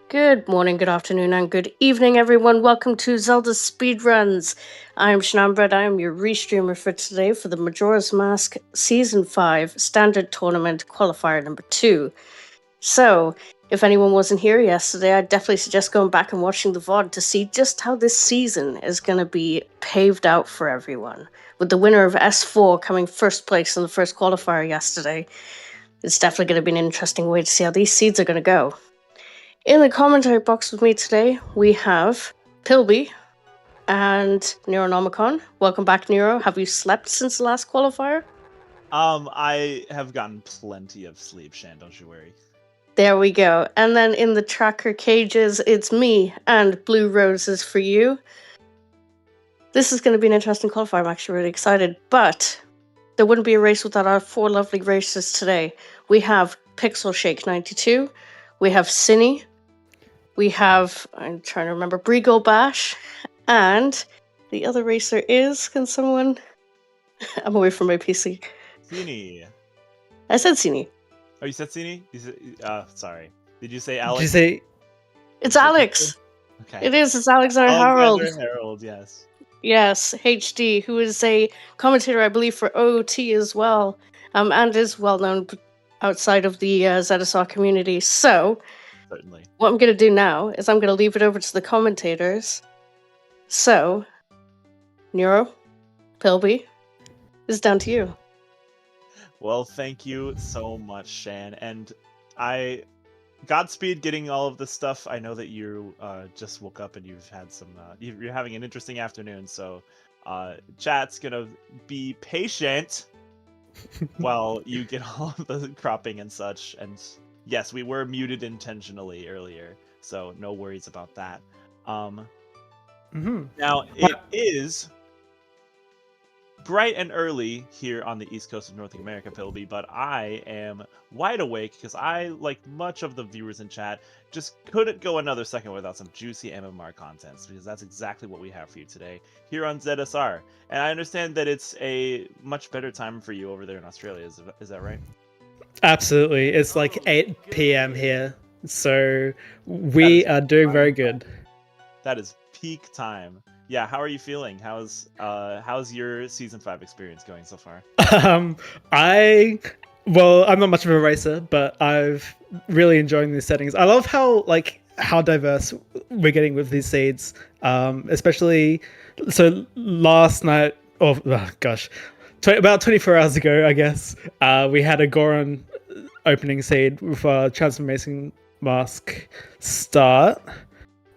Good morning, good afternoon, and good evening, everyone. Welcome to Zelda Speedruns. I'm Shanambred. I am your restreamer for today for the Majora's Mask Season 5 Standard Tournament Qualifier number 2. So, if anyone wasn't here yesterday, I'd definitely suggest going back and watching the VOD to see just how this season is going to be paved out for everyone. With the winner of S4 coming first place in the first qualifier yesterday, it's definitely going to be an interesting way to see how these seeds are going to go. In the commentary box with me today, we have Pilby and Neuronomicon. Welcome back, Neuro. Have you slept since the last qualifier? I have gotten plenty of sleep, Shan, don't you worry. There we go. And then in the tracker cages, it's me and Blue Roses for you. This is going to be an interesting qualifier. I'm actually really excited. But there wouldn't be a race without our 4 lovely racers today. We have Pixel Shake 92. We have Cinny. We have, I'm trying to remember, Brigo Bash, and the other racer is, can someone, I'm away from my PC. Cini. I said Cini. Oh, you said Cini? Sorry. Did you say Alex? Did you say? It's Alex. Okay. It is, it's Alexander Harold. Harold, yes. Yes, HD, who is a commentator, I believe, for OOT as well, and is well known outside of the ZSR community. So, certainly, what I'm going to do now is I'm going to leave it over to the commentators. So, Neuro, Pilby, it's down to you. Well, thank you so much, Shan, and Godspeed getting all of this stuff. I know that you just woke up and you've had some. You're having an interesting afternoon, so chat's gonna be patient while you get all of the cropping and such. And yes, we were muted intentionally earlier, so no worries about that. Now it is bright and early here on the east coast of North America, Pilby, but I am wide awake because I, like much of the viewers in chat, just couldn't go another second without some juicy MMR content, because that's exactly what we have for you today here on ZSR. And I understand that it's a much better time for you over there in Australia. Is that right? Absolutely. It's like 8 p.m. here, so we are doing very good. That is peak time. Yeah, how are you feeling? How's your season 5 experience going so far? I'm not much of a racer, but I've really enjoying these settings. I love how diverse we're getting with these seeds. Especially so last night, about 24 hours ago, I guess, we had a Goron opening seed with a transformation mask start,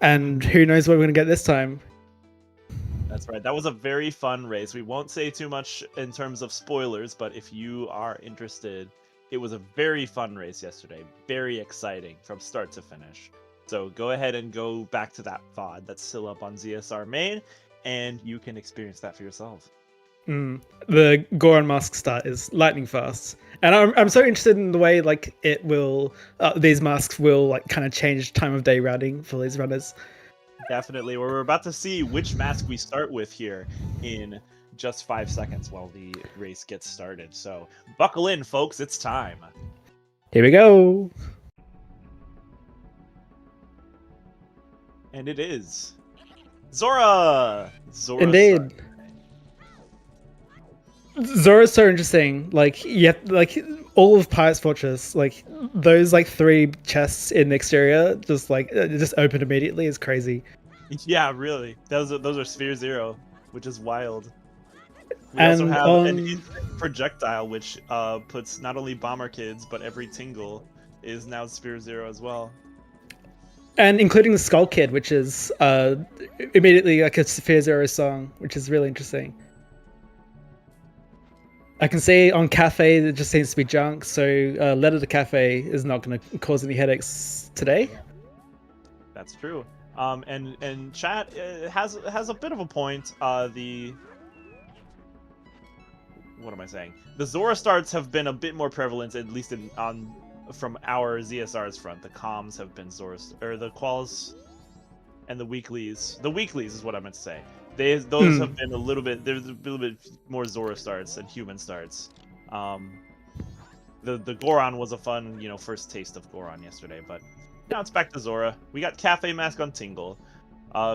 and who knows what we're gonna get this time. That's right. That was a very fun race. We won't say too much in terms of spoilers, but if you are interested, it was a very fun race yesterday. Very exciting from start to finish. So go ahead and go back to that VOD that's still up on ZSR main, and you can experience that for yourself. The Goron mask start is lightning fast, and I'm so interested in the way it will these masks will kind of change time of day routing for these runners. Definitely. We're about to see which mask we start with here in just 5 seconds while the race gets started. So buckle in, folks. It's time. Here we go. And it is Zora. Indeed. Zora's so interesting. All of Pirate's Fortress, those 3 chests in the exterior, just open immediately is crazy. Yeah, really. Those are Sphere Zero, which is wild. We also have an infinite projectile, which puts not only Bomber Kids, but every Tingle is now Sphere Zero as well. And including the Skull Kid, which is immediately like a Sphere Zero song, which is really interesting. I can see on Cafe that just seems to be junk, so Letter to Cafe is not going to cause any headaches today. That's true. And chat has a bit of a point. What am I saying? The Zora starts have been a bit more prevalent, at least from our ZSR's front. The comms have been Zora, or the quals and the weeklies. The weeklies is what I meant to say. Those have been a little bit. There's a little bit more Zora starts than human starts. The Goron was a fun, first taste of Goron yesterday, but now it's back to Zora. We got Cafe Mask on Tingle.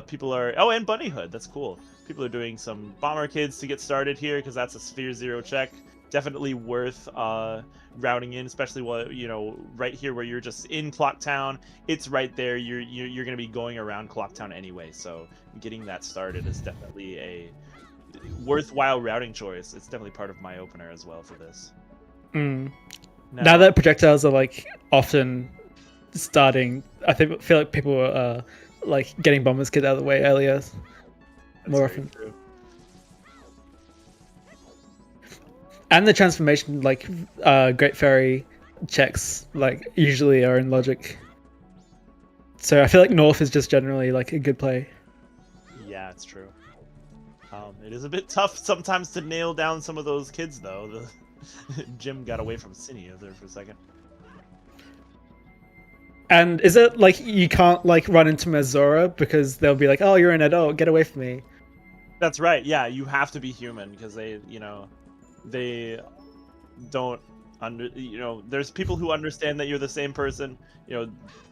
People are and Bunny Hood. That's cool. People are doing some Bomber Kids to get started here because that's a Sphere Zero check. Definitely worth routing in, especially while right here where you're just in Clock Town. It's right there. You're going to be going around Clock Town anyway, so getting that started is definitely a worthwhile routing choice. It's definitely part of my opener as well for this. Now that projectiles are like often starting, feel like people are like getting Bomber's Kid out of the way earlier. More often. True. And the transformation, like Great Fairy checks, like usually are in logic. So I feel like North is just generally like a good play. Yeah, it's true. It is a bit tough sometimes to nail down some of those kids, though. Jim got away from Cinia there for a second. And is it like you can't like run into Mazora because they'll be like, "Oh, you're an adult, get away from me." That's right. Yeah, you have to be human because they don't there's people who understand that you're the same person.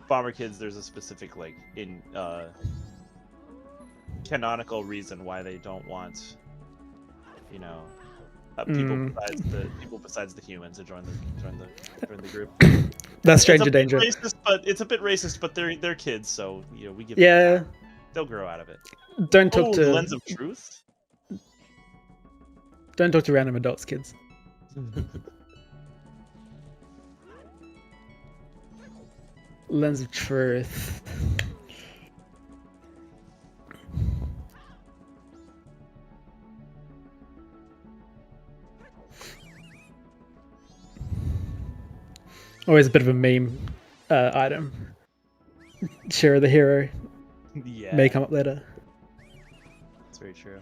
Bomber Kids, there's a specific canonical reason why they don't want people besides the humans to join the group. That's stranger danger. It's a bit racist, but they're kids, so we give them time. They'll grow out of it. Don't talk to Lens of Truth. Don't talk to random adults, kids. Lens of Truth. Always a bit of a meme item. Share the hero. Yeah. May come up later. That's very true.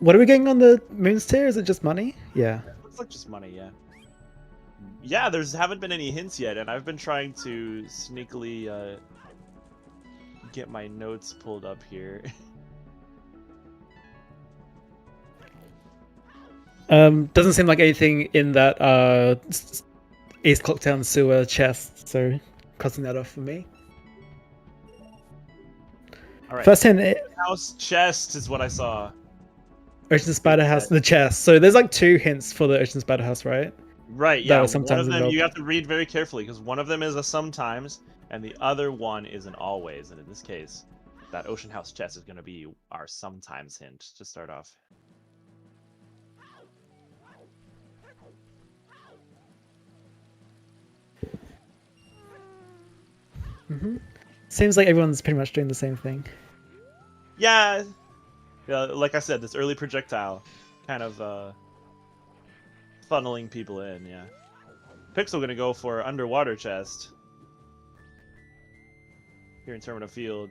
What are we getting on the Moon's Tear? Is it just money? Yeah. Looks like just money, yeah. Yeah, haven't been any hints yet, and I've been trying to sneakily get my notes pulled up here. Doesn't seem like anything in that East Clocktown sewer chest, so crossing that off for me. All right. First hand House chest is what I saw. Ocean Spider House, the chest. So there's like 2 hints for the Ocean Spider House, right? Right, yeah. Sometimes one of them involved. you have to read very carefully because one of them is a sometimes and the other one is an always. And in this case, that Ocean House chest is going to be our sometimes hint to start off. Seems like everyone's pretty much doing the same thing. Yeah, like I said, this early projectile kind of funneling people in, yeah. Pixel gonna go for underwater chest here in Termina Field.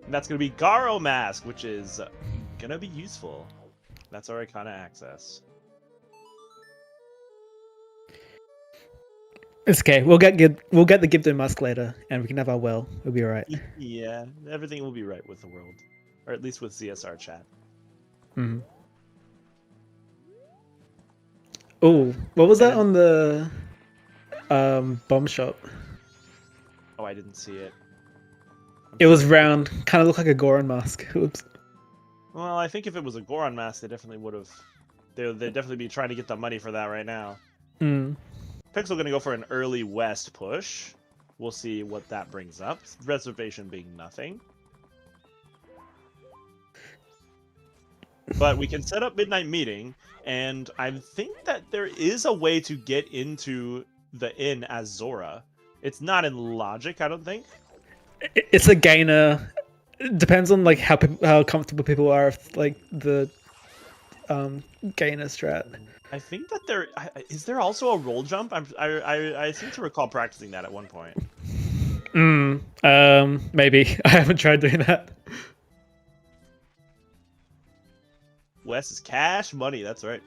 And that's gonna be Garo Mask, which is gonna be useful. That's our Arcana access. It's okay. We'll get the Gibdo Mask later, and we can have our well. We'll be alright. Yeah, everything will be right with the world, or at least with CSR chat. Oh, what was that on the bomb shop? Oh, I didn't see it. It was round, kind of looked like a Goron mask. Oops. Well, I think if it was a Goron mask, they definitely would have. They'd definitely be trying to get the money for that right now. Pixel gonna go for an early west push. We'll see what that brings up. Reservation being nothing. But we can set up Midnight Meeting, and I think that there is a way to get into the inn as Zora. It's not in logic, I don't think. It's a gainer. It depends on like how comfortable people are with like the gainer strat. I think that is there also a roll jump? I seem to recall practicing that at one point. Maybe. I haven't tried doing that. Wes is cash money, that's right.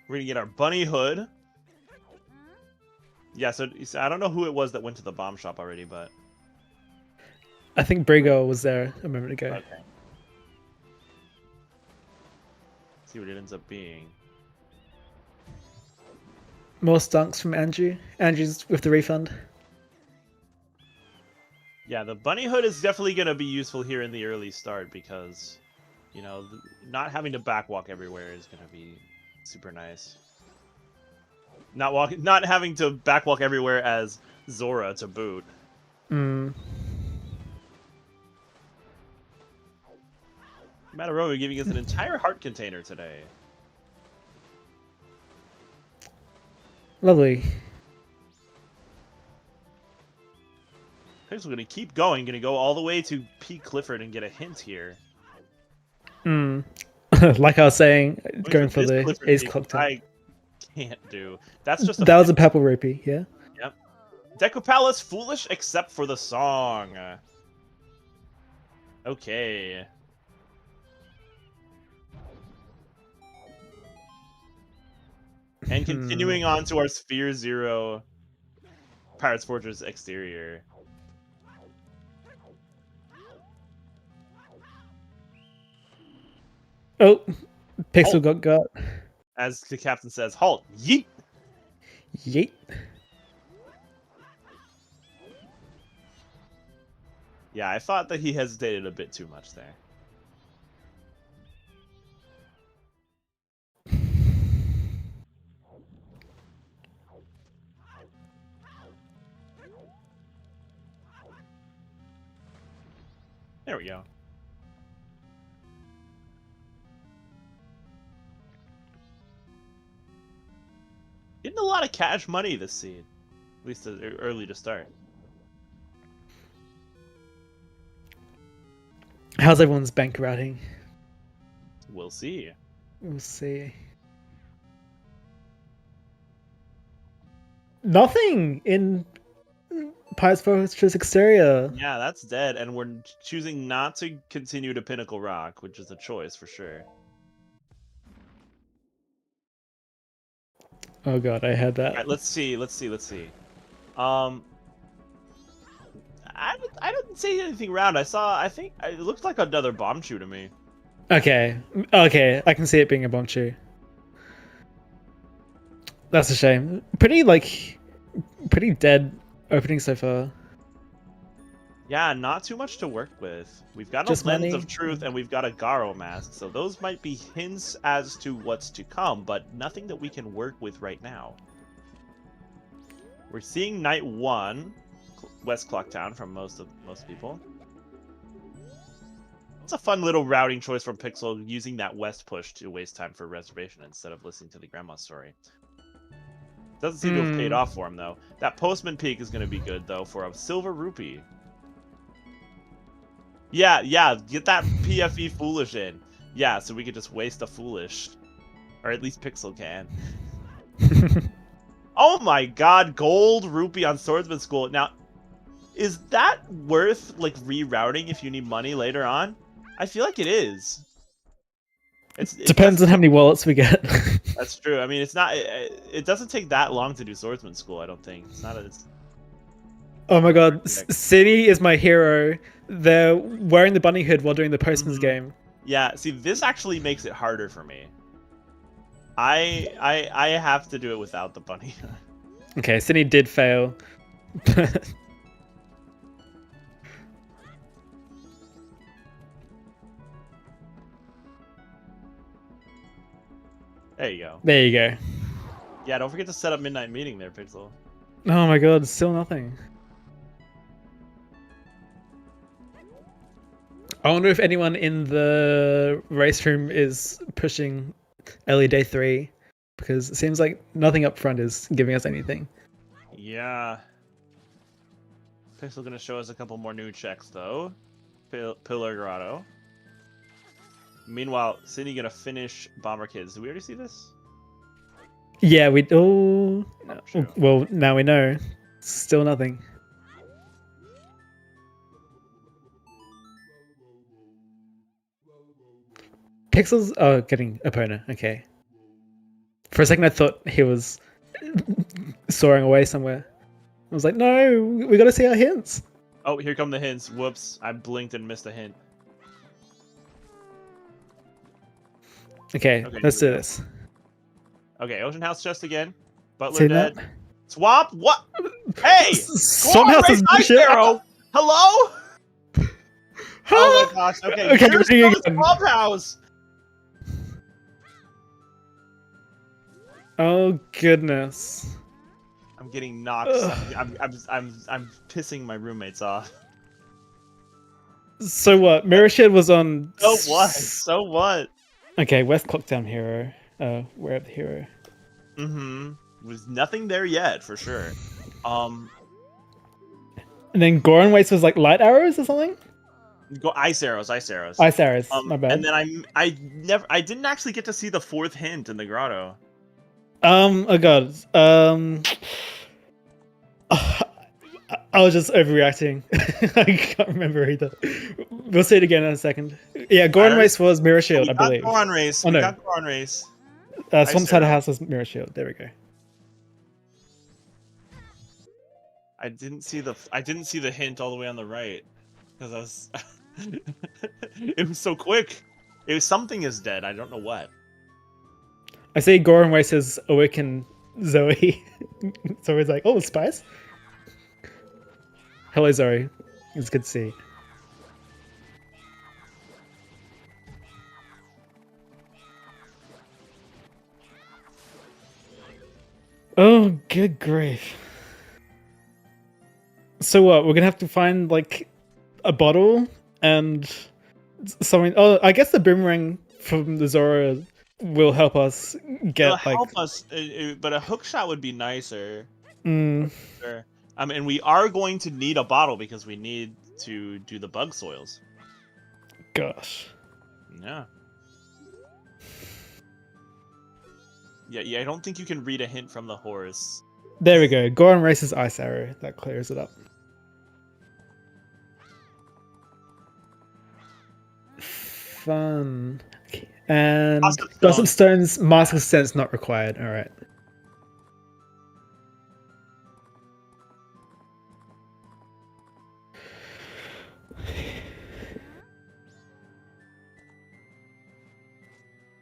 We're gonna get our bunny hood. Yeah, so I don't know who it was that went to the bomb shop already, but I think Brigo was there a moment ago. okay. See what it ends up being. More stunks from Andrew. Andrew's with the refund. Yeah, the bunny hood is definitely going to be useful here in the early start because, you know, not having to backwalk everywhere is going to be super nice. Not having to backwalk everywhere as Zora to boot. Mataroa giving us an entire heart container today. Lovely. We're going to keep going. Going to go all the way to P. Clifford and get a hint here. Like I was saying, going for the Clifford Ace pick, Clock Town. I can't do. That's just that was a purple rupee, yeah? Yep. Deku Palace, foolish except for the song. Okay. And continuing on to our Sphere Zero Pirates Fortress exterior. Oh, Pixel got. As the captain says, halt, yeet! Yeet. Yeah, I thought that he hesitated a bit too much there. There we go. Getting a lot of cash money this seed. At least early to start. How's everyone's bank routing? We'll see. We'll see. Nothing in Pirates Fortress exterior. Yeah, that's dead, and we're choosing not to continue to Pinnacle Rock, which is a choice for sure. Oh god, I had that. All right, let's see. I didn't see anything round. I think it looked like another bomb chew to me. Okay, I can see it being a bomb chew. That's a shame. Pretty dead opening so far. Yeah, not too much to work with. We've got Just a Lens money. of Truth and we've got a Garo Mask, so those might be hints as to what's to come, but nothing that we can work with right now. We're seeing Night 1, West Clocktown from most people. It's a fun little routing choice from Pixel, using that west push to waste time for reservation instead of listening to the grandma story. Doesn't seem to have paid off for him, though. That Postman Peak is going to be good, though, for a silver rupee. Yeah, get that PFE Foolish in. Yeah, so we could just waste a Foolish. Or at least Pixel can. Oh my god, gold rupee on Swordsman School. Now, is that worth, like, rerouting if you need money later on? I feel like it is. It Depends on how many wallets we get. That's true. I mean, it's not. It doesn't take that long to do Swordsman School. I don't think it's not. Oh my god, City is my hero. They're wearing the bunny hood while doing the Postman's game. Yeah. See, this actually makes it harder for me. I have to do it without the bunny. Okay, City did fail. There you go. There you go. Yeah, don't forget to set up Midnight Meeting there, Pixel. Oh my god, still nothing. I wonder if anyone in the race room is pushing early day 3, because it seems like nothing up front is giving us anything. Yeah. Pixel gonna show us a couple more new checks though. Pillar Grotto. Meanwhile, Sydney gonna finish Bomber Kids. Did we already see this? Yeah, we. Oh, no. True. Well, now we know. Still nothing. Pixels. Oh, getting opponent. Okay. For a second, I thought he was soaring away somewhere. I was like, no, we got to see our hints. Oh, here come the hints. Whoops, I blinked and missed a hint. Okay, let's do this. Okay, Ocean House chest again. Butler See dead. that? Swamp? What? Hey! Swamp House is Ice shit. Arrow! Hello? Oh my gosh. Okay, Okay, here's ready the again. Swamp House. Oh goodness. I'm getting knocked. I'm pissing my roommates off. So what? Mirror Shed was on. So what? So what? Okay, West Clocktown Hero. Wherever the hero. Mm-hmm. Was nothing there yet, for sure. And then Goron Waste was like light arrows or something? Go ice arrows. Ice arrows, my bad. And then I didn't actually get to see the 4th hint in the grotto. Oh god. I was just overreacting. I can't remember either. We'll see it again in a second. Yeah, Goron Race was Mirror Shield, I believe. Goron Race. Oh, no. We got Goron Race. Swamp Side House was Mirror Shield. There we go. I didn't see the hint all the way on the right because I was. It was so quick. It was something is dead. I don't know what. I see Goron Race says awaken Zoe. So he's like, oh, Spice. Hello, Zoe. It's good to see you. Oh, good grief. So what? We're gonna have to find like a bottle and something. Oh, I guess the boomerang from the Zora will help us get It'll like. help us, but a hook shot would be nicer. Mm, Sure. And we are going to need a bottle because we need to do the bug soils. gosh. Yeah. Yeah. I don't think you can read a hint from the horse. There we go. Goron Race's Ice Arrow. That clears it up. Fun. Okay. And Gossip Stone's Mask of Sense not required. Alright.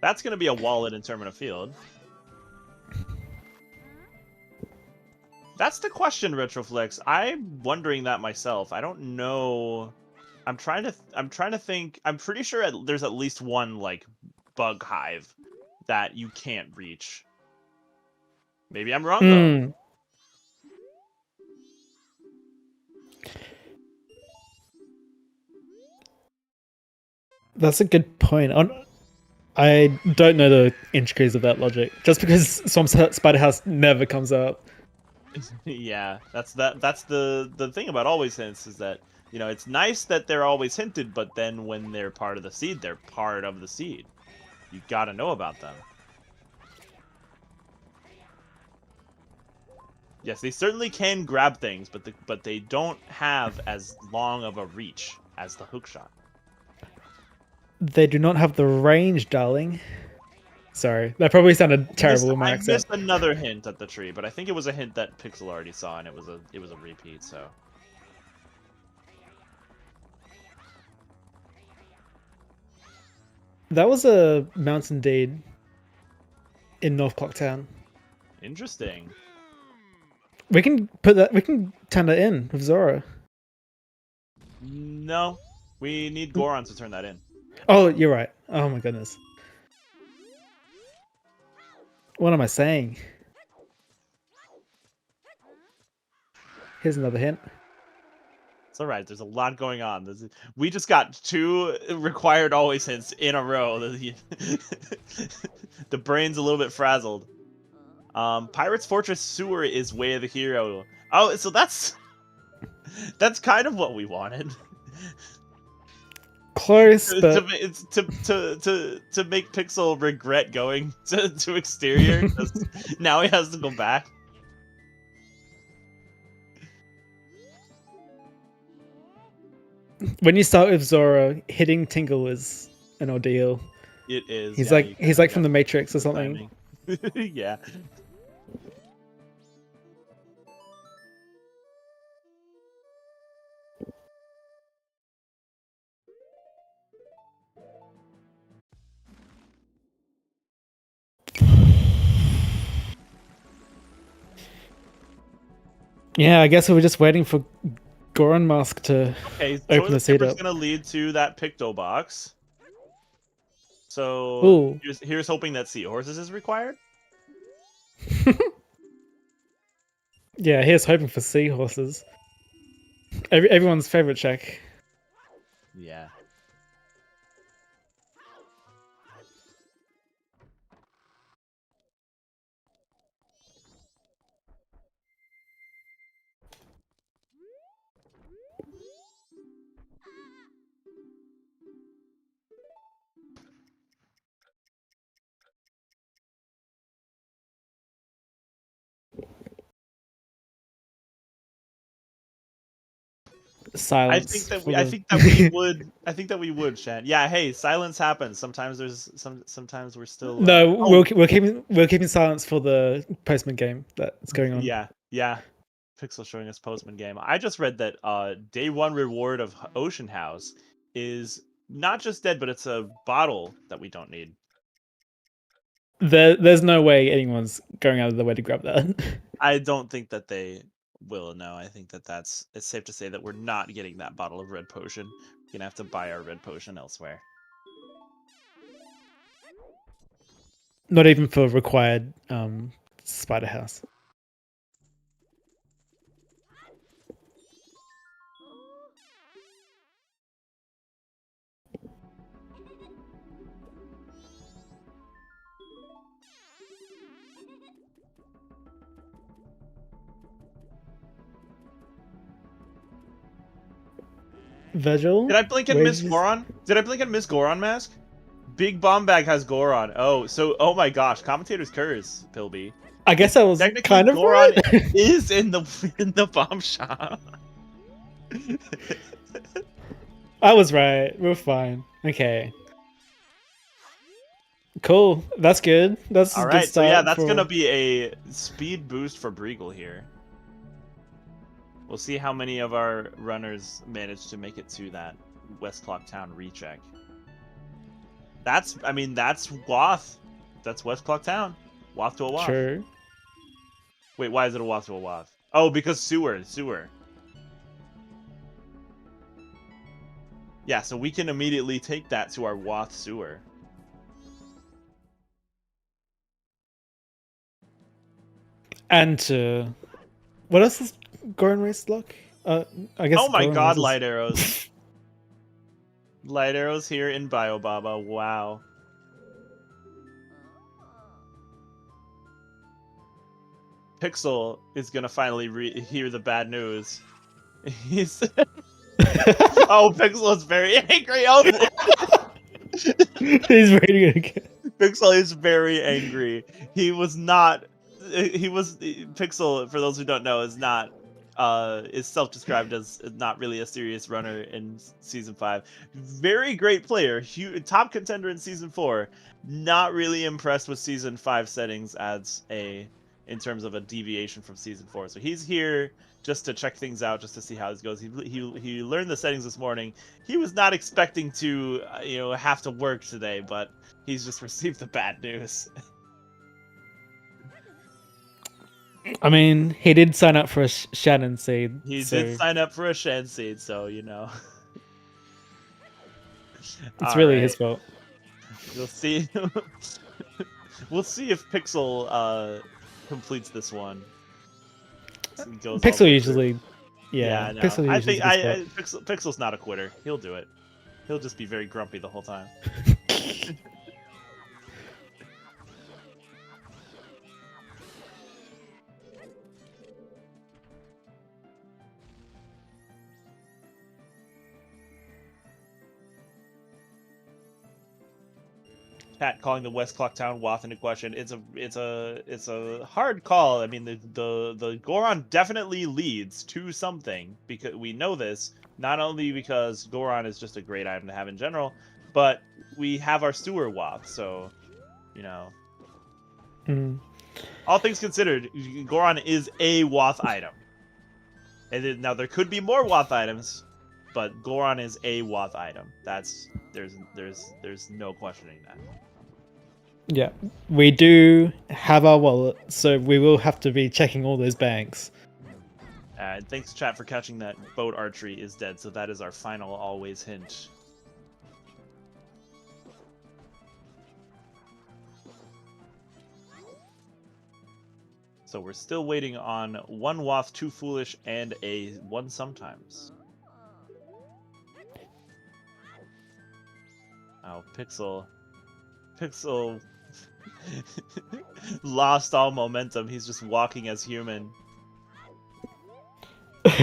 That's going to be a wallet in Termina Field. That's the question, Retroflex. I'm wondering that myself. I don't know. I'm trying to think. I'm pretty sure there's at least one like bug hive that you can't reach. Maybe I'm wrong though. That's a good point. I don't know the intricacies of that logic. Just because some Spider House never comes up. Yeah, that's the thing about always hints is that, you know, it's nice that they're always hinted, but then when they're part of the seed, they're part of the seed. You gotta know about them. Yes, they certainly can grab things, but they don't have as long of a reach as the hookshot. They do not have the range, darling. Sorry, that probably sounded terrible in my accent. I missed another hint at the tree, but I think it was a hint that Pixel already saw, and it was a repeat. So. That was a mountain deed in North Clocktown. Interesting. We can put that. We can turn that in with Zora. No, we need Goron to turn that in. Oh, you're right. Oh my goodness. What am I saying? Here's another hint. It's all right. There's a lot going on. We just got 2 required always hints in a row. The brain's a little bit frazzled. Pirate's Fortress Sewer is Way of the Hero. Oh, so that's kind of what we wanted. Close, but to make Pixel regret going to exterior, 'cause now he has to go back. when you start with Zora, hitting Tingle is an ordeal. It is. He's yeah, like from the Matrix or something. Yeah. Yeah, I guess we were just waiting for Goron Mask to Okay, open the seat is up. gonna lead to that Picto box. So Ooh. here's hoping that Seahorses is required. Yeah, here's hoping for seahorses. Everyone's favorite check. Yeah. Silence. I think that we would, Shan. Yeah, hey, silence happens. Sometimes sometimes we're still No, we're keeping silence for the Postman game that's going on. Yeah. Pixel showing us Postman game. I just read that day 1 reward of Ocean House is not just dead, but it's a bottle that we don't need. There's no way anyone's going out of their way to grab that. I don't think that they will. No, I think it's safe to say that we're not getting that bottle of red potion. We're gonna have to buy our red potion elsewhere. Not even for required Spider House. Virgil? Did I blink and miss Goron? Did I blink and miss Goron mask? Big Bomb Bag has Goron. Oh my gosh, commentator's curse, Pilby. I guess I was kind of Goron right. is in the bomb shop. I was right. We're fine. Okay. Cool. That's good. That's all a right. good So yeah, start that's gonna be a speed boost for Breagle here. We'll see how many of our runners manage to make it to that West Clock Town recheck. That's Wath. That's West Clock Town. Wath to a Wath. True. Wait, why is it a Wath to a Wath? Oh, because sewer. Yeah, so we can immediately take that to our Wath sewer. And what else is Goron Race lock? I guess. Oh my Goron god, Race is... light arrows. Light arrows here in Biobaba. Wow. Pixel is gonna finally hear the bad news. He's oh, Pixel is very angry. Oh, he's ready again. Pixel is very angry. He was not. Pixel, for those who don't know, is not. Is self-described as not really a serious runner in season 5. Very great player, top contender in season 4. Not really impressed with season 5 settings in terms of a deviation from season 4. So he's here just to check things out, just to see how this goes. He learned the settings this morning. He was not expecting to have to work today, but he's just received the bad news. I mean, he did sign up for a Shannon seed. He did sign up for a Shan seed, so it's all really right. his fault. We'll see. We'll see if Pixel completes this one. Pixel usually Yeah, no. Pixel I usually think is a good Pixel's not a quitter. He'll do it. He'll just be very grumpy the whole time. spot. Pat calling the West Clocktown Wath into question. It's a hard call. I mean, the Goron definitely leads to something, because we know this, not only because Goron is just a great item to have in general, but we have our sewer Wath, so you know. Mm. All things considered, Goron is a Wath item. Now there could be more Wath items, but Goron is a Wath item. There's no questioning that. Yeah, we do have our wallet, so we will have to be checking all those banks. Thanks, chat, for catching that. Boat archery is dead, so that is our final always hint. So we're still waiting on one Wath, two Foolish, and a one Sometimes. Oh, Pixel lost all momentum. He's just walking as human.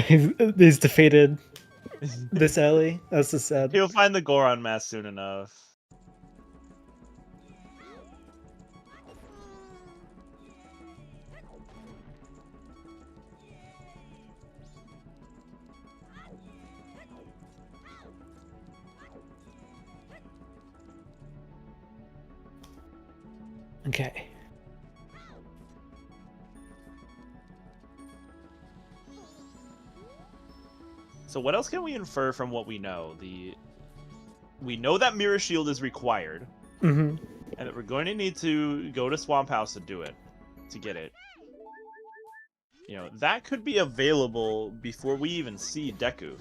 He's defeated this early. That's so sad. He'll find the Goron mask soon enough. Okay. So what else can we infer from what we know? We know that Mirror Shield is required, Mm-hmm. and that we're going to need to go to Swamp House to do it, to get it. You know, that could be available before we even see Deku.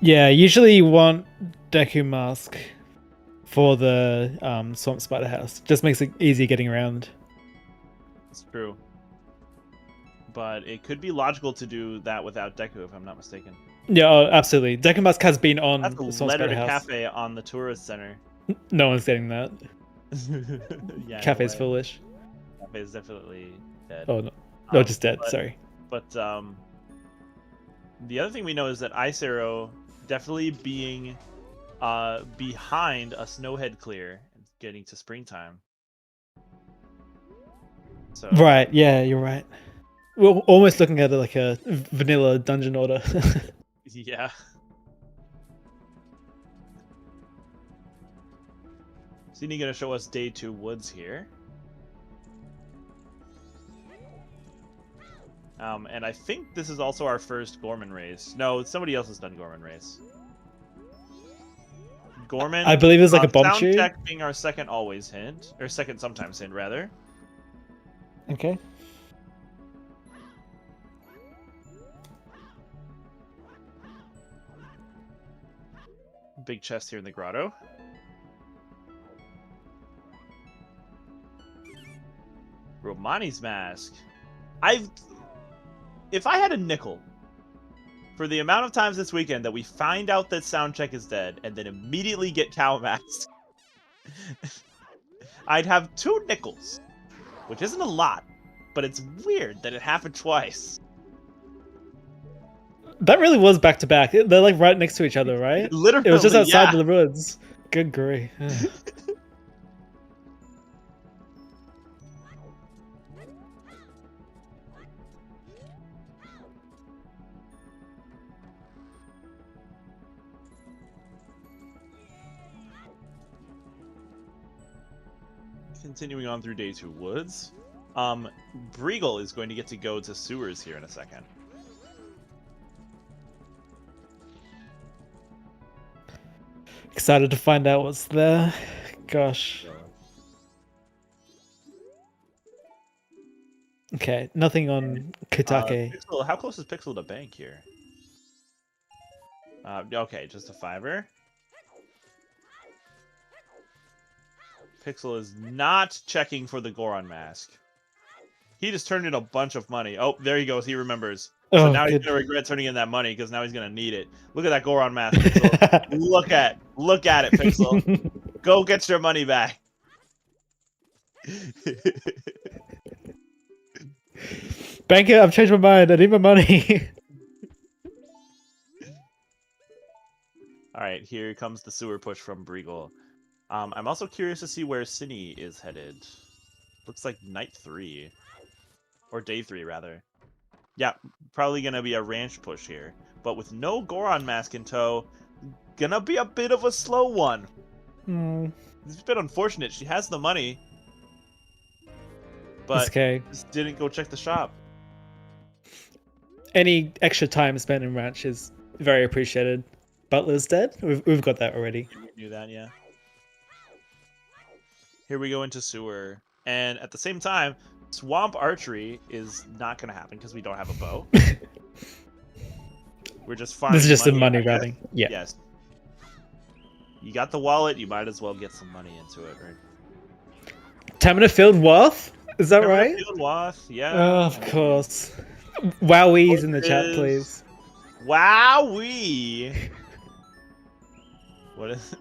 Yeah, usually you want Deku Mask for the Swamp Spider House. Just makes it easy getting around. It's true. But it could be logical to do that without Deku, if I'm not mistaken. Yeah, oh, absolutely. Deku Mask has been on That's the a Swamp letter Spider to House. Cafe on the tourist center. No one's getting that. Yeah, Cafe's no way. foolish. Cafe is definitely dead. Oh no, no, just dead. Sorry. But the other thing we know is that Ice Arrow definitely being behind a Snowhead clear and getting to springtime. So Right. Yeah, you're right. We're almost looking at it like a vanilla dungeon order. yeah. Is he gonna show us day 2 woods here? And I think this is also our first Gorman race. No, somebody else has done Gorman race. Gorman, I believe it's like a bomb sound tube. check being our second always hint, or second sometimes hint rather. Okay. Big chest here in the grotto. Romani's mask. If I had a nickel for the amount of times this weekend that we find out that Soundcheck is dead and then immediately get Cow Mask, I'd have 2 nickels, which isn't a lot, but it's weird that it happened twice. That really was back to back. They're like right next to each other, right? Literally, It was just outside yeah. the woods. Good grief. Continuing on through day 2 woods. Breagle is going to get to go to sewers here in a second. Excited to find out what's there. Gosh. Okay, nothing on Kutake. Pixel, how close is Pixel to bank here? Okay, just a 5-er. Pixel is not checking for the Goron mask. He just turned in a bunch of money. Oh, there he goes. He remembers. So Oh, now he's good. gonna regret turning in that money because now he's gonna need it. Look at that Goron mask, Pixel. look at it, Pixel. Go get your money back. Banker, I've changed my mind. I need my money. All right, here comes the sewer push from Breagle. I'm also curious to see where Cine is headed. Looks like night 3. Or day 3, rather. Yeah, probably gonna be a ranch push here. But with no Goron mask in tow, gonna be a bit of a slow one. It's a bit unfortunate. She has the money, but okay. just didn't go check the shop. Any extra time spent in ranch is very appreciated. Butler's dead? We've got that already. We knew that, yeah. Here we go into sewer. And at the same time, swamp archery is not going to happen because we don't have a bow. We're just finding This is just money, a money grabbing. Yeah. Yes. You got the wallet, you might as well get some money into it, right? Tamina Field Wath? Is that right? Field Wath, yeah. Oh, of course. Wowies in the chat, please. Wowee! What is...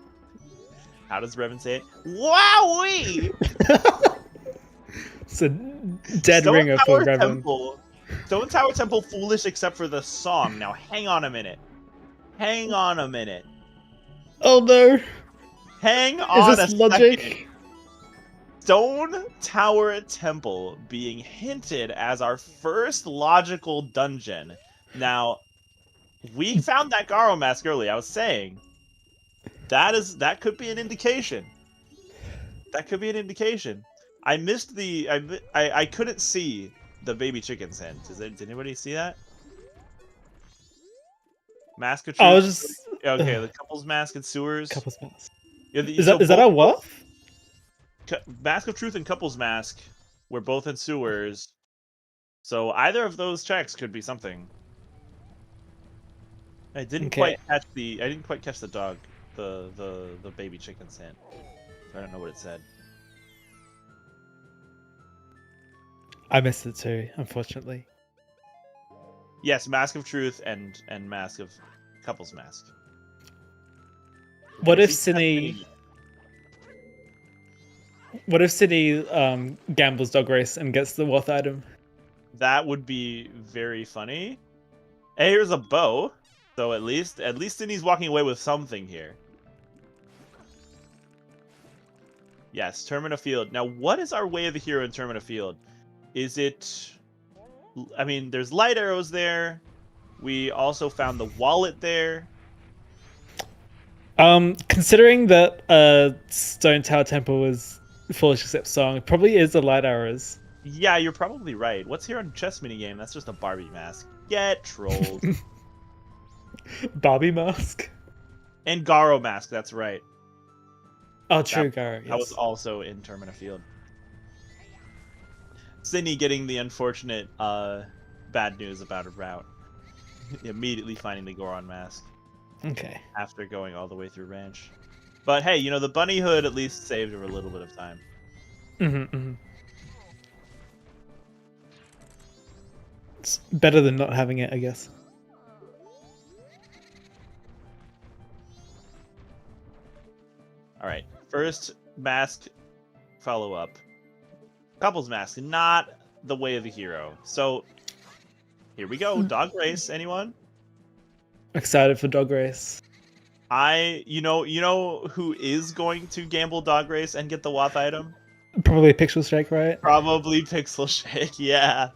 How does Revan say it? Wowee! It's a dead Stone ringer for Tower Revan. Temple. Stone Tower Temple foolish except for the song. Now hang on a minute. Hang on a minute. Oh no! Hang on Is this a logic? second. Stone Tower Temple being hinted as our first logical dungeon. Now, we found that Garo mask early. I was saying that could be an indication. That could be an indication. I missed the I couldn't see the baby chicken's hint. Did anybody see that? Mask of Truth. I was just okay. The couple's mask and sewers. couple's mask. Yeah, Is that a what? Mask of Truth and couple's mask were both in sewers, so either of those checks could be something. I didn't quite catch the dog, the baby chicken's hint. So I don't know what it said. I missed it too, unfortunately. Yes, Mask of Truth and Mask of Couple's Mask. What if Cine gambles dog race and gets the Wath item? That would be very funny. Hey, here's a bow. So at least Cine's walking away with something here. Yes, Termina Field. Now, what is our way of the hero in Termina Field? Is it... I mean, there's light arrows there. We also found the wallet there. Considering that Stone Tower Temple was Foolish Except Song, it probably is the light arrows. Yeah, you're probably right. What's here on chess minigame? That's just a Barbie mask. Get trolled. Barbie mask? And Garo mask, that's right. Oh, true, Garo. Yes. That was also in Termina Field. Cine getting the unfortunate bad news about her route. Immediately finding the Goron mask. Okay. After going all the way through Ranch. But hey, you know, the bunny hood at least saved her a little bit of time. It's better than not having it, I guess. Alright, first mask follow-up. Couple's mask, not the way of the hero. So, here we go. Dog race, anyone? Excited for dog race. You know who is going to gamble dog race and get the Wath item? Probably Pixel Shake, right? Probably Pixel Shake, yeah.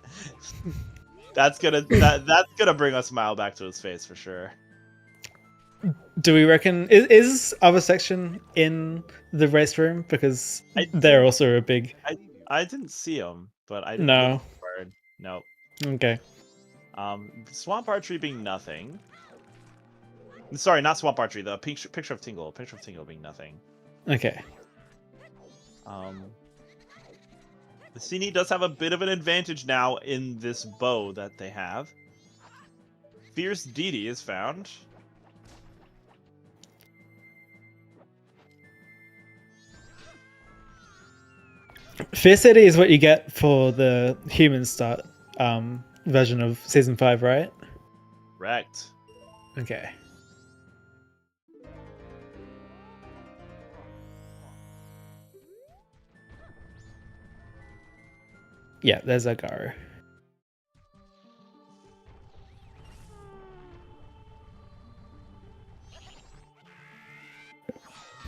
That's gonna bring a smile back to his face for sure. Do we reckon is other section in the race room? Because they're also a big. I didn't see him, but I didn't no. Nope. Okay. Swamp archery being nothing. Sorry, not swamp archery. The picture of Tingle. Picture of Tingle being nothing. Okay. The Cine does have a bit of an advantage now in this bow that they have. Fierce Deity is found. Fear City is what you get for the human start version of Season 5, right? Correct. Okay. Yeah, there's Agaru.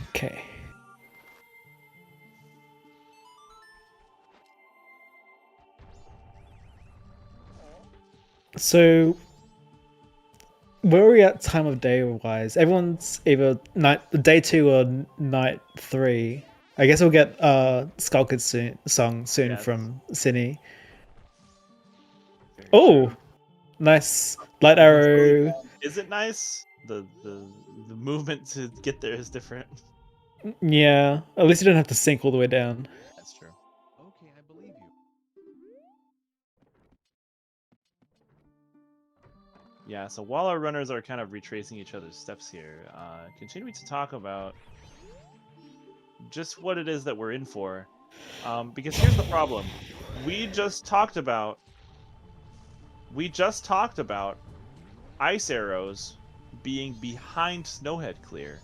Okay. So, where are we at time of day wise? Everyone's either day 2 or night 3. I guess we'll get Skull Kid's song soon Yes. from Cine. Very Oh, true. nice light arrow. Is it nice? The movement to get there is different. Yeah, at least you don't have to sink all the way down. That's true. Okay, I believe you. Yeah, so while our runners are kind of retracing each other's steps here, continuing to talk about just what it is that we're in for. Because here's the problem. We just talked about ice arrows being behind Snowhead Clear.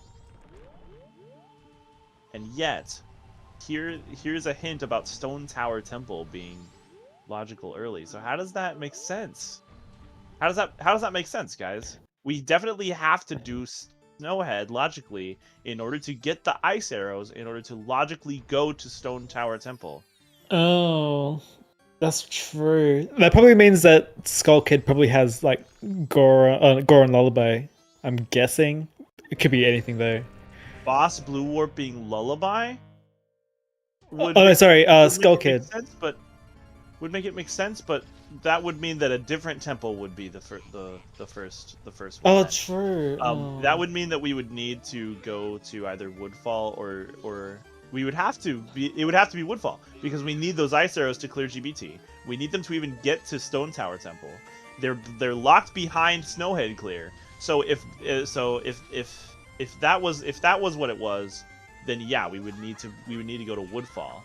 And yet, here's a hint about Stone Tower Temple being logical early. So how does that make sense? How does that make sense, guys? We definitely have to do Snowhead logically in order to get the ice arrows, in order to logically go to Stone Tower Temple. Oh, that's true. That probably means that Skull Kid probably has like Goron Lullaby. I'm guessing it could be anything though. Boss Blue Warp being Lullaby Oh no, sorry, would Skull make it make Kid. sense, but would make it make sense, but that would mean that a different temple would be the first one. Oh, then. true. That would mean that we would need to go to either Woodfall or we would have to be. It would have to be Woodfall because we need those ice arrows to clear GBT. We need them to even get to Stone Tower Temple. They're locked behind Snowhead Clear. So if that was what it was, then yeah, we would need to go to Woodfall.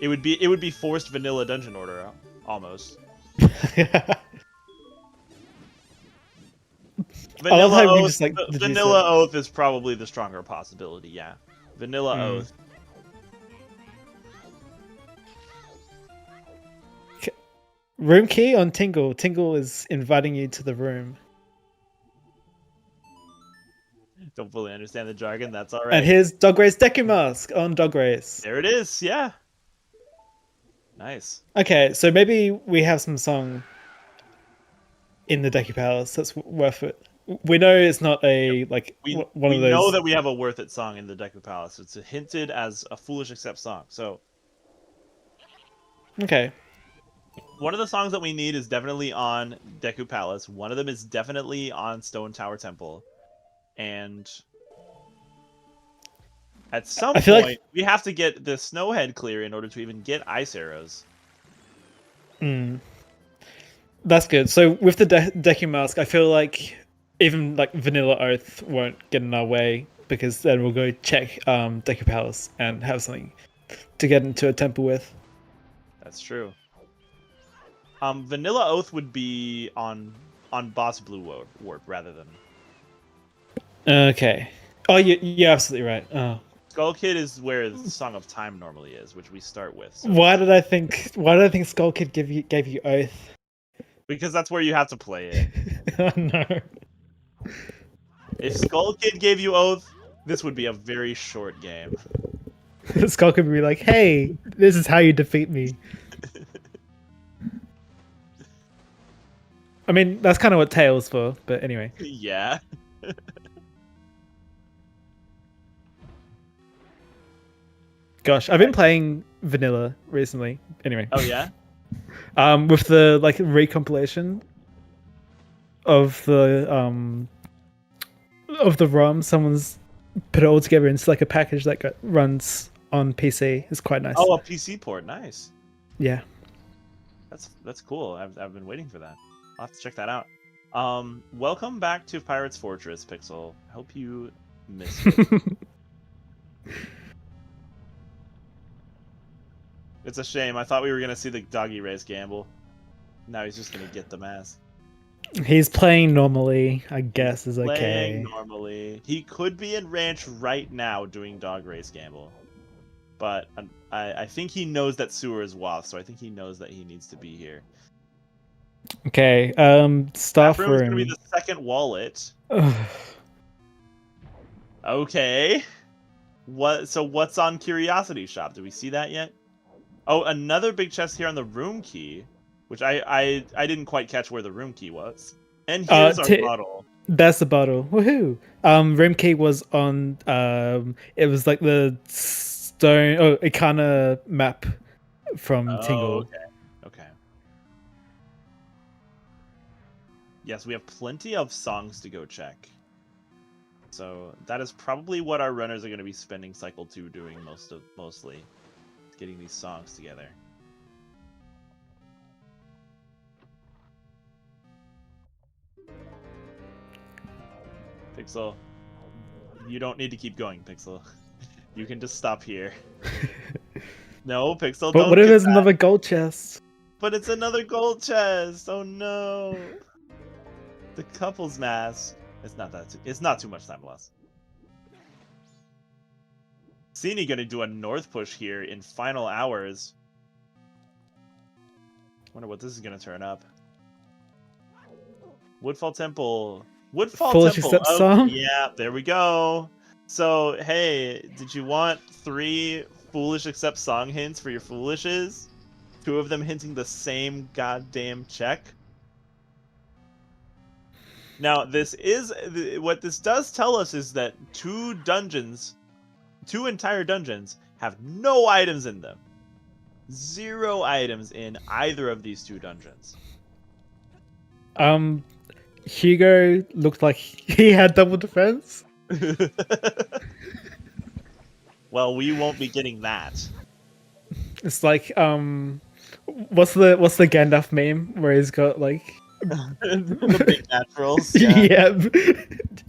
It would be forced vanilla dungeon order almost. I love how we Oath, just like deduce Vanilla it. Oath is probably the stronger possibility. Yeah, Vanilla Oath. Room key on Tingle. Tingle is inviting you to the room. Don't fully understand the jargon. That's all right. And here's Dog Race Deku Mask on Dog Race. There it is. Yeah. Nice. Okay, so maybe we have some song in the Deku Palace that's worth it. We know it's not a like one of those. We know that we have a worth it song in the Deku Palace. It's hinted as a Foolish Accept song. So Okay. one of the songs that we need is definitely on Deku Palace. One of them is definitely on Stone Tower Temple. And at some I feel point, like- we have to get the Snowhead Clear in order to even get ice arrows. That's good. So with the Deku Mask, I feel like even like Vanilla Oath won't get in our way because then we'll go check Deku Palace and have something to get into a temple with. That's true. Vanilla Oath would be on Boss Blue Warp rather than... Okay. Oh, you're absolutely right. Oh. Skull Kid is where the Song of Time normally is, which we start with. So. Why did I think Skull Kid gave you Oath? Because that's where you have to play it. Oh no. If Skull Kid gave you Oath, this would be a very short game. Skull Kid would be like, "Hey, this is how you defeat me." I mean, that's kind of what Tails for, but anyway. Yeah. Gosh, I've been playing vanilla recently. Anyway. Oh yeah. With the like recompilation of the ROM, someone's put it all together into like a package that runs on PC. It's quite nice. Oh, a PC port, nice. Yeah. That's cool. I've been waiting for that. I'll have to check that out. Welcome back to Pirate's Fortress, Pixel. I hope you missed it. It's a shame. I thought we were gonna see the doggy race gamble. Now he's just gonna get the mask. He's playing normally, I guess is okay. Playing normally. He could be in ranch right now doing dog race gamble. But I think he knows that sewer is WAF, so I think he knows that he needs to be here. Okay, staff That room is room. gonna be the second wallet. Okay. So what's on Curiosity Shop? Do we see that yet? Oh, another big chest here on the room key, which I didn't quite catch where the room key was. And here's our bottle. That's the bottle. Woohoo! Room key was on it was like the stone Ikana map from Tingle. Okay. Yes, we have plenty of songs to go check. So that is probably what our runners are going to be spending cycle 2 doing mostly. Getting these songs together. Pixel, you don't need to keep going, Pixel. You can just stop here. No, Pixel, But don't what if get there's that. another gold chest? But it's another gold chest. Oh no. The couple's mask. It's not too much time left. Cini gonna do a north push here in final hours. Wonder what this is gonna turn up. Woodfall Temple. Foolish Accept song? Yeah, there we go. So, hey, did you want 3 Foolish Accept song hints for your Foolishes? 2 of them hinting the same goddamn check? Now, what this does tell us is that 2 entire dungeons have no items in them. 0 items in either of these 2 dungeons. Hugo looked like he had double defense. Well, we won't be getting that. It's like what's the Gandalf meme where he's got like The big naturals. Yeah.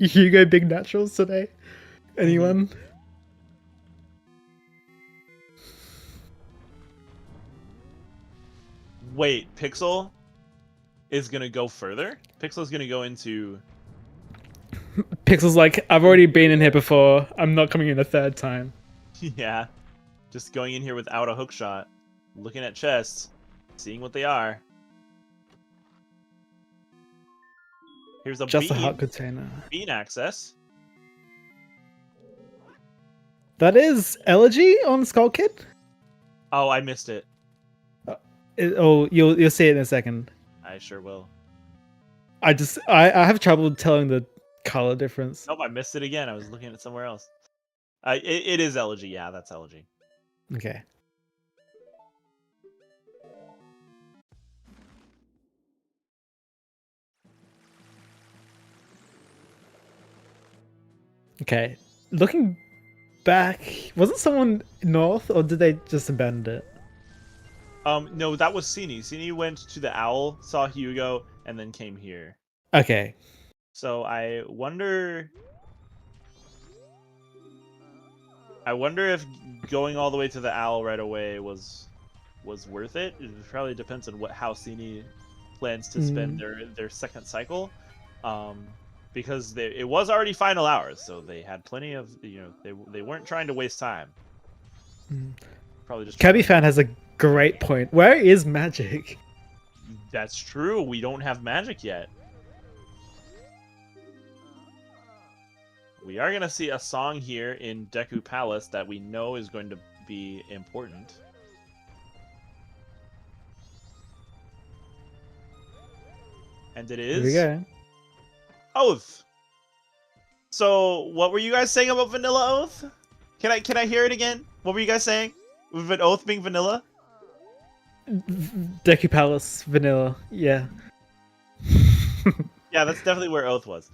Hugo big naturals today. Anyone? Wait, Pixel is gonna go further? Pixel's gonna go into... Pixel's like, I've already been in here before. I'm not coming in a third time. Yeah. Just going in here without a hook shot. Looking at chests. Seeing what they are. Here's a Just bean. a hot container. Bean access. That is Elegy on Skull Kid? Oh, I missed it. You'll see it in a second. I sure will. I have trouble telling the color difference. Nope, I missed it again. I was looking at somewhere else. It is Elegy. Yeah, that's Elegy. Okay. Okay. Looking back, wasn't someone north, or did they just abandon it? No, that was Cini. Cini went to the Owl, saw Hugo, and then came here. Okay. So I wonder if going all the way to the Owl right away was worth it. It probably depends on how Cini plans to spend their second cycle. Because it was already final hours, so they had plenty of, they weren't trying to waste time. Probably just Cabby Fan has a great point. Where is magic? That's true. We don't have magic yet. We are going to see a song here in Deku Palace that we know is going to be important. And it is... Here we go. Oath. So, what were you guys saying about Vanilla Oath? Can I hear it again? What were you guys saying? With Oath being vanilla? Deku Palace, vanilla, yeah. Yeah, that's definitely where Oath was.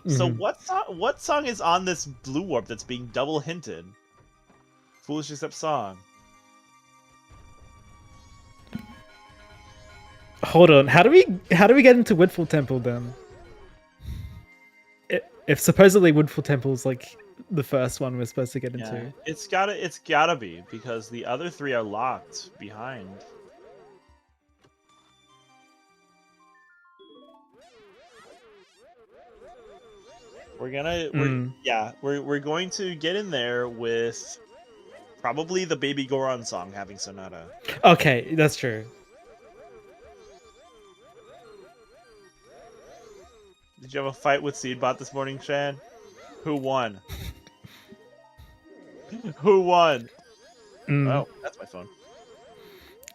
So what song is on this blue warp that's being double hinted? Foolish Accept song. Hold on, how do we get into Woodfall Temple then? If supposedly Woodfall Temple's like the first one we're supposed to get Yeah, into. it's gotta be because the other 3 are locked behind. We're going to get in there with probably the Baby Goron song having Sonata. Okay, that's true. Did you have a fight with Seedbot this morning, Shan? Who won? Who won? Oh, that's my phone.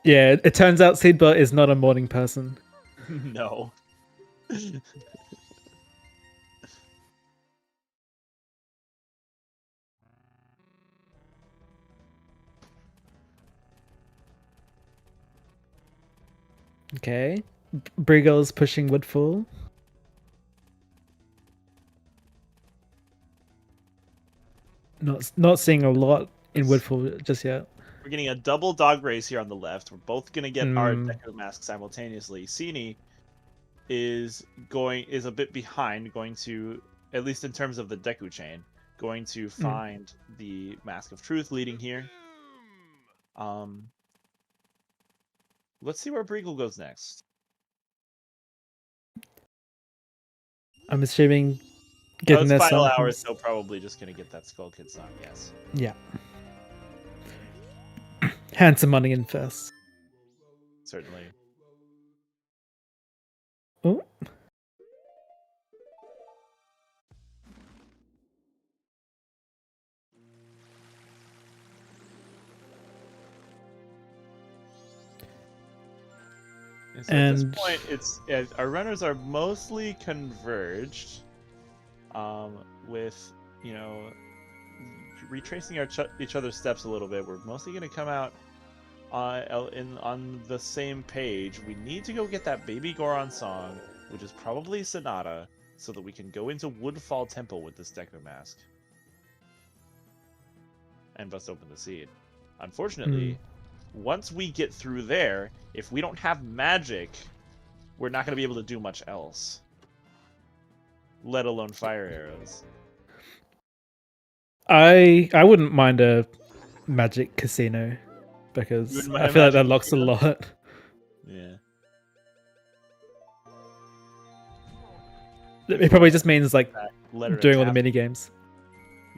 Yeah, it turns out Seedbot is not a morning person. No. Okay. Brigo's pushing Woodfall. Not seeing a lot in Woodfall just yet. We're getting a double dog race here on the left. We're both gonna get our Deku Mask simultaneously. Sini is a bit behind, going to, at least in terms of the Deku chain, going to find the Mask of Truth leading here. Let's see where Breagle goes next. I'm assuming getting their final song. hours, so probably just gonna get that Skull Kid song. Yes. Yeah. Handsome money in first. Certainly. Oh. So at this point, our runners are mostly converged, with, you know, retracing each other's steps a little bit. We're mostly going to come out on the same page. We need to go get that Baby Goron song, which is probably Sonata, so that we can go into Woodfall Temple with this Deku Mask and bust open the seed. Unfortunately, once we get through there, if we don't have magic, we're not going to be able to do much else, let alone fire arrows. I wouldn't mind a magic casino because I feel like that locks a lot. Yeah. It probably just means like doing all the mini games.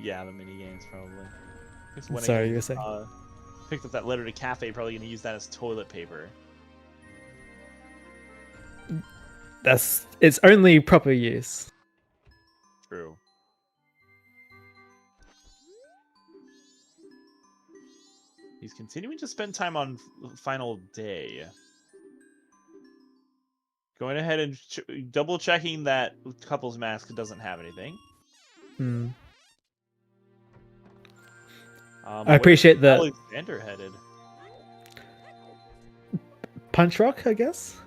Yeah, the mini games probably. Sorry, you were saying. Picked up that letter to cafe, probably going to use that as toilet paper. That's its only proper use. True. He's continuing to spend time on final day. Going ahead and double checking that Couple's Mask doesn't have anything. I appreciate that. Alexander headed. Punch Rock, I guess?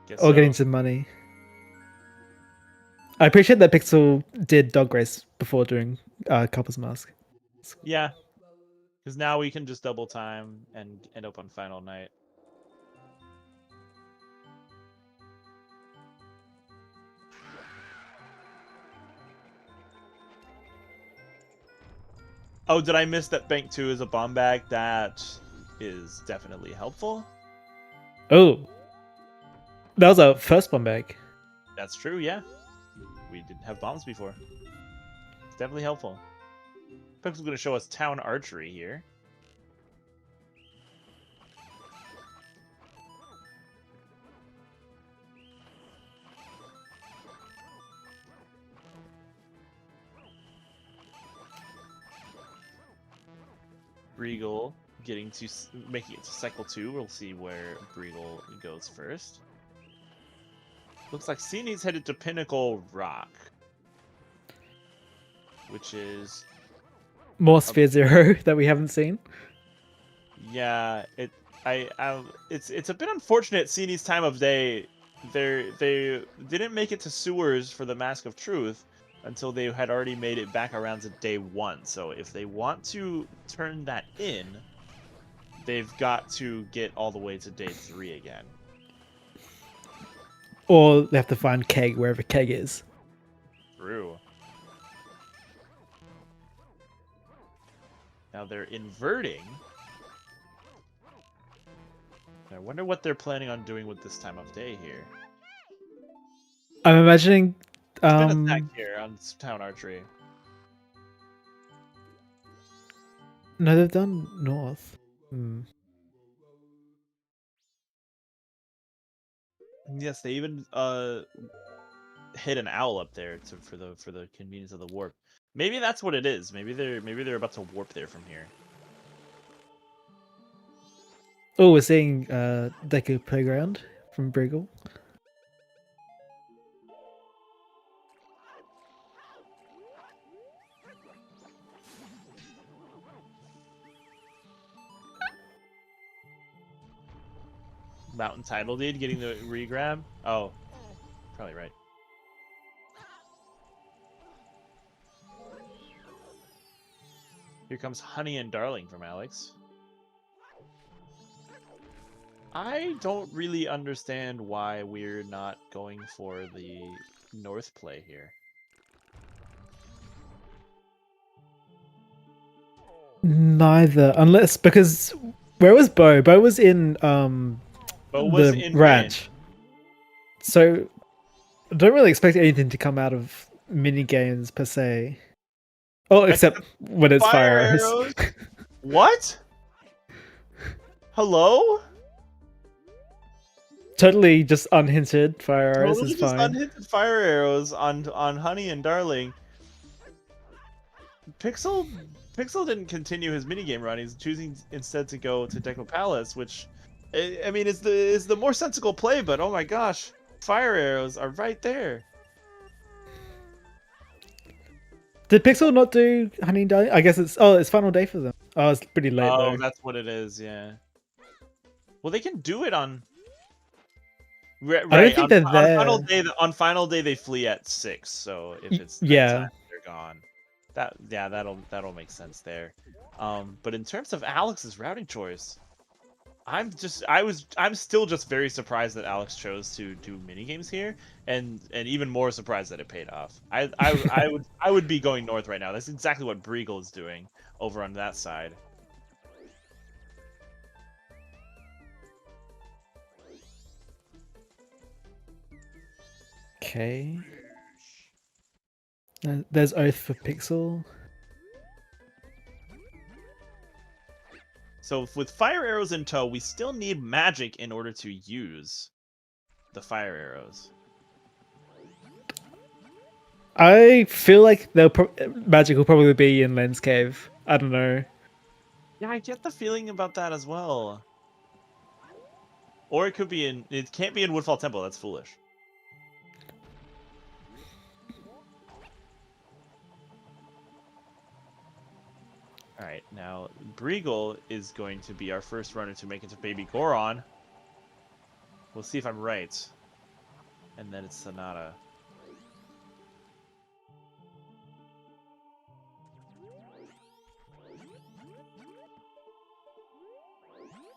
Guess or so. getting some money. I appreciate that Pixel did Dog Race before doing Couple's Mask. Yeah. Because now we can just double time and end up on final night. Oh, did I miss that Bank 2 is a bomb bag? That is definitely helpful. Oh. That was our first bomb bag. That's true, yeah. We didn't have bombs before. It's definitely helpful. Pixel's going to show us Town Archery here. Breagle making it to cycle 2. We'll see where Breagle goes first. Looks like Sini's headed to Pinnacle Rock, which is more Sphere Zero that we haven't seen. Yeah, it's a bit unfortunate. Sini's time of day, they didn't make it to sewers for the Mask of Truth until they had already made it back around to day 1. So if they want to turn that in, they've got to get all the way to day 3 again. Or they have to find Keg wherever Keg is. True. Now they're inverting. I wonder what they're planning on doing with this time of day here. I'm imagining. It's been attacked here on Town Archery. No, they've done north. Yes, they even hit an owl up there for the convenience of the warp. Maybe that's what it is. Maybe they're about to warp there from here. Oh, we're seeing Deku Playground from Briggle. Mountain Tidal Deed getting the regrab. Oh, probably right. Here comes Honey and Darling from Alex. I don't really understand why we're not going for the North play here. Neither, unless because where was Bo? Bo was in Bo was the in ranch. So I don't really expect anything to come out of mini games per se. Oh, except when it's fire arrows. What? Hello? Totally just unhinted fire arrows Totally is just fine. unhinted fire arrows on Honey and Darling. Pixel didn't continue his minigame run. He's choosing instead to go to Deco Palace, which I mean is the more sensible play, but oh my gosh, fire arrows are right there. Did Pixel not do Honey and Darling? I guess it's final day for them. Oh, it's pretty late though. Oh, that's what it is, yeah. Well, they can do it on. Right, I don't think they're there. On final day they flee at 6, so if it's yeah, they're gone. That'll make sense there. But in terms of Alex's routing choice, I'm still just very surprised that Alex chose to do minigames here, and even more surprised that it paid off. I would be going north right now. That's exactly what Briegel is doing over on that side. Okay. There's Oath for Pixel. So with fire arrows in tow, we still need magic in order to use the fire arrows. I feel like magic will probably be in Lens Cave. I don't know. Yeah, I get the feeling about that as well. Or it could be in. It can't be in Woodfall Temple. That's foolish. Alright, now Briegel is going to be our first runner to make it to Baby Goron. We'll see if I'm right. And then it's Sonata.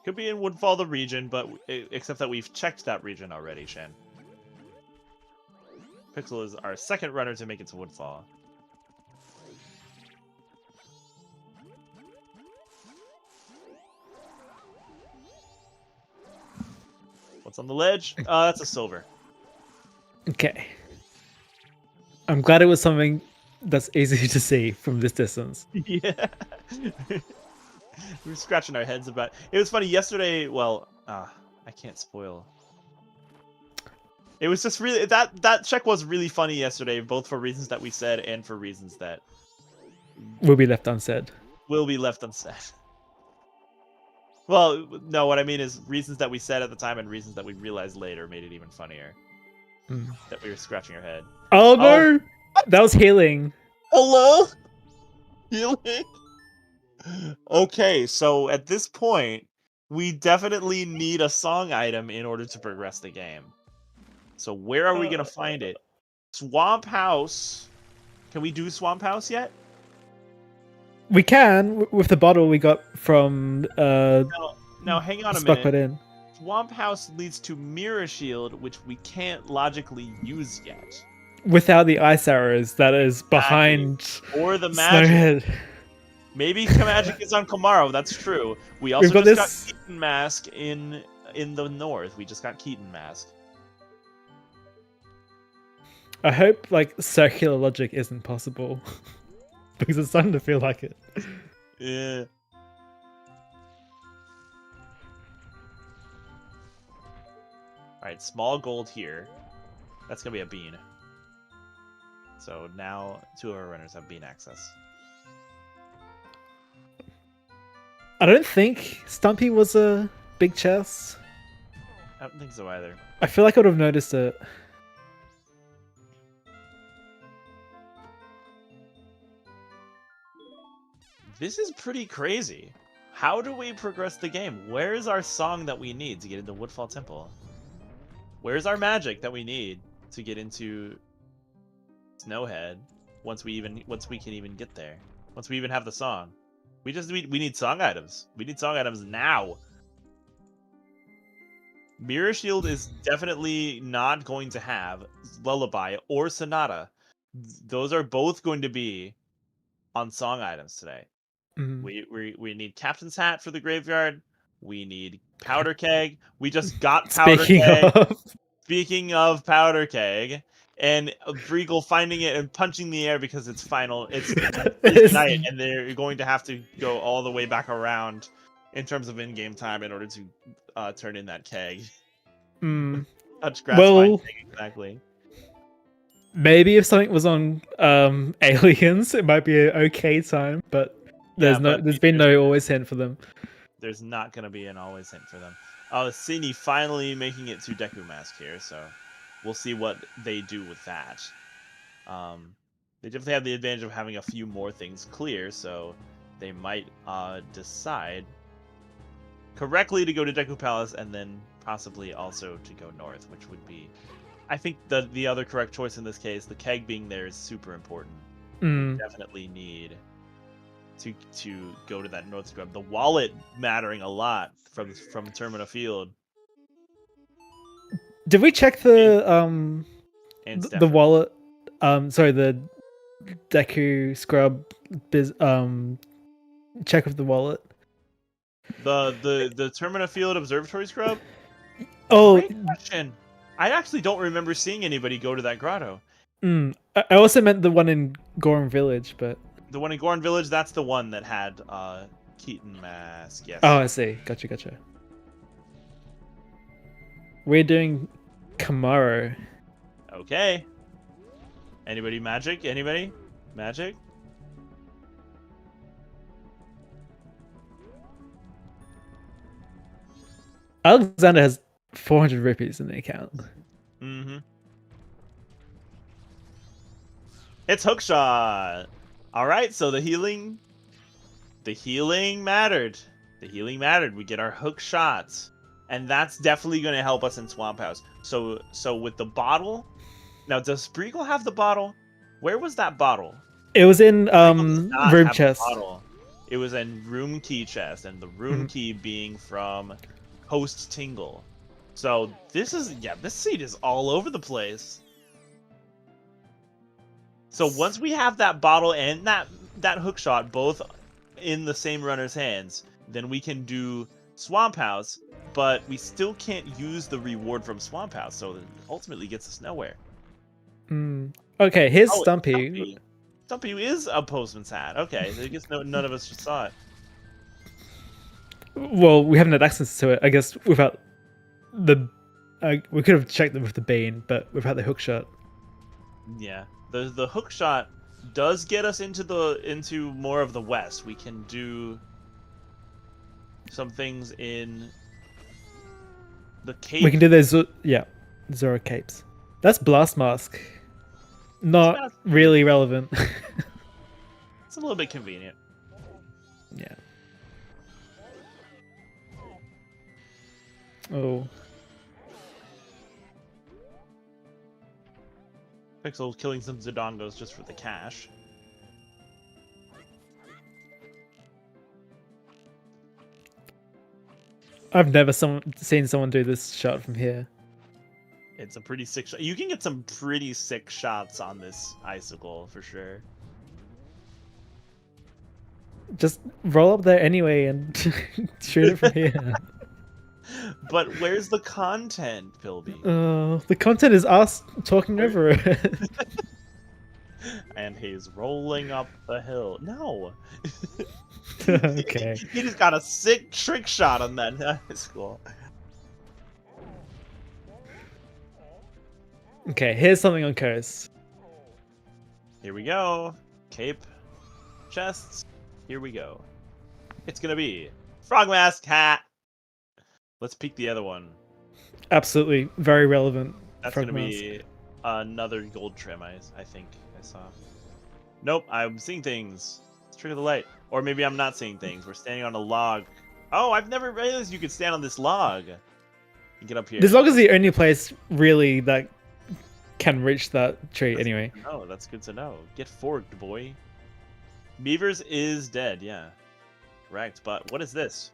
Could be in Woodfall the region, but except that we've checked that region already, Shen. Pixel is our second runner to make it to Woodfall. What's on the ledge? That's a silver. Okay. I'm glad it was something that's easy to see from this distance. Yeah. We were scratching our heads about it. Was funny yesterday. Well, I can't spoil. It was just really that check was really funny yesterday, both for reasons that we said and for reasons that will be left unsaid. Will be left unsaid. Well, no, what I mean is reasons that we said at the time and reasons that we realized later made it even funnier. That we were scratching our head. Oh no! That was healing. Hello? Healing? Okay, so at this point, we definitely need a song item in order to progress the game. So where are we going to find it? Swamp House. Can we do Swamp House yet? We can, with the bottle we got from... Now hang on a minute. In. Swamp House leads to Mirror Shield, which we can't logically use yet. Without the ice arrows that is behind or the magic. Snowhead. Maybe Magic is on Komaro. That's true. We also We've got just this- got Keaton Mask in the north. We just got Keaton Mask. I hope like circular logic isn't possible because it's starting to feel like it. Yeah. All right, small gold here. That's gonna be a bean. So now 2 of our runners have bean access. I don't think Stumpy was a big chest. I don't think so either. I feel like I would have noticed it. This is pretty crazy. How do we progress the game? Where is our song that we need to get into Woodfall Temple? Where's our magic that we need to get into Snowhead once we can even get there? Once we even have the song. We need song items. We need song items now. Mirror Shield is definitely not going to have Lullaby or Sonata. Those are both going to be on song items today. We need Captain's Hat for the graveyard. We need Powder Keg. We just got Powder Keg. Speaking of Powder Keg, and Breagle finding it and punching the air because it's final. It's night, and they're going to have to go all the way back around in terms of in-game time in order to turn in that keg. Touch grass, find keg, exactly. Maybe if something was on Aliens, it might be an okay time, but there's been no always hint for them. There's not going to be an always hint for them. Cine finally making it to Deku Mask here, so we'll see what they do with that. They definitely have the advantage of having a few more things clear, so they might decide correctly to go to Deku Palace and then possibly also to go north, which would be, I think, the other correct choice in this case. The keg being there is super important. We definitely need to go to that north scrub. The wallet mattering a lot from Termina Field. Did we check the wallet? Sorry, the Deku scrub check of the wallet. The Termina Field Observatory scrub? Oh, great question. I actually don't remember seeing anybody go to that grotto. I also meant the one in Gorham Village, but the one in Gorham Village, that's the one that had Keaton Mask. Yes. Oh, I see. Gotcha. We're doing Komaro. Okay. Anybody magic? Anybody magic? Alexander has 400 rupees in the account. It's Hookshot. All right, so the healing mattered. The healing mattered. We get our hook shots, and that's definitely going to help us in Swamp House. So with the bottle, now does Spreagle have the bottle? Where was that bottle? It was in room chest. It was in room key chest, and the room key being from Host Tingle. So this seed is all over the place. So once we have that bottle and that hook shot both in the same runner's hands, then we can do Swamp House, but we still can't use the reward from Swamp House, so it ultimately gets us nowhere. Okay, here's Stumpy. Stumpy is a postman's hat. Okay, I guess none of us just saw it. Well, we haven't had access to it, I guess, without the... we could have checked them with the Bane, but without the hook shot. Yeah. The hook shot does get us into more of the west. We can do some things in the cape. We can do those, Zora capes. That's Blast Mask. Not really relevant. It's a little bit convenient. Yeah. Oh. Pixel killing some Zodongos just for the cash. I've never seen someone do this shot from here. It's a pretty sick shot. You can get some pretty sick shots on this icicle for sure. just roll up there anyway and shoot it from here. But where's the content, Pilby? The content is us talking over it. And he's rolling up the hill. No. Okay. He just got a sick trick shot on that. That's cool. Okay, here's something on coast. Here we go. Cape. Chests. Here we go. It's gonna be frog mask hat. Let's peek the other one. Absolutely, very relevant. That's frog gonna mask. be another gold trim. I think I saw. Nope, I'm seeing things. It's trick of the light. Or maybe I'm not seeing things. We're standing on a log. Oh, I've never realized you could stand on this log. And get up here. This log is the only place really that can reach that tree. That's Anyway. Oh, that's good to know. Get forked, boy. Beavers is dead, yeah. Correct, but what is this?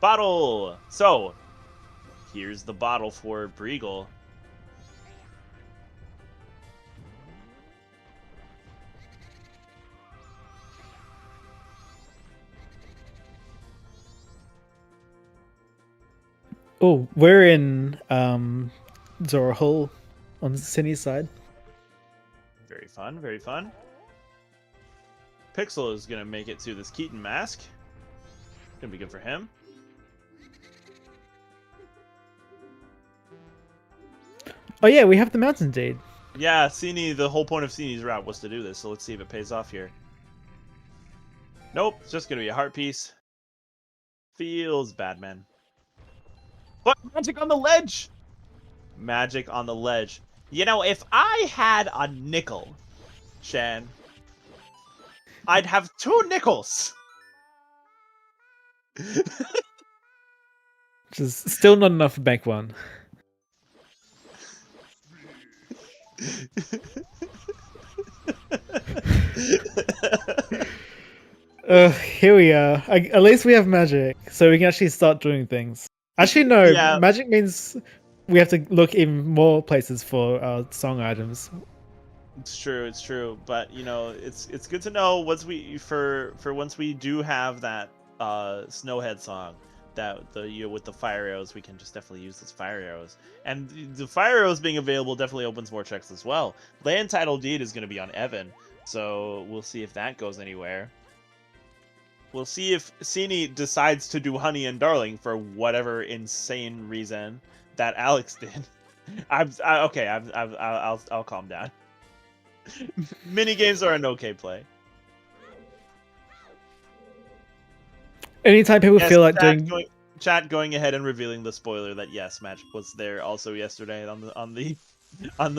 Bottle! So, here's the bottle for Breagle. Oh, we're in Zora Hall on Cindy's side. Very fun, very fun. Pixel is going to make it to this Keaton mask. Gonna be good for him. Oh yeah, we have the mountain deed. Yeah, Cini, the whole point of Cini's route was to do this, so let's see if it pays off here. Nope, it's just gonna be a heart piece. Feels bad, man. But magic on the ledge! Magic on the ledge. You know, if I had a nickel, Shan, I'd have 2 nickels! Which is still not enough for bank one. Here we are. At least we have magic, so we can actually start doing things. Actually, no. Yeah. Magic means we have to look in more places for song items. It's true. But you know, it's good to know once we once we do have that Snowhead song, that with the fire arrows, we can just definitely use those fire arrows. And the fire arrows being available definitely opens more checks as well. Land title deed is going to be on Evan, so we'll see if that goes anywhere. We'll see if Cini decides to do Honey and Darling for whatever insane reason that Alex did. Okay. I'll calm down. Mini games are an okay play. Anytime people feel like chat going ahead and revealing the spoiler that yes, Magic was there also yesterday on the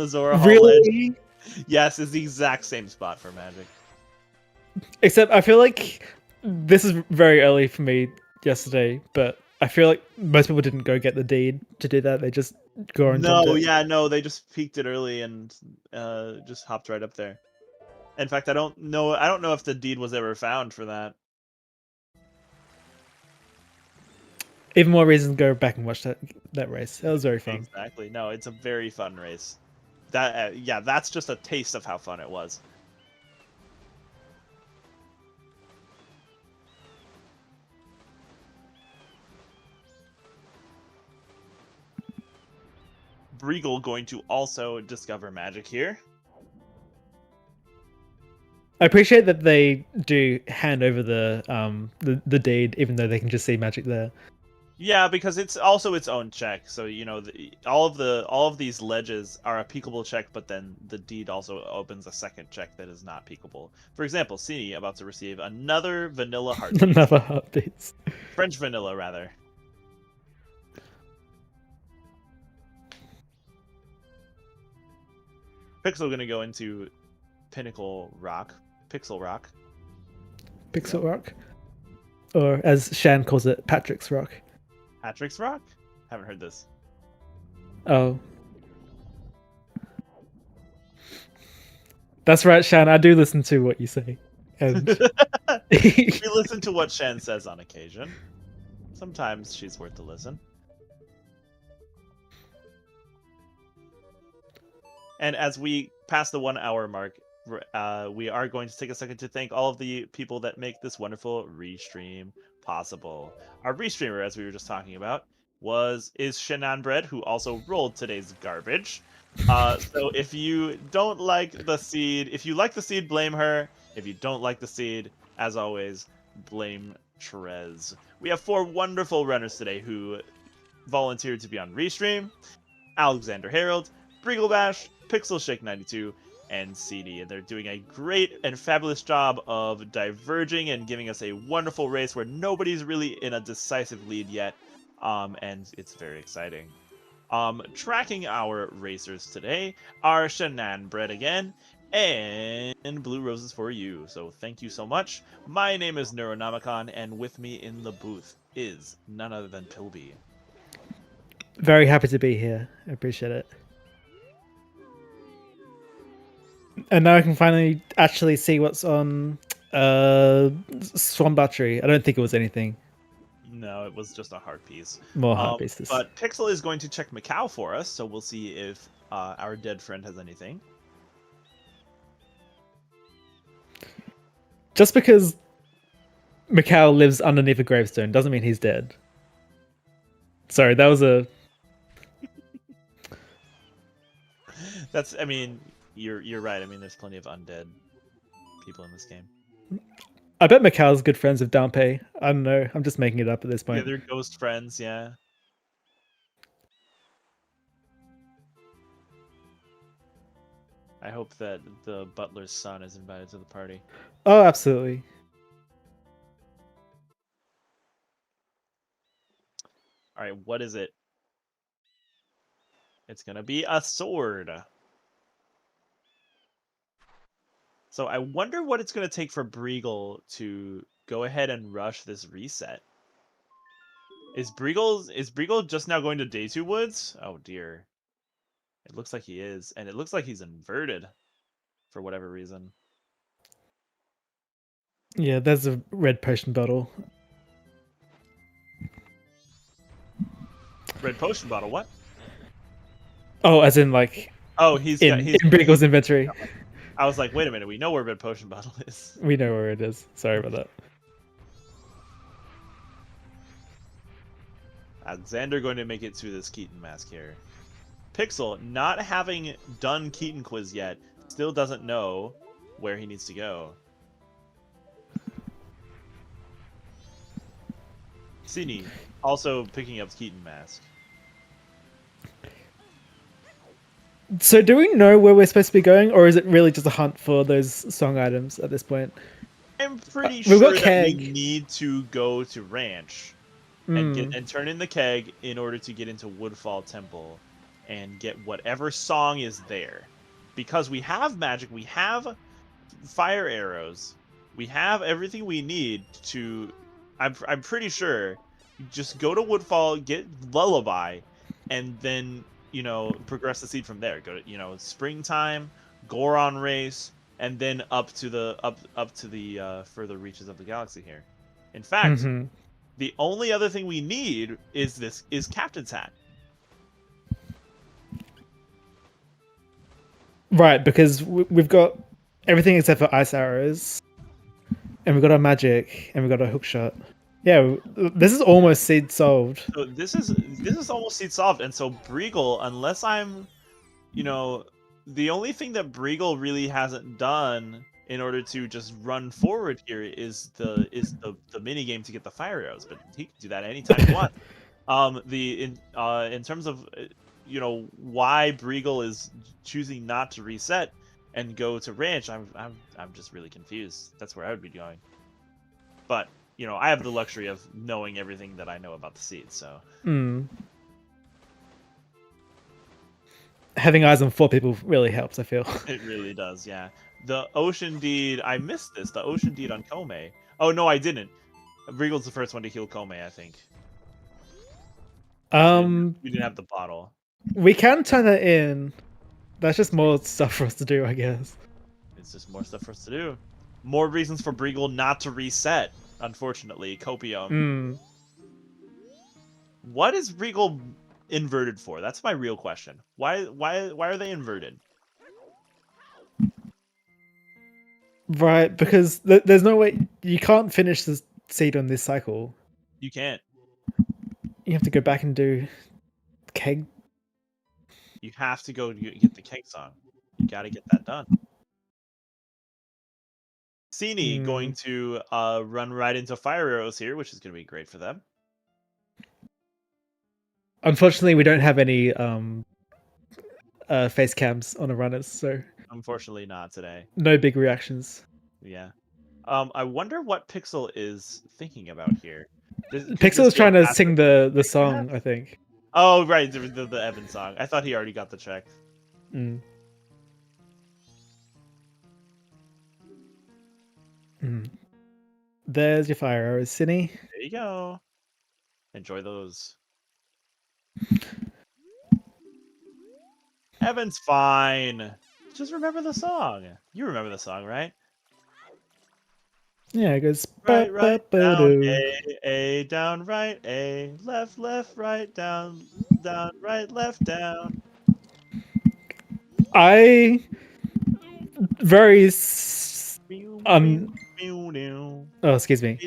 Zora Hall really? ledge. Yes, it's the exact same spot for Magic. Except I feel like this is very early for me yesterday, but I feel like most people didn't go get the deed to do that. They just go and No, they just peeked it early and just hopped right up there. In fact, I don't know if the deed was ever found for that. Even more reason to go back and watch that race. That was very fun. Exactly. No, it's a very fun race. That yeah, that's just a taste of how fun it was. Breagle going to also discover magic here. I appreciate that they do hand over the deed, even though they can just see magic there. Yeah, because it's also its own check. So you know, all of these ledges are a peekable check, but then the deed also opens a second check that is not peekable. For example, Cini about to receive another vanilla heartbeat. Another heartbeats. French vanilla, rather. Pixel gonna go into Pinnacle Rock. Pixel Rock. Pixel Rock? Or as Shan calls it, Patrick's Rock. Patrick's Rock? Haven't heard this. Oh. That's right, Shan. I do listen to what you say. And we listen to what Shan says on occasion. Sometimes she's worth a listen. And as we pass the 1 hour mark, we are going to take a second to thank all of the people that make this wonderful restream possible. Our restreamer, as we were just talking about, is Shannon Bread, who also rolled today's garbage. So if you don't like the seed, if you like the seed, blame her. If you don't like the seed, as always, blame Trez. We have 4 wonderful runners today who volunteered to be on restream: Alexander Harold, Brieglebash, PixelShake92, and CD, and they're doing a great and fabulous job of diverging and giving us a wonderful race where nobody's really in a decisive lead yet, and it's very exciting. Tracking our racers today are Shannon Bread again, and Blue Roses for you. So thank you so much. My name is Neuronomicon, and with me in the booth is none other than Pilby. Very happy to be here. I appreciate it. And now I can finally actually see what's on Swan Battery. I don't think it was anything. No, it was just a heart piece. More heart pieces. But Pixel is going to check Macau for us, so we'll see if our dead friend has anything. Just because Macau lives underneath a gravestone doesn't mean he's dead. Sorry, that was a... That's, I mean, you're right. I mean, there's plenty of undead people in this game. I bet Macau's good friends with Danpei. I don't know. I'm just making it up at this point. Yeah, they're ghost friends, yeah. I hope that the butler's son is invited to the party. Oh, absolutely. All right, what is it? It's gonna be a sword. So I wonder what it's gonna take for Briegel to go ahead and rush this reset. Is Briegel just now going to Day 2 Woods? Oh dear. It looks like he is, and it looks like he's inverted for whatever reason. Yeah, there's a red potion bottle. Red potion bottle, what? Oh, as in like... Oh, he's in Briegel's inventory. I was like, wait a minute, we know where red potion bottle is. We know where it is. Sorry about that. Xander going to make it to this Keaton mask here. Pixel, not having done Keaton quiz yet, still doesn't know where he needs to go. Sydney, also picking up Keaton mask. So do we know where we're supposed to be going, or is it really just a hunt for those song items at this point? I'm pretty We've sure got that Keg. we need to go to Ranch and turn in the Keg in order to get into Woodfall Temple and get whatever song is there. Because we have magic, we have fire arrows, we have everything we need to... I'm pretty sure just go to Woodfall, get Lullaby, and then, you know, progress the seed from there. Go to, you know, Springtime, Goron Race, and then up to the further reaches of the galaxy here. In fact, the only other thing we need is Captain's Hat. Right, because we've got everything except for ice arrows, and we've got our magic, and we've got our hook shot. Yeah, this is almost seed solved. So this is almost seed solved, and so Briegel, unless I'm, you know, the only thing that Briegel really hasn't done in order to just run forward here is the mini game to get the fire arrows, but he can do that anytime he wants. In terms of, you know, why Briegel is choosing not to reset and go to Ranch, I'm just really confused. That's where I would be going. But you know, I have the luxury of knowing everything that I know about the seeds, so. Having eyes on 4 people really helps, I feel. It really does, yeah. The Ocean Deed, I missed this. The Ocean Deed on Kome. Oh, no, I didn't. Briegel's the first one to heal Kome, I think. We didn't have the bottle. We can turn that in. That's just more stuff for us to do, I guess. It's just more stuff for us to do. More reasons for Briegel not to reset, unfortunately. Copium. What is Briegel inverted for? That's my real question. Why are they inverted? Right, because there's no way you can't finish the seed on this cycle. You can't. You have to go back and do keg. You have to go get the keg song. You got to get that done. Cini going to run right into fire arrows here, which is going to be great for them. Unfortunately, we don't have any face cams on the runners, so Unfortunately, not today. no big reactions. Yeah. I wonder what Pixel is thinking about here. Pixel is trying to sing the song, I think. Oh, right, the Evan song. I thought he already got the check. There's your fire arrows, Cine. There you go. Enjoy those. Evan's fine. Just remember the song. You remember the song, right? Yeah, it goes Right, down, A, down, right, A, left, right, down, right, left, down. I very oh, excuse me.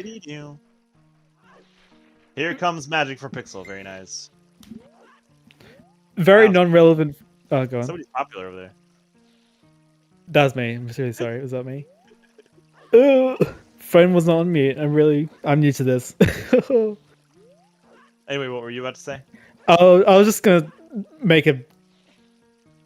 Here comes magic for Pixel. Very nice. Very non-relevant. Oh, go on. Somebody's popular over there. That was me. I'm really sorry. Was that me? Phone was not on mute. I'm new to this. Anyway, what were you about to say? Oh, I was just gonna make a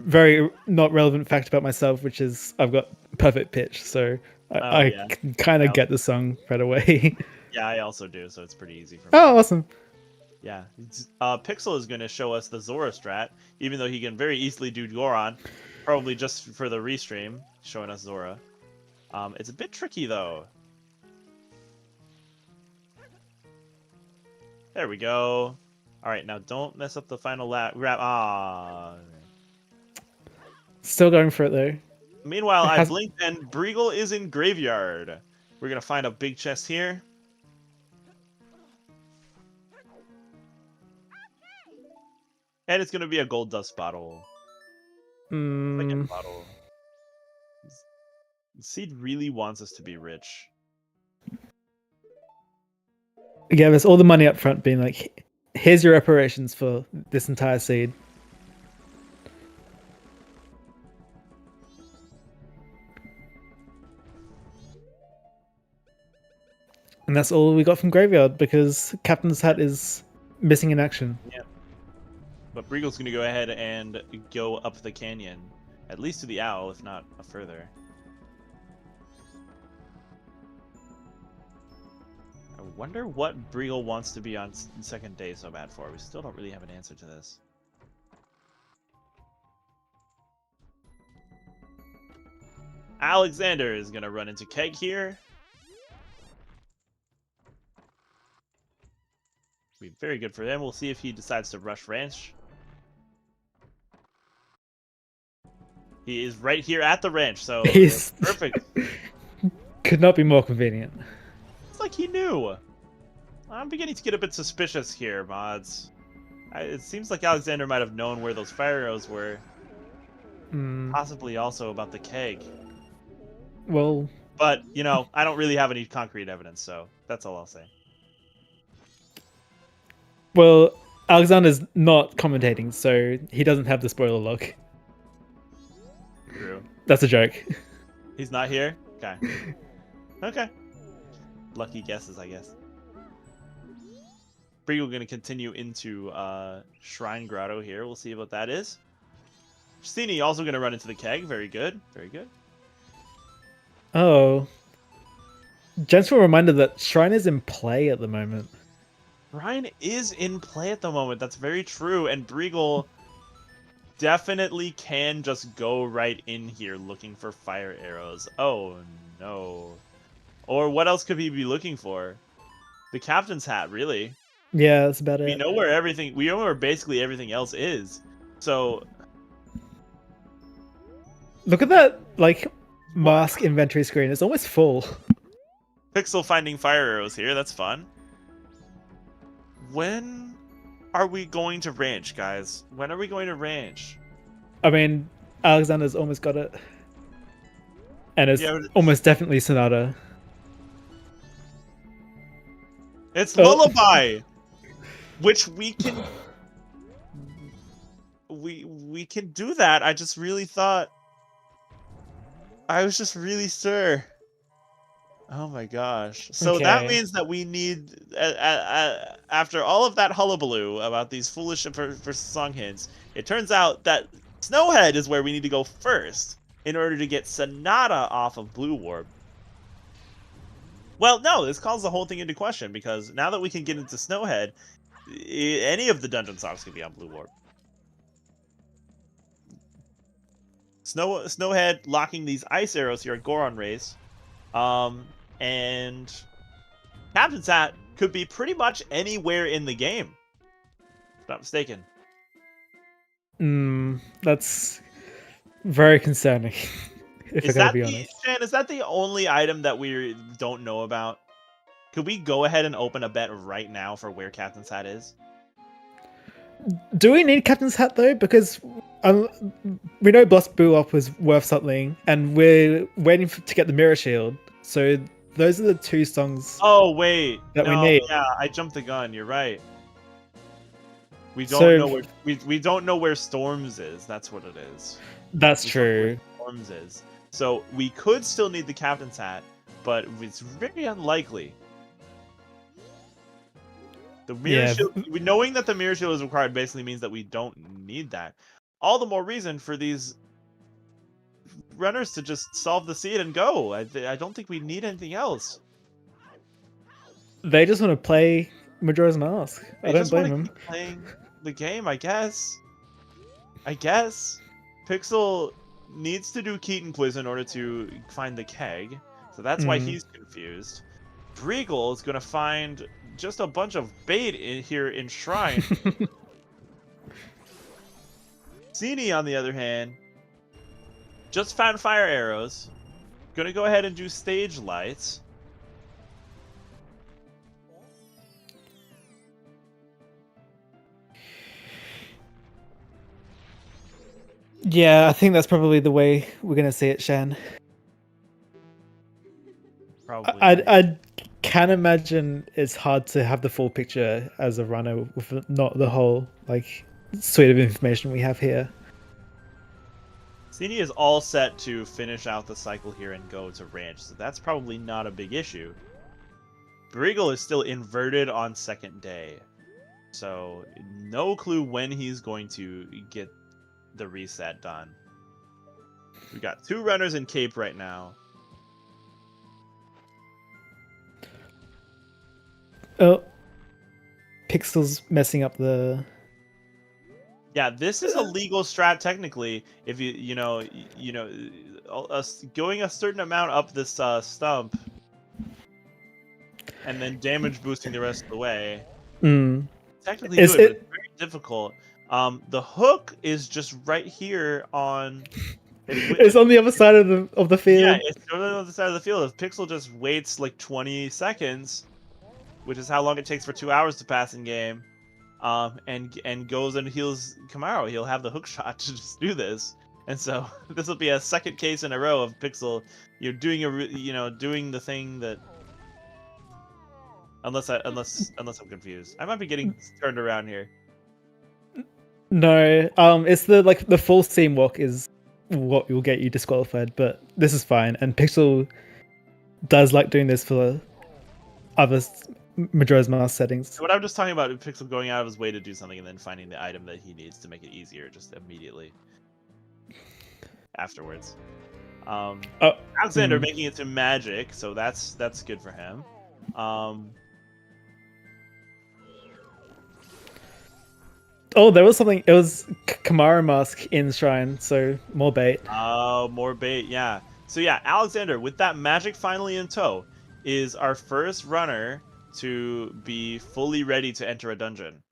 very not relevant fact about myself, which is I've got perfect pitch, so I can kind of get the song right away. Yeah, I also do, so it's pretty easy for me. Oh, awesome. Yeah, Pixel is going to show us the Zora strat, even though he can very easily do Goron, probably just for the restream, showing us Zora. It's a bit tricky, though. There we go. All right, now don't mess up the final grab. Still going for it, though. Meanwhile, I blinked, and Breagle is in Graveyard. We're going to find a big chest here. And it's going to be a gold dust bottle. Second bottle. Seed really wants us to be rich. Yeah, there's all the money up front being like, here's your reparations for this entire seed. And that's all we got from Graveyard because Captain's Hat is missing in action. Yeah. But Breagle's going to go ahead and go up the canyon. At least to the owl, if not further. I wonder what Breagle wants to be on second day so bad for. We still don't really have an answer to this. Alexander is going to run into Keg here. Be very good for him. We'll see if he decides to rush ranch. He is right here at the ranch, so He's perfect. Could not be more convenient. It's like he knew. I'm beginning to get a bit suspicious here, mods. It seems like Alexander might have known where those fire arrows were. Possibly also about the keg. Well... But, you know, I don't really have any concrete evidence, so that's all I'll say. Well, Alexander's not commentating, so he doesn't have the spoiler log. True. That's a joke. He's not here? Okay. Okay. Lucky guesses, I guess. Breagle going to continue into Shrine Grotto here. We'll see what that is. Cini also going to run into the keg. Very good. Very good. Oh. Gentle reminder that Shrine is in play at the moment. Shrine is in play at the moment. That's very true. And Breagle definitely can just go right in here looking for fire arrows. Oh, no. Or what else could he be looking for? The Captain's Hat, really. Yeah, that's about it. We know where basically everything else is. So look at that, like, mask inventory screen. It's almost full. Pixel finding fire arrows here. That's fun. When are we going to ranch, guys? When are we going to ranch? I mean, Alexander's almost got it. and it's Yeah, almost definitely Sonata. it's Oh. Lullaby, which we can do that. I just really thought I was just really sure. Oh my gosh. So that Okay. means that we need, after all of that hullabaloo about these foolish for song hints, it turns out that Snowhead is where we need to go first in order to get Sonata off of Blue Warp. Well, no, this calls the whole thing into question, because now that we can get into Snowhead, any of the dungeon songs can be on Blue Warp. Snowhead locking these ice arrows here at Goron Race. And Captain's Hat could be pretty much anywhere in the game, if I'm not mistaken. That's very concerning. If I Is gotta that be the honest. Shan, is that the only item that we don't know about? Could we go ahead and open a bet right now for where Captain's Hat is? Do we need Captain's Hat though? Because we know Blast Boo Up was worth something, and we're waiting to get the Mirror Shield. So those are the two songs Oh wait, that we no, need. yeah, I jumped the gun. You're right. We don't So- know where we don't know where Storms is. That's what it is. That's We don't know where true. Storms is. So we could still need the Captain's Hat, but it's very unlikely. The Mirror Yeah. Shield, knowing that the Mirror Shield is required basically means that we don't need that. All the more reason for these runners to just solve the seed and go. I don't think we need anything else. They just want to play Majora's Mask. I don't just wanna blame them. keep playing the game, I guess. Pixel needs to do Keaton quiz in order to find the keg, so that's why he's confused. Breagle is gonna find just a bunch of bait in here in Shrine. Sini, on the other hand, just found fire arrows. Gonna go ahead and do stage lights. Yeah, I think that's probably the way we're gonna see it, Shan. Probably. I can imagine it's hard to have the full picture as a runner with not the whole like suite of information we have here. Sini is all set to finish out the cycle here and go to ranch, so that's probably not a big issue. Breagle is still inverted on second day, so no clue when he's going to get the reset done. We got two runners in Cape right now. Oh, Pixel's messing up the. Yeah, this is a legal strat technically. If going a certain amount up this stump, and then damage boosting the rest of the way. Technically, Is good, but it- it's very difficult. The hook is just right here on. It's on the other side of the field. Yeah, it's on the other side of the field. If Pixel just waits like 20 seconds, which is how long it takes for 2 hours to pass in game, and goes and heals Kamaro, he'll have the hook shot to just do this. And so this will be a second case in a row of Pixel, doing the thing that. Unless I'm confused, I might be getting turned around here. No, it's the full steam walk is what will get you disqualified, but this is fine. And Pixel does like doing this for other Majora's Mask settings. What I'm just talking about is Pixel going out of his way to do something and then finding the item that he needs to make it easier just immediately afterwards. Alexander making it to Magic, so that's good for him. Oh, there was something. It was Kamara Mask in Shrine, so more bait. Oh, more bait, yeah. So yeah, Alexander, with that Magic finally in tow, is our first runner to be fully ready to enter a dungeon.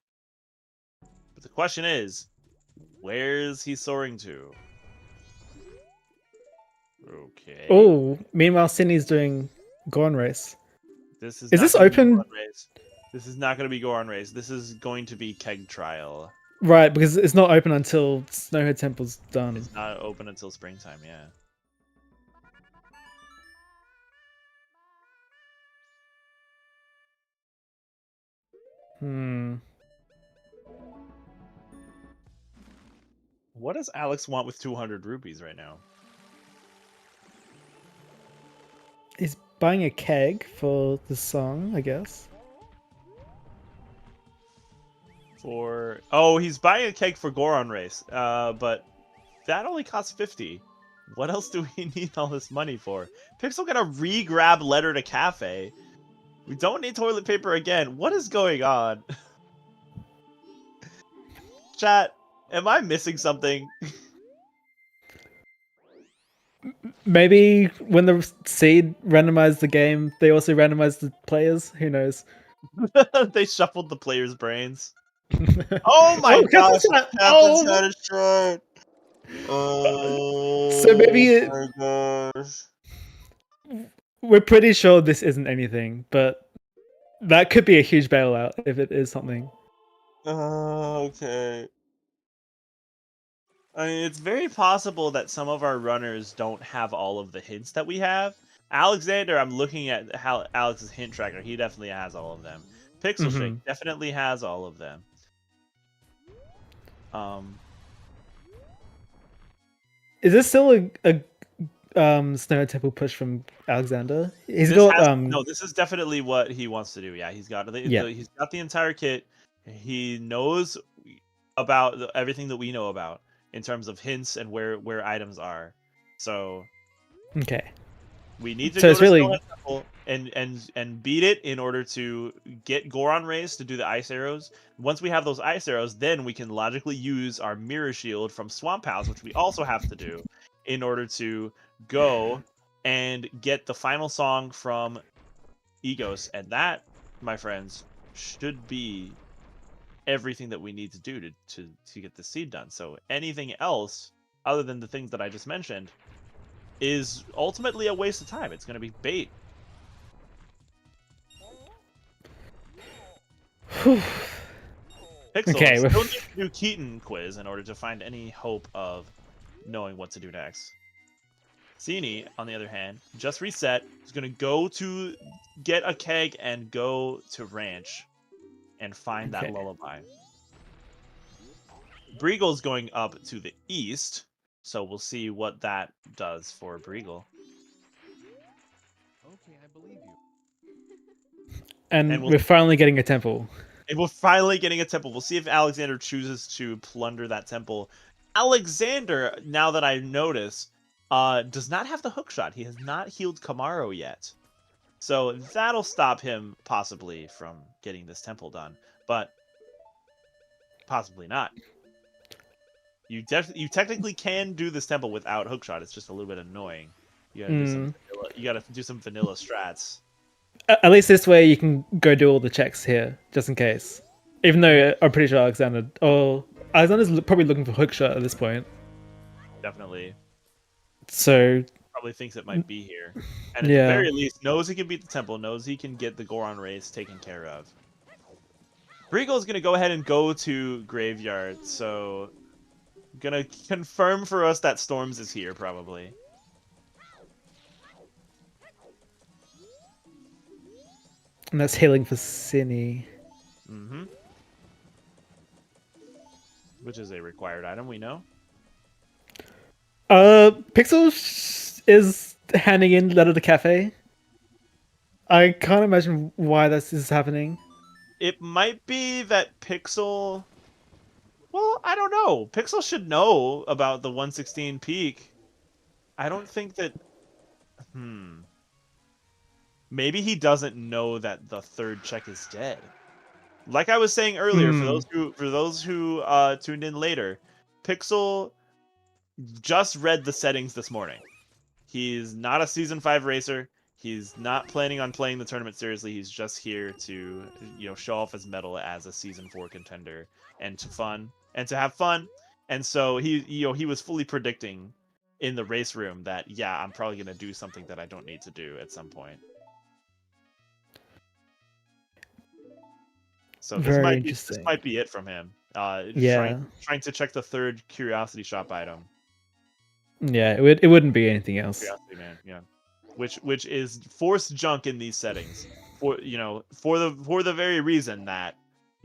But the question is, where's he soaring to? Okay. Oh, meanwhile, Sydney's doing Goron Race. Is this open? This is not going to be Goron Race. This is going to be Keg Trial. Right, because it's not open until Snowhead Temple's done. It's not open until springtime, yeah. Hmm. What does Alex want with 200 rupees right now? He's buying a keg for the song, I guess. He's buying a keg for Goron Race. But that only costs 50. What else do we need all this money for? Pixel gonna re-grab letter to cafe. We don't need toilet paper again. What is going on? Chat, am I missing something? Maybe when the seed randomized the game, they also randomized the players. Who knows? They shuffled the players' brains. Oh my gosh, Captain's hat! Captain's Oh! hat is short. Oh So maybe my gosh. we're pretty sure this isn't anything, but that could be a huge bailout if it is something. Okay. I mean, it's very possible that some of our runners don't have all of the hints that we have. Alexander, I'm looking at how Alex's hint tracker. He definitely has all of them. Pixel Shake definitely has all of them. Is this still a Snow Temple push from Alexander? He's got no, this is definitely what he wants to do. Yeah, he's got he's got the entire kit. He knows about everything that we know about in terms of hints and where items are. So okay. We need to So go it's to really Zelda Temple and beat it in order to get Goron Rays to do the ice arrows. Once we have those ice arrows, then we can logically use our mirror shield from Swamp House, which we also have to do, in order to go and get the final song from Egos. And that, my friends, should be everything that we need to do to get the seed done. So anything else other than the things that I just mentioned is ultimately a waste of time. It's going to be bait. Pixel, okay, still need to do Keaton quiz in order to find any hope of knowing what to do next. Cini, on the other hand, just reset. He's going to go to get a keg and go to Ranch and find that lullaby. Breagle's going up to the east, so we'll see what that does for Breagle. Okay, I believe you. And we're finally getting a temple. And we're finally getting a temple. We'll see if Alexander chooses to plunder that temple. Alexander, now that I notice, does not have the hook shot. He has not healed Kamaro yet. So that'll stop him possibly from getting this temple done. But possibly not. You technically can do this temple without hookshot. It's just a little bit annoying. You gotta do some vanilla strats. At least this way you can go do all the checks here, just in case. Even though I'm pretty sure Alexander's probably looking for hookshot at this point. Definitely. So probably thinks it might be here. And at the very least, knows he can beat the temple, knows he can get the Goron race taken care of. Breagle's gonna go ahead and go to Graveyard, so gonna confirm for us that Storms is here, probably. And that's healing for Cini. Mm-hmm. Which is a required item, we know. Pixel is handing in letter to cafe. I can't imagine why this is happening. It might be that Pixel... Well, I don't know. Pixel should know about the 116 peak. I don't think that... Maybe he doesn't know that the third check is dead. Like I was saying earlier, for those who tuned in later, Pixel just read the settings this morning. He's not a Season 5 racer. He's not planning on playing the tournament seriously. He's just here to, show off his medal as a Season 4 contender and to have fun. And so he was fully predicting in the race room that, yeah, I'm probably going to do something that I don't need to do at some point. So this might be it from him. Trying to check the third curiosity shop item. Yeah, it wouldn't be anything else. Curiosity man, yeah. Which is forced junk in these settings. For the very reason that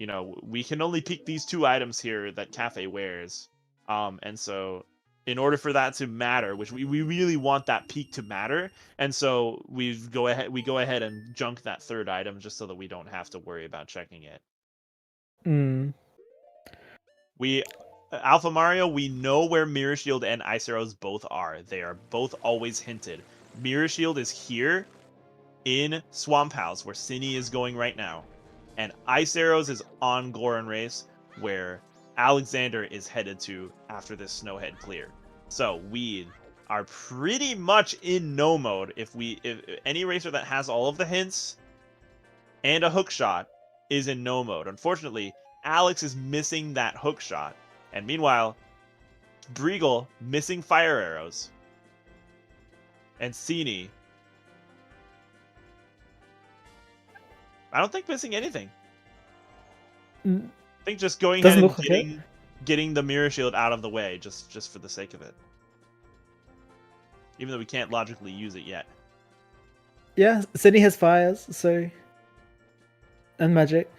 you know, we can only pick these 2 items here that Cafe wears. And so in order for that to matter, which we really want that peak to matter, and so we go ahead and junk that 3rd item just so that we don't have to worry about checking it. Mm. We Alpha Mario, we know where Mirror Shield and Ice Arrows both are. They are both always hinted. Mirror Shield is here in Swamp House, where Cinny is going right now. And Ice Arrows is on Goron Race, where Alexander is headed to after this Snowhead clear. So we are pretty much in no mode. If any racer that has all of the hints and a hook shot is in no mode. Unfortunately, Alex is missing that hook shot. And meanwhile, Breagle missing fire arrows. And Cini, I don't think missing anything. I think just going ahead and getting the Mirror Shield out of the way, just for the sake of it. Even though we can't logically use it yet. Yeah, Sydney has fires, so... And magic.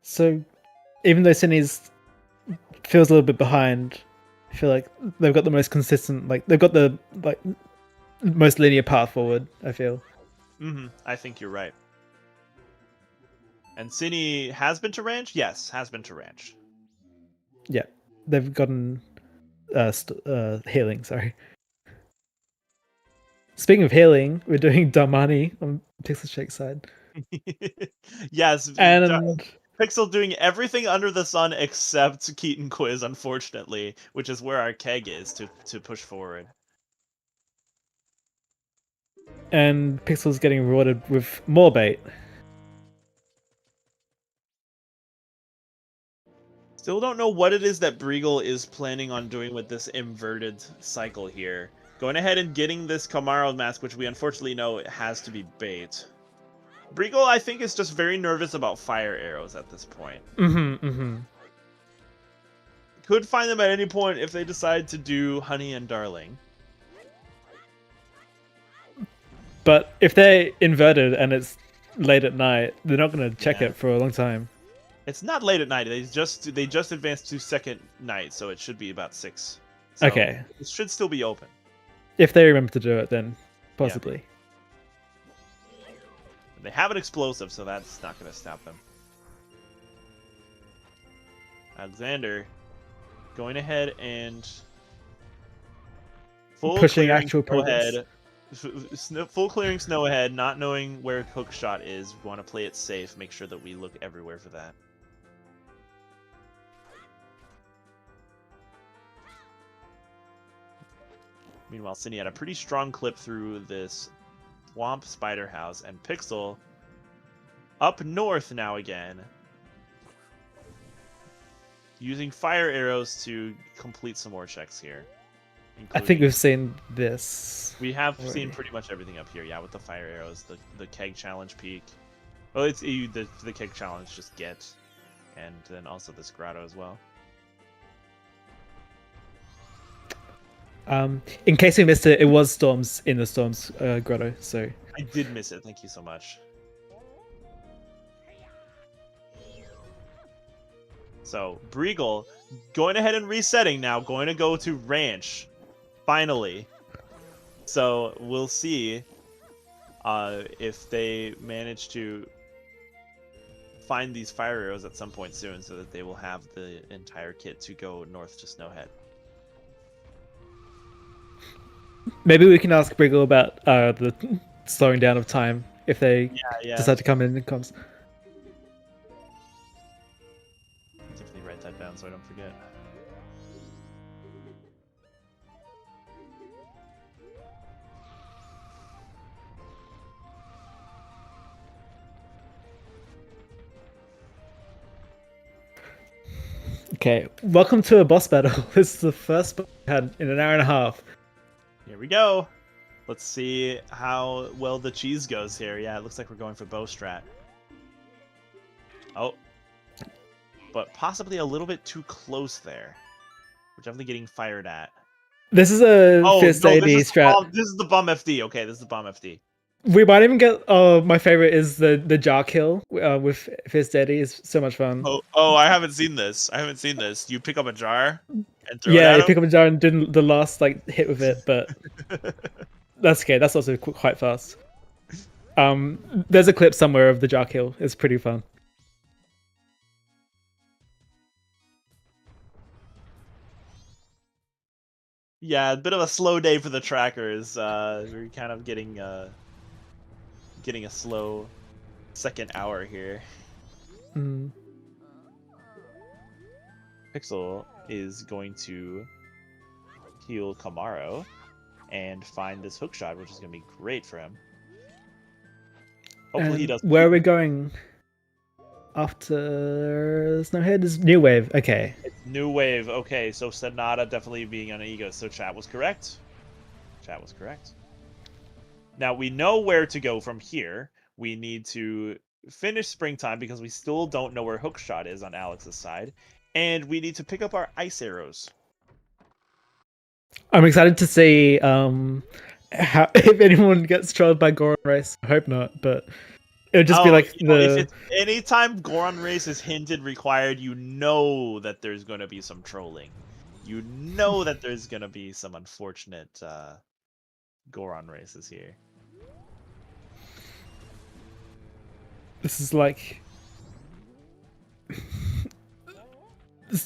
So, even though Sydney's feels a little bit behind, I feel like they've got the most consistent, like, they've got the, like, most linear path forward, I feel. I think you're right. And Cini has been to ranch? Yes, has been to ranch. Yeah, they've gotten healing, sorry. Speaking of healing, we're doing Damani on Pixel Shake's side. Yes, and Pixel doing everything under the sun except Keaton Quiz, unfortunately, which is where our keg is to push forward. And Pixel's getting rewarded with more bait. Still don't know what it is that Breagle is planning on doing with this inverted cycle here. Going ahead and getting this Camaro mask, which we unfortunately know it has to be bait. Breagle, I think, is just very nervous about fire arrows at this point. Could find them at any point if they decide to do Honey and Darling. But if they're inverted and it's late at night, they're not going to check it for a long time. It's not late at night. They just advanced to 2nd night, so it should be about 6. So okay. It should still be open. If they remember to do it, then possibly. Yeah. They have an explosive, so that's not going to stop them. Alexander going ahead and pushing actual progress. Full clearing snow ahead, not knowing where hookshot is. We want to play it safe, make sure that we look everywhere for that. Meanwhile, Cindy had a pretty strong clip through this swamp spider house, and Pixel up north now again, using fire arrows to complete some more checks here. I think we've seen this. We have seen pretty much everything up here, yeah, with the fire arrows, the keg challenge peak. Well, it's the keg challenge just get, and then also this grotto as well. In case we missed it, it was Storms in the Storms grotto, so... I did miss it, thank you so much. So, Breagle, going ahead and resetting now, going to go to Ranch, finally. So, we'll see if they manage to find these fire arrows at some point soon, so that they will have the entire kit to go north to Snowhead. Maybe we can ask Briggle about the slowing down of time if they decide to come in comms. Definitely write that down so I don't forget. Okay, welcome to a boss battle. This is the first we had in an hour and a half. Here we go. Let's see how well the cheese goes here. Yeah, it looks like we're going for bow strat. Oh. But possibly a little bit too close there. We're definitely getting fired at. This is a Oh Fist no, AD this is strat. this is the bomb FD. Okay, this is the bomb FD. We might even get. Oh, my favorite is the jar kill with Fist AD. Is so much fun. Oh, I haven't seen this. I haven't seen this. You pick up a jar and throw it Yeah, at you him. pick up a jar and do the last like hit with it, but that's okay. That's also quite fast. There's a clip somewhere of the jar kill. It's pretty fun. Yeah, a bit of a slow day for the trackers. We're kind of getting a slow second hour here. Mm. Pixel is going to heal Kamaro and find this hook shot, which is going to be great for him. Hopefully he And does. where are we going after Snowhead? Is New Wave. Okay. It's New Wave. Okay, so Sonata definitely being on Ego. So chat was correct. Chat was correct. Now we know where to go from here. We need to finish Springtime because we still don't know where Hookshot is on Alex's side. And we need to pick up our ice arrows. I'm excited to see how if anyone gets trolled by Goron Race. I hope not, but it would just be like you know, if it's anytime Goron Race is hinted required, you know that there's going to be some trolling. You know that there's going to be some unfortunate Goron Races here. this is like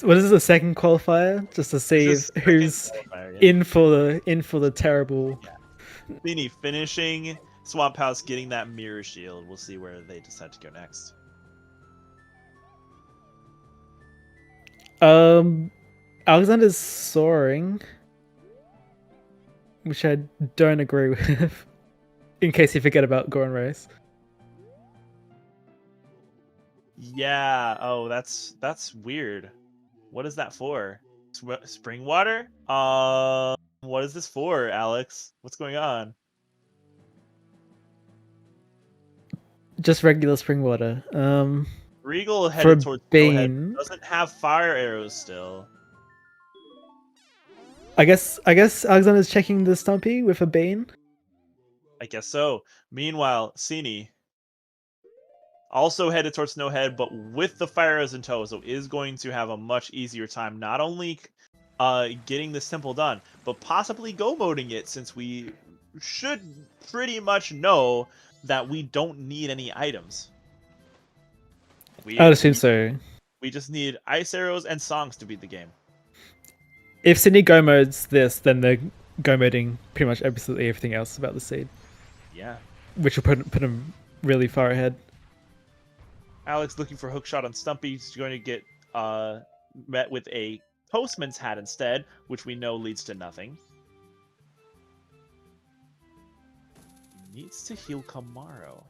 what is the second qualifier? Just to see This is if who's qualifier, yeah. in for the terrible. Beanie finishing Swamp House, getting that mirror shield. We'll see where they decide to go next. Alexander's soaring, which I don't agree with. In case you forget about Goron Race. Yeah. Oh, that's weird. What is that for? Spring water? What is this for, Alex? What's going on? Just regular spring water. Regal for headed towards Snowhead Bane. doesn't have fire arrows still. I guess Alexander's checking the Stumpy with a Bane. I guess so. Meanwhile, Sini also headed towards Snowhead, but with the fire arrows in tow, so is going to have a much easier time not only getting this temple done, but possibly go moding it, since we should pretty much know that we don't need any items. I would assume so. We just need ice arrows and songs to beat the game. If Sydney go modes this, then they're go moding pretty much absolutely everything else about the seed. Yeah. Which will put them really far ahead. Alex looking for hookshot on Stumpy. He's going to get met with a postman's hat instead, which we know leads to nothing. He needs to heal Kamaro.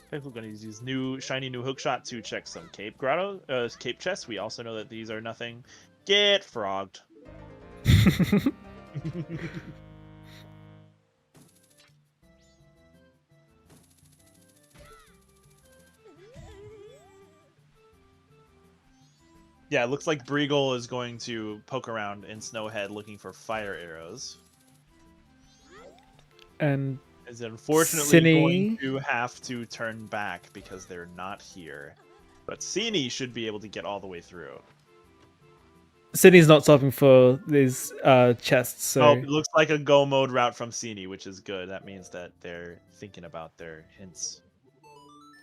We're going to use his shiny new hookshot to check some cape chests. We also know that these are nothing. Get frogged. Yeah, it looks like Breagle is going to poke around in Snowhead looking for fire arrows. And is unfortunately Cine... going to have to turn back because they're not here. But Cine should be able to get all the way through. Sydney's not solving for these chests, so... Oh, it looks like a go mode route from Cine, which is good. That means that they're thinking about their hints.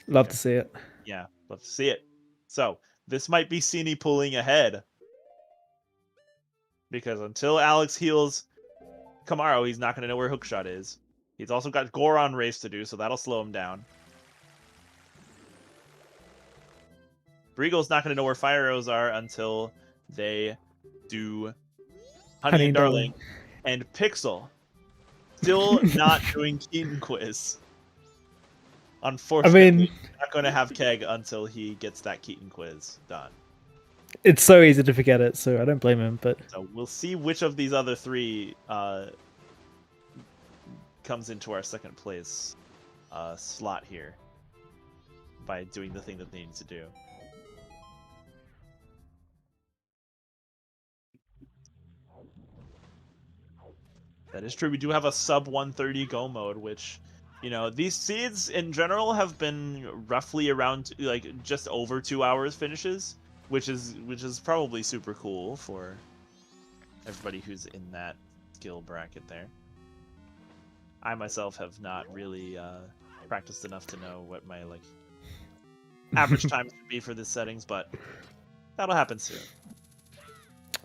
Love to see it. Yeah, love to see it. So, this might be Cine pulling ahead. Because until Alex heals Kamaro, he's not going to know where Hookshot is. He's also got Goron Race to do, so that'll slow him down. Breagle's not going to know where fire arrows are until they do Honey and Darling. And Pixel, still not doing Keaton Quiz. Unfortunately, he's not going to have Keg until he gets that Keaton Quiz done. It's so easy to forget it, so I don't blame him. But so we'll see which of these other three comes into our second place slot here by doing the thing that they need to do. That is true. We do have a sub 130 go mode, which, you know, these seeds in general have been roughly around like just over 2 hours finishes, which is probably super cool for everybody who's in that skill bracket there. I myself have not really practiced enough to know what my like average time should be for the settings, but that'll happen soon.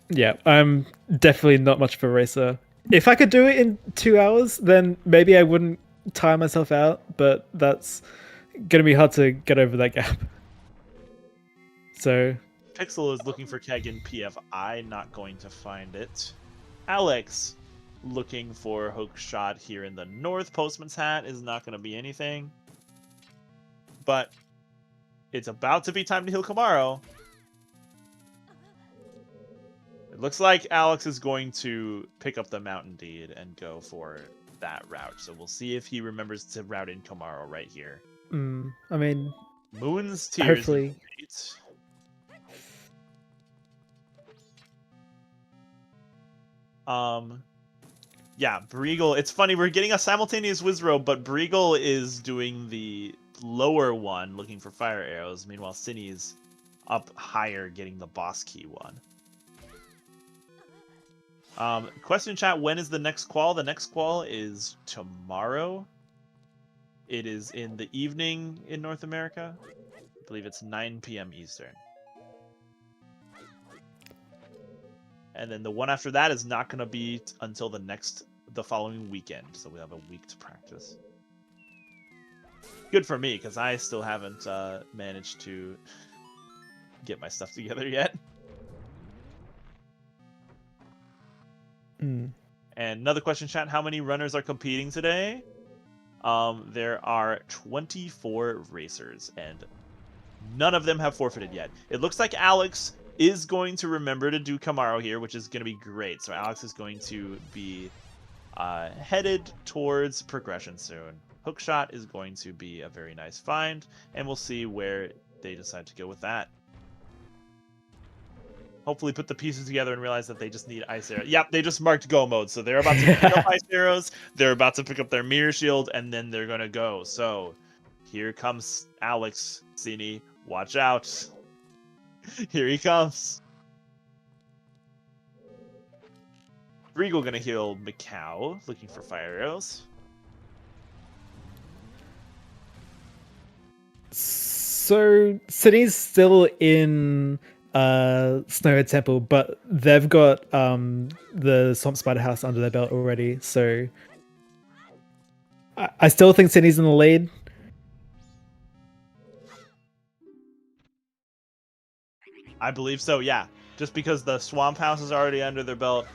Yeah, I'm definitely not much of a racer. If I could do it in 2 hours, then maybe I wouldn't tire myself out, but that's gonna be hard to get over that gap. So Pixel is looking for keg in PFI, not going to find it. Alex looking for hook shot here in the north. Postman's hat is not going to be anything. But it's about to be time to heal Kamaro. It looks like Alex is going to pick up the Mountain Deed and go for that route. So we'll see if he remembers to route in Kamaro right here. I mean, Moon's Tears. hopefully. Yeah, Breagle. It's funny, we're getting a simultaneous Wizrobe, but Breagle is doing the lower one, looking for fire arrows. Meanwhile, Cinny's up higher, getting the boss key one. Question chat, when is the next qual? The next qual is tomorrow. It is in the evening in North America. I believe it's 9 p.m. Eastern. And then the one after that is not going to be until the following weekend. So we have a week to practice. Good for me, because I still haven't managed to get my stuff together yet. And another question, chat, how many runners are competing today? There are 24 racers, and none of them have forfeited yet. It looks like Alex is going to remember to do Kamaro here, which is going to be great. So Alex is going to be headed towards progression soon. Hookshot is going to be a very nice find, and we'll see where they decide to go with that. Hopefully put the pieces together and realize that they just need ice arrows. Yep, they just marked go mode, so they're about to pick up ice arrows, they're about to pick up their mirror shield, and then they're going to go. So here comes Alex. Cini, watch out. Here he comes. Regal gonna heal Macau, looking for fire arrows. So City's still in Snowhead Temple, but they've got the Swamp Spider House under their belt already. So I still think City's in the lead. I believe so, yeah. Just because the Swamp House is already under their belt,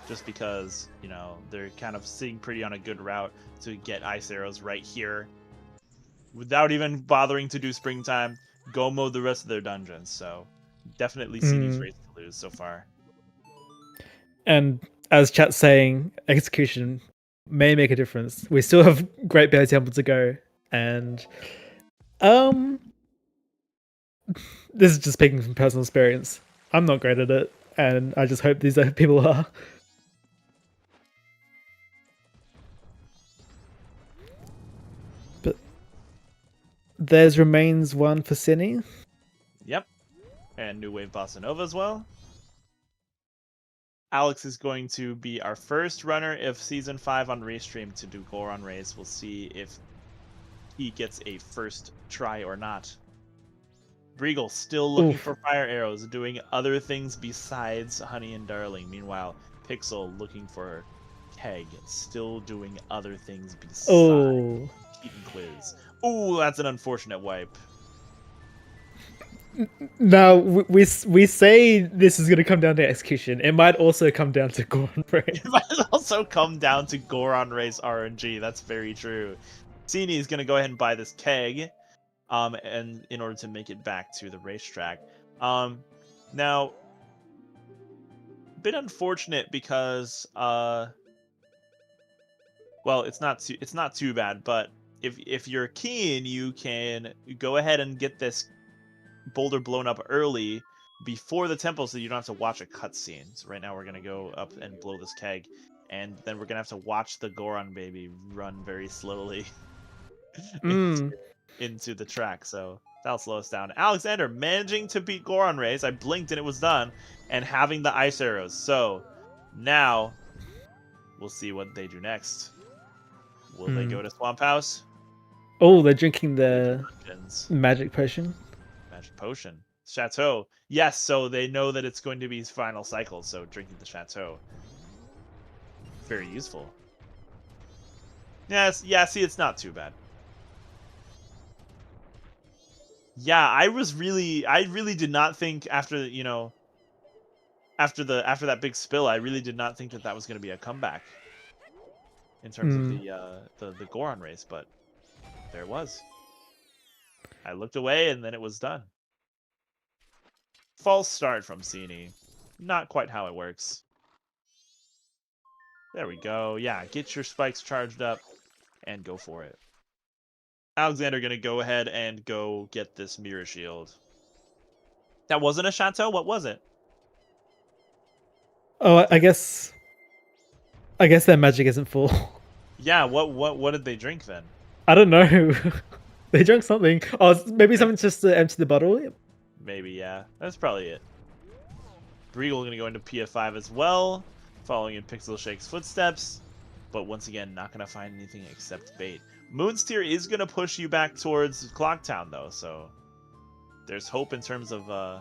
just because, you know, they're kind of sitting pretty on a good route to get ice arrows right here. Without even bothering to do Springtime, go mode the rest of their dungeons. So definitely City's race to lose so far. And as chat's saying, execution may make a difference. We still have Great Bear Temple to go, and this is just speaking from personal experience. I'm not great at it, and I just hope these other people are. But there's remains one for Cine. Yep. And New Wave Bossa Nova as well. Alex is going to be our first runner of Season 5 on Race Stream to do Goron Race. We'll see if he gets a first try or not. Breagle still looking for fire arrows, doing other things besides Honey and Darling. Meanwhile, Pixel looking for Keg, still doing other things besides Keaton Quiz. Ooh, that's an unfortunate wipe. Now, we say this is going to come down to execution. It might also come down to Goron Race. It might also come down to Goron Race RNG. That's very true. Cini is going to go ahead and buy this Keg. And in order to make it back to the racetrack. Now, a bit unfortunate because, well, it's not too bad, but if you're keen, you can go ahead and get this boulder blown up early before the temple, so you don't have to watch a cutscene. So right now we're gonna go up and blow this Keg, and then we're gonna have to watch the Goron baby run very slowly Mm. into the track. So that'll slow us down. Alexander managing to beat Goron Rays. I blinked and it was done, and having the ice arrows. So now we'll see what they do next. Will they go to Swamp House? Oh, they're drinking the Dungeons. magic potion. Magic potion. Chateau. Yes, so they know that it's going to be his final cycle, so drinking the chateau. Very useful. Yes, yeah, see, it's not too bad. Yeah, I really did not think after, you know, after that big spill, I really did not think that that was going to be a comeback in terms of the Goron race, but there it was. I looked away and then it was done. False start from Cini. Not quite how it works. There we go. Yeah, get your spikes charged up and go for it. Alexander gonna go ahead and go get this mirror shield. That wasn't a chateau? What was it? Oh, I guess their magic isn't full. Yeah, what did they drink then? I don't know. They drank something. Oh, maybe someone's just empty the bottle. Maybe, yeah. That's probably it. Regal gonna go into PF5 as well, following in Pixel Shake's footsteps, but once again, not gonna find anything except bait. Moonsteer is gonna push you back towards Clocktown though, so there's hope in terms of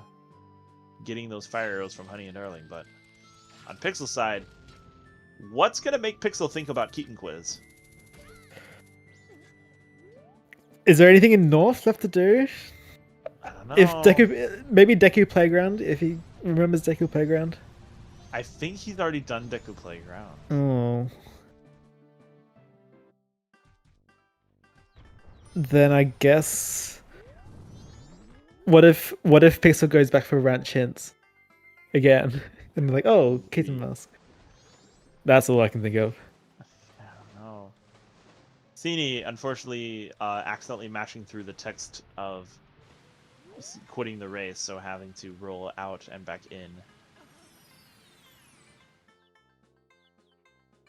getting those fire arrows from Honey and Darling, but on Pixel's side, what's gonna make Pixel think about Keaton Quiz? Is there anything in North left to do? I don't know. If maybe Deku Playground, if he remembers Deku Playground. I think he's already done Deku Playground. Oh. Then I guess. What if Pixel goes back for Ranch Hints again? And they're like, oh, Keaton Mask. That's all I can think of. I don't know. Cini, unfortunately, accidentally matching through the text of quitting the race, so having to roll out and back in.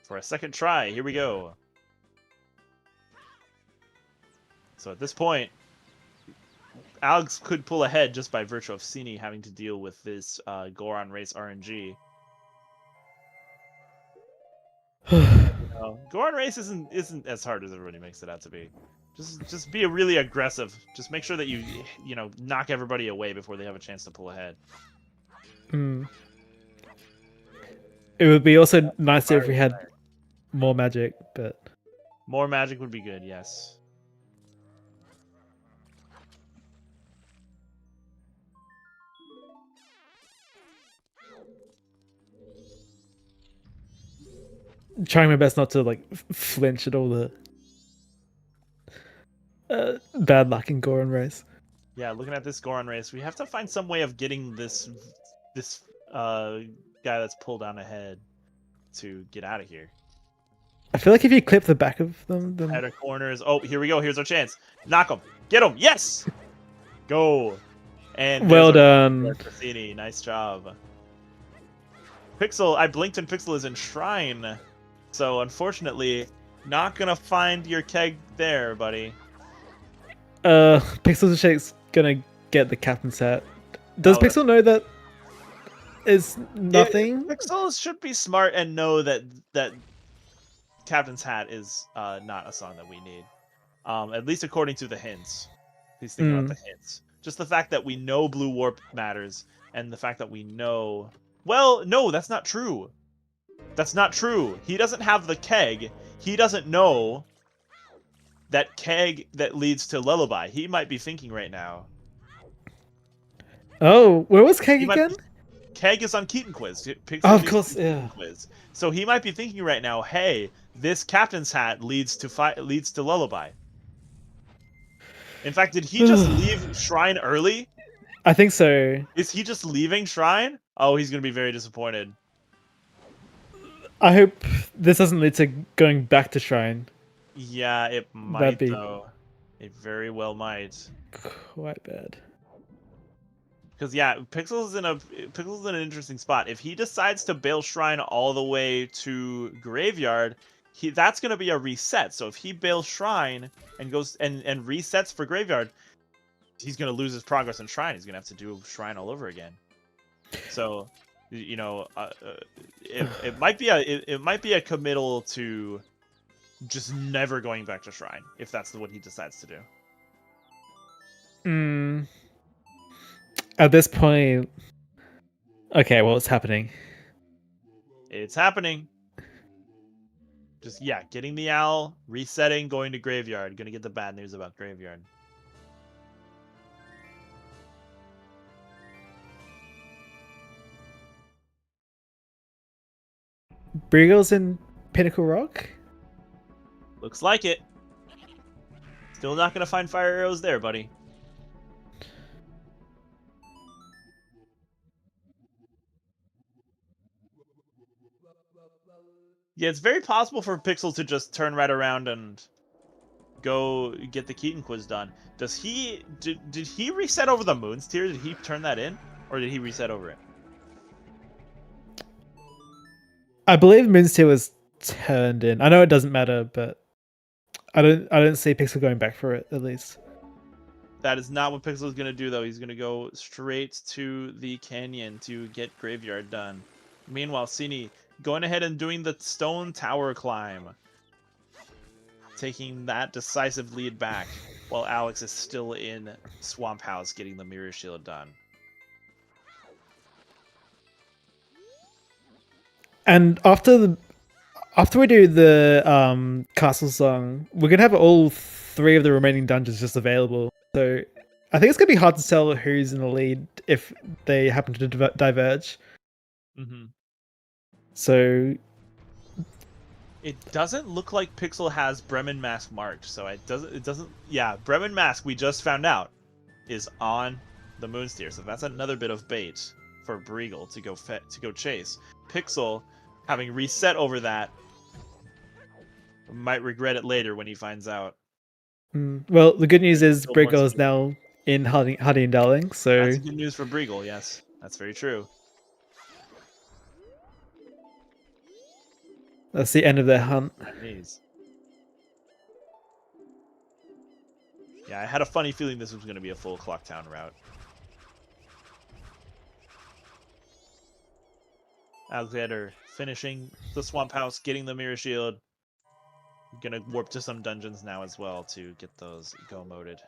For a second try, here we go. So at this point, Alex could pull ahead just by virtue of Cini having to deal with this Goron race RNG. Goron race isn't as hard as everybody makes it out to be. Just be really aggressive. Just make sure that you knock everybody away before they have a chance to pull ahead. Hmm. It would be also nicer if we had more magic, but More magic would be good, yes. trying my best not to like flinch at all the bad luck in Goron race. Yeah, looking at this Goron race, we have to find some way of getting this guy that's pulled down ahead to get out of here. I feel like if you clip the back of them, then Header corners. Oh, here we go. Here's our chance. Knock him. Get him. Yes. Go. And well there's our done. Cassini. Nice job. Pixel. I blinked and Pixel is in Shrine. So unfortunately, not gonna find your keg there, buddy. Pixel Shake's gonna get the captain's hat. Does Oh, Pixel know that it's nothing? Pixel should be smart and know that Captain's Hat is not a song that we need. At least according to the hints. He's thinking about the hints. Just the fact that we know Blue Warp matters, and the fact that we know... Well, no, that's not true. That's not true. He doesn't have the keg. He doesn't know that keg that leads to Lullaby. He might be thinking right now. Oh, where was Keg He might again? Keg is on Keaton Quiz. Pixel Oh, of uses course, Keaton yeah. Quiz. So he might be thinking right now, hey, this Captain's Hat leads to Lullaby. In fact, did he just leave Shrine early? I think so. Is he just leaving Shrine? Oh, he's going to be very disappointed. I hope this doesn't lead to going back to Shrine. Yeah, it might, That'd be- though. It very well might. Quite bad. Because yeah, Pixel's in an interesting spot. If he decides to bail Shrine all the way to Graveyard, that's gonna be a reset. So if he bails Shrine and goes and resets for Graveyard, he's gonna lose his progress in Shrine. He's gonna have to do Shrine all over again. So, you know, it might be a committal to just never going back to Shrine if that's what he decides to do. At this point, okay, well, it's happening. It's happening. Just yeah, getting the owl, resetting, going to Graveyard. Gonna get the bad news about Graveyard. Brigel's in Pinnacle Rock? Looks like it. Still not gonna find fire arrows there, buddy. Yeah, it's very possible for Pixel to just turn right around and go get the Keaton quiz done. Does he did he reset over the Moon's Tier? Did he turn that in, or did he reset over it? I believe Moon's Tier was turned in. I know it doesn't matter, but I don't see Pixel going back for it, at least. That is not what Pixel is gonna do, though. He's gonna go straight to the canyon to get Graveyard done. Meanwhile, Cini going ahead and doing the stone tower climb, taking that decisive lead back, while Alex is still in Swamp House getting the Mirror Shield done. And after we do the castle song, we're gonna have all 3 of the remaining dungeons just available. So I think it's gonna be hard to tell who's in the lead if they happen to diverge. Mm-hmm. So it doesn't look like Pixel has Bremen Mask marked, so it doesn't. Yeah, Bremen Mask, we just found out, is on the Moon's Tier, so that's another bit of bait for Briegel to go chase. Pixel, having reset over that, might regret it later when he finds out. Well, the good news is Briegel is now in Hardy and Darling, so that's good news for Briegel. Yes, that's very true. That's the end of their hunt. Jeez. Yeah, I had a funny feeling this was going to be a full Clocktown route. Alexander finishing the Swamp House, getting the Mirror Shield. Gonna warp to some dungeons now as well to get those go-moded.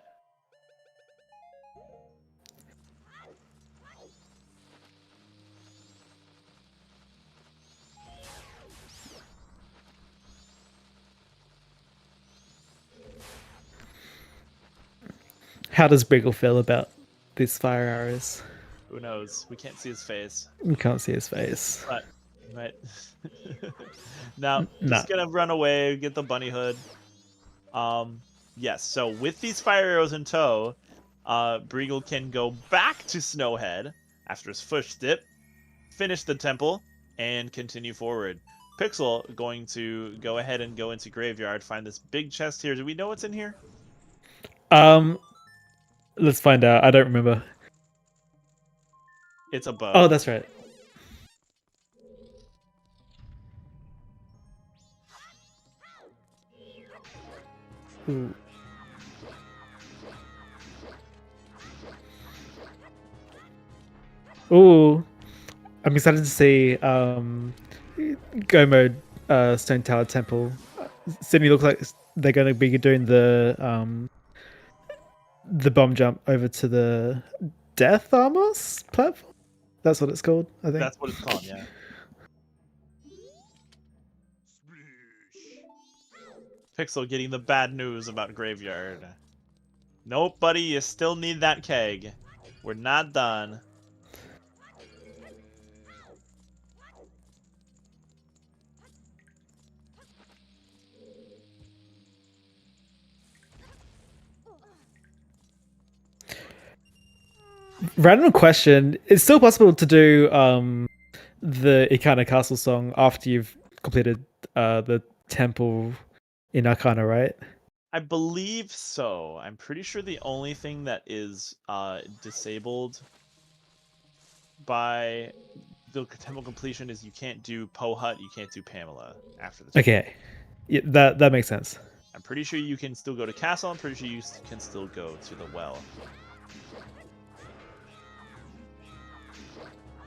How does Briegel feel about these fire arrows? Who knows? We can't see his face. We can't see his face. But, right. Now, just gonna run away, get the bunny hood. Yes, so with these fire arrows in tow, Briegel can go back to Snowhead after his first dip, finish the temple, and continue forward. Pixel going to go ahead and go into Graveyard, find this big chest here. Do we know what's in here? Let's find out. I don't remember. It's a bow. Oh, that's right. Ooh. Ooh. I'm excited to see Go Mode Stone Tower Temple. Sydney looks like they're going to be doing the bomb jump over to the Death Armors platform. That's what it's called, I think. That's what it's called, yeah. Pixel getting the bad news about Graveyard. Nope, buddy, you still need that keg. We're not done. Random question. It's still possible to do the Ikana Castle song after you've completed the temple in Arcana, right? I believe so. I'm pretty sure the only thing that is disabled by the temple completion is you can't do Po Hut, you can't do Pamela after the temple. Okay, yeah, that makes sense. I'm pretty sure you can still go to Castle. I'm pretty sure you can still go to the well.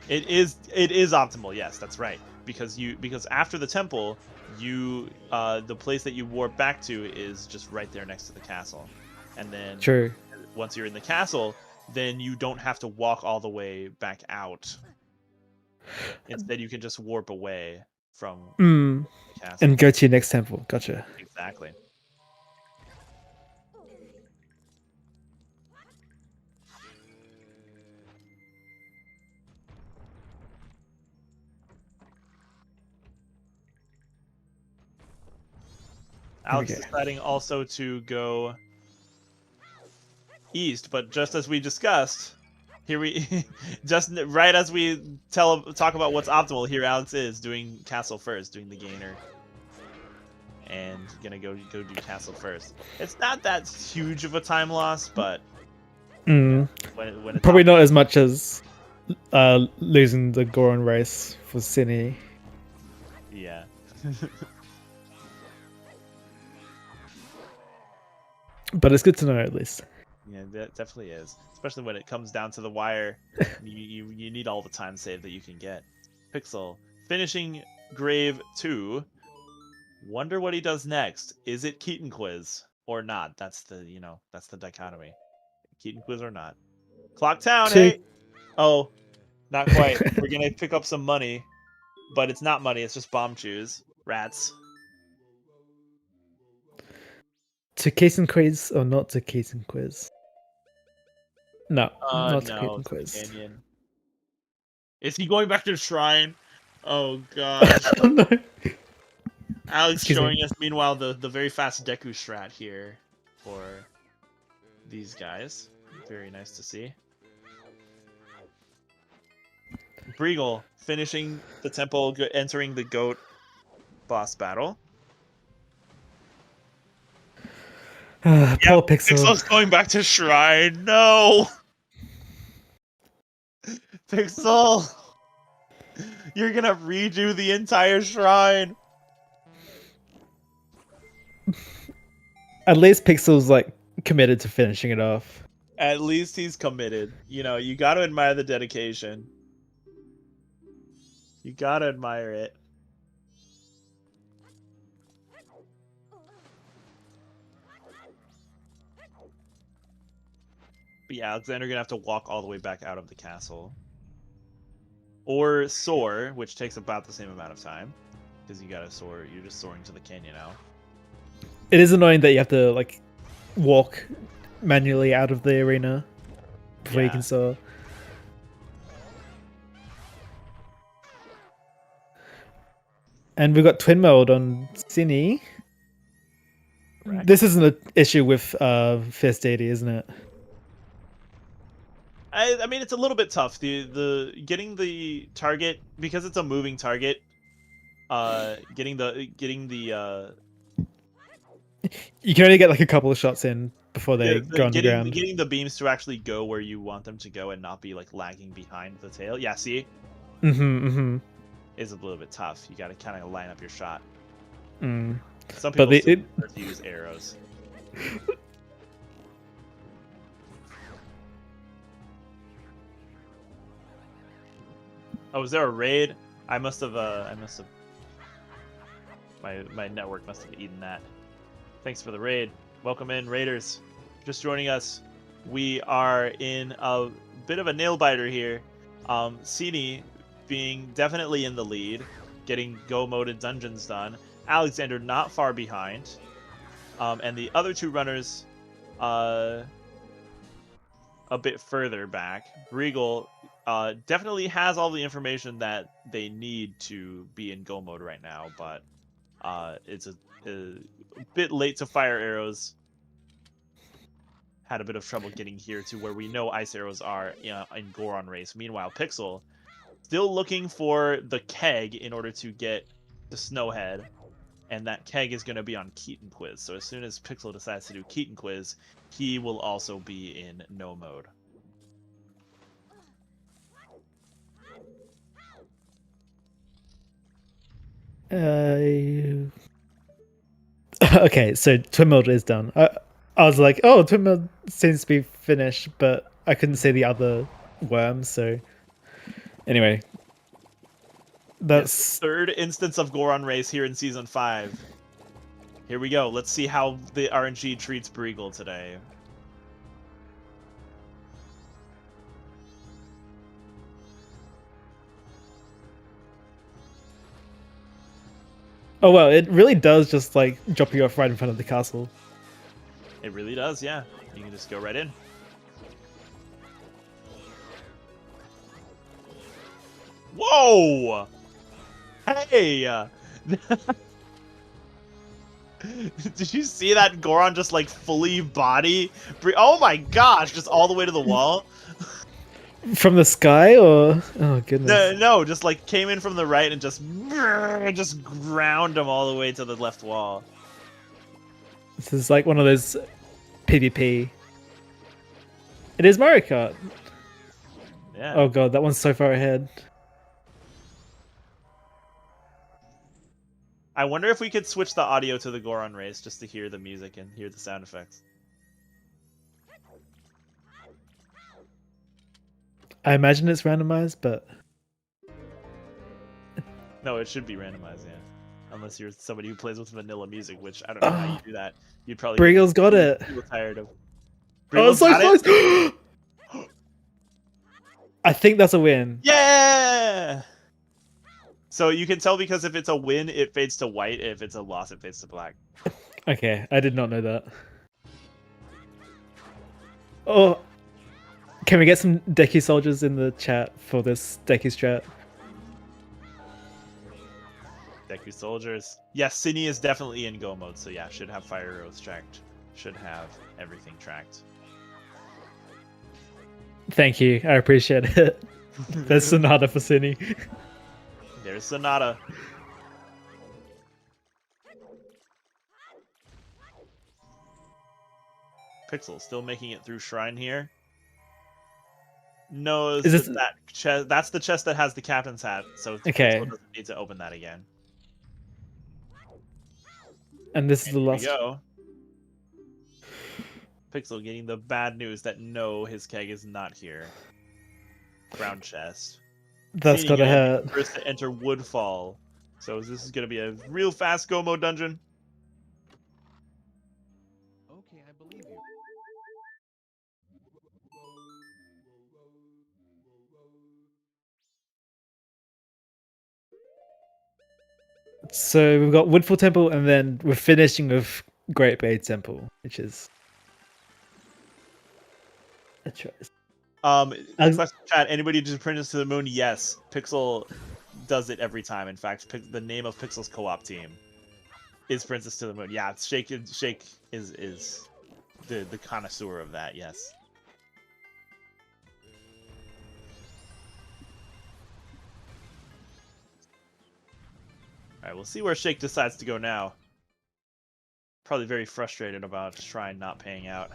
It is optimal. Yes, that's right. Because after the temple, the place that you warp back to is just right there next to the castle, and then True. once you're in the castle, then you don't have to walk all the way back out. Instead, you can just warp away from the castle. And go to your next temple. Gotcha. Exactly. Alex is deciding also to go east, but just as we discussed, here we just right as we talk about what's optimal, here Alex is doing castle first, doing the gainer, and gonna go do castle first. It's not that huge of a time loss, but when it's probably not as much as losing the Goron race for Cine. Yeah. But it's good to know at least. Yeah, that definitely is. Especially when it comes down to the wire, you need all the time save that you can get. Pixel finishing Grave 2. Wonder what he does next. Is it Keaton Quiz or not? That's the dichotomy. Keaton Quiz or not. Clock Town, hey. Oh, not quite. We're gonna pick up some money, but it's not money. It's just bomb chews. Rats. To Keaton Quiz or not to Keaton Quiz? No, not to No, Keaton Quiz. Canyon. Is he going back to the shrine? Oh gosh. No. Alex Excuse showing me. us meanwhile the very fast Deku strat here for these guys. Very nice to see. Breagle finishing the temple, entering the goat boss battle. Poor Pixel. Pixel's going back to shrine. No. Pixel, you're gonna redo the entire shrine. At least Pixel's like committed to finishing it off. At least he's committed. You know, you gotta admire the dedication. You gotta admire it. But yeah, Alexander gonna have to walk all the way back out of the castle. Or soar, which takes about the same amount of time. Because you gotta soar, you're just soaring to the canyon now. It is annoying that you have to like walk manually out of the arena before you can soar. And we've got twin mode on Cine. Correct. This isn't an issue with First Deity, isn't it? I mean, it's a little bit tough. The getting the target, because it's a moving target. Getting the You can only get like a couple of shots in before they go on the ground. Getting the beams to actually go where you want them to go and not be like lagging behind the tail. Yeah, see, is a little bit tough. You got to kind of line up your shot. Some people prefer to use arrows. Oh, is there a raid? I must have. My network must have eaten that. Thanks for the raid. Welcome in, raiders. Just joining us. We are in a bit of a nail biter here. Cine being definitely in the lead, getting go-moded dungeons done. Alexander not far behind, and the other two runners a bit further back. Breagle definitely has all the information that they need to be in go mode right now, but it's a bit late to fire arrows. Had a bit of trouble getting here to where we know ice arrows are in Goron race. Meanwhile, Pixel still looking for the keg in order to get to Snowhead, and that keg is going to be on Keaton Quiz. So as soon as Pixel decides to do Keaton Quiz, he will also be in no mode. Okay, so Twin Mode is done. I was like, oh, Twin Mode seems to be finished, but I couldn't see the other worms, so anyway. Yes, That's third instance of Goron race here in season 5. Here we go. Let's see how the RNG treats Breagle today. oh well, it really does just like drop you off right in front of the castle. It really does, yeah. You can just go right in. Whoa! Hey! Did you see that Goron just like fully body? Oh my gosh, just all the way to the wall? From the sky, or oh goodness. No, just like came in from the right and just ground him all the way to the left wall. This is like one of those PvP. It is Mario Kart. Yeah. Oh god, that one's so far ahead. I wonder if we could switch the audio to the Goron race just to hear the music and hear the sound effects. I imagine it's randomized, but No, it should be randomized, yeah. Unless you're somebody who plays with vanilla music, which I don't know how you do that. You'd probably Breagle's got it. feel tired of. Oh, Breagle's so got it? close! I think that's a win. Yeah! So you can tell because if it's a win, it fades to white. If it's a loss, it fades to black. Okay, I did not know that. Oh, can we get some Deku soldiers in the chat for this Deku strat? Deku soldiers. Yes, Cine is definitely in go mode, so yeah, should have fire arrows tracked. Should have everything tracked. Thank you, I appreciate it. There's Sonata for Cine. There's Sonata. Pixel still making it through Shrine here. No, Is this- that chest? That's the chest that has the captain's hat, so Okay. Pixel doesn't need to open that again. And this is the Here we last. go. Pixel getting the bad news that no, his keg is not here. Brown chest. That's Cine gotta gonna be hurt. First to enter Woodfall. So this is gonna be a real fast go mode dungeon. Okay, I believe you. So we've got Woodfall Temple, and then we're finishing with Great Bay Temple, which is a choice. Question chat, anybody just Princess to the Moon? Yes. Pixel does it every time. In fact, the name of Pixel's co-op team is Princess to the Moon. Yeah, Shake is the connoisseur of that, yes. Alright, we'll see where Shake decides to go now. Probably very frustrated about Shrine not paying out.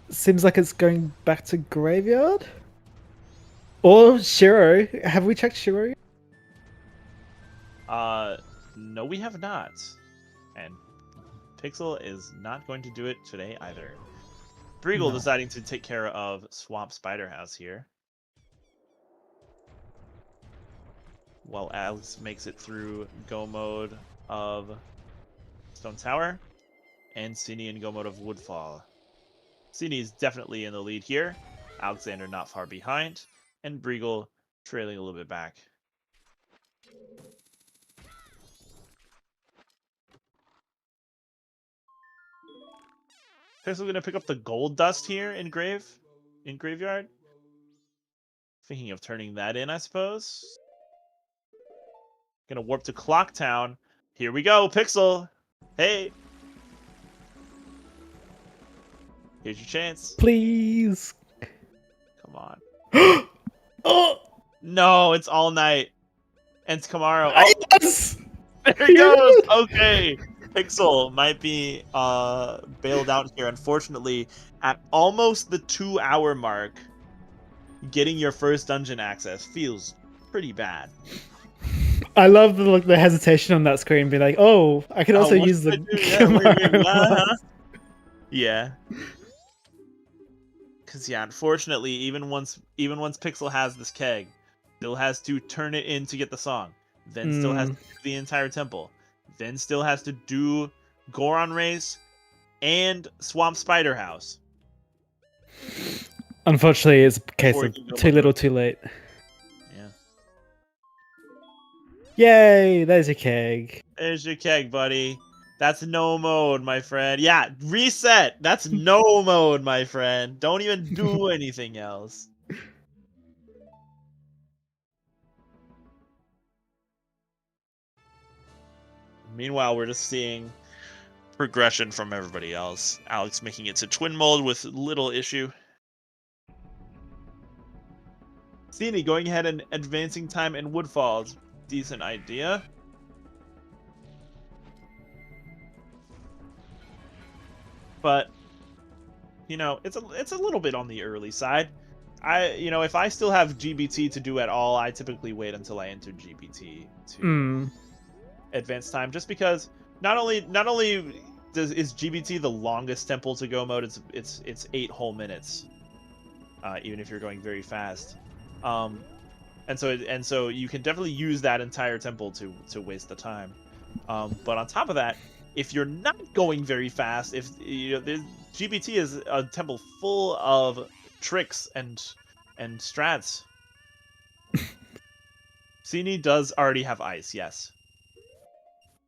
Seems like it's going back to Graveyard? Or Shiro. Have we checked Shiro? No, we have not. And Pixel is not going to do it today either. Breagle No. deciding to take care of Swamp Spider House here. While Alex makes it through go mode of Stone Tower. And Cine in go mode of Woodfall. Cine is definitely in the lead here. Alexander not far behind. And Breagle trailing a little bit back. Pixel gonna pick up the gold dust here in Graveyard. Thinking of turning that in, I suppose. Gonna warp to Clocktown. Here we go, Pixel. Hey. Here's your chance. Please. Come on. Oh! No, it's All Night. And it's Kamaro. Oh, Yes! there he goes. Okay. Pixel might be bailed out here. Unfortunately, at almost the 2-hour mark, getting your first dungeon access feels pretty bad. I love the hesitation on that screen, being like, "Oh, I could also what use should the I do? Yeah, wait, what? Mario Yeah. Because yeah, unfortunately, even once Pixel has this keg, still has to turn it in to get the song. Then still has to do the entire temple. Then still has to do Goron Race and Swamp Spider House. Unfortunately, it's a case Before of you can go too much little, further. too late. Yeah. Yay! There's your keg. There's your keg, buddy. That's no mode, my friend. Yeah, reset. That's no mode, my friend. Don't even do anything else. Meanwhile, we're just seeing progression from everybody else. Alex making it to twin mode with little issue. Steenie going ahead and advancing time in Woodfalls. Decent idea. But you know, it's a little bit on the early side. If I still have GBT to do at all, I typically wait until I enter GBT to advance time, just because not only is GBT the longest temple to go mode, it's 8 whole minutes, even if you're going very fast, and so you can definitely use that entire temple to waste the time, but on top of that, if you're not going very fast, if GBT is a temple full of tricks and strats. Cine does already have ice, yes.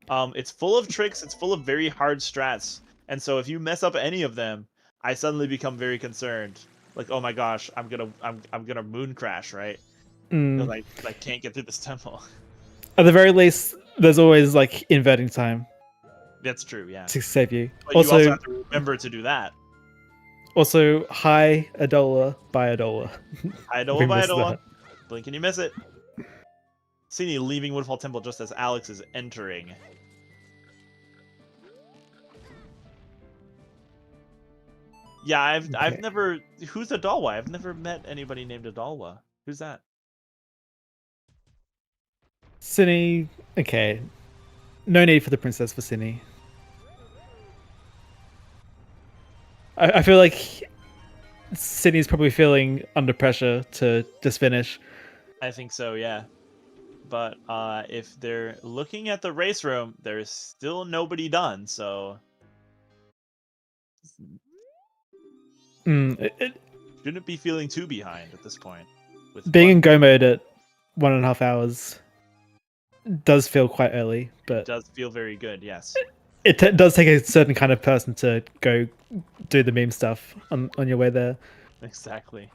It's full of tricks. It's full of very hard strats, and so if you mess up any of them, I suddenly become very concerned. Like, oh my gosh, I'm gonna moon crash, right? Because I can't get through this temple. At the very least, there's always like inverting time. That's true, yeah. To save you. But you also have to remember to do that. Also, hi Adola, bye Adola. Hi Adola, bye Adola. Blink and you miss it. Cine leaving Woodfall Temple just as Alex is entering. Yeah, I've never. Who's Adalwa? I've never met anybody named Adalwa. Who's that? Cine. Okay. No need for the princess for Cine. I feel like Cine's probably feeling under pressure to just finish. I think so, yeah. But if they're looking at the race room, there's still nobody done, so shouldn't be feeling too behind at this point. With being in go mode at 1.5 hours does feel quite early, but it does feel very good, yes. It does take a certain kind of person to go do the meme stuff on your way there. Exactly.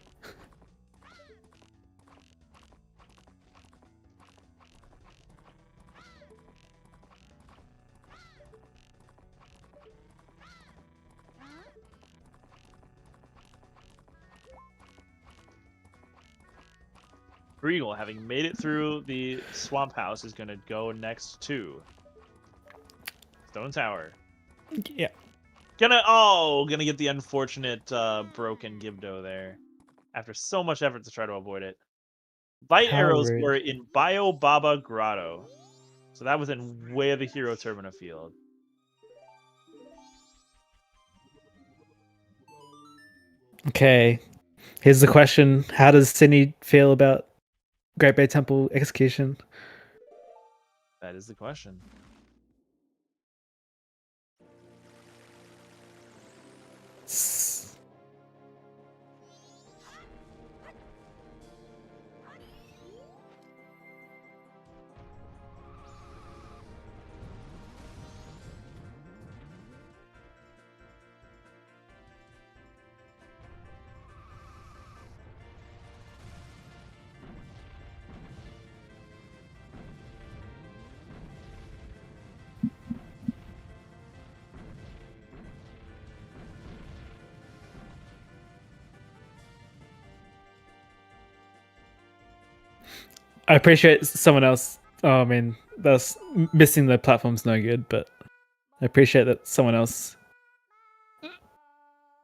Regal, having made it through the swamp house, is going to go next to Stone Tower. Yeah. Gonna get the unfortunate broken Gibdo there. After so much effort to try to avoid it. Light How arrows rude. were in Bio Baba Grotto. So that was in Way of the Hero Termina Field. Okay. Here's the question. How does Cine feel about Great Bay Temple execution? That is the question. I appreciate someone else. I mean, that's missing the platform's no good, but I appreciate that someone else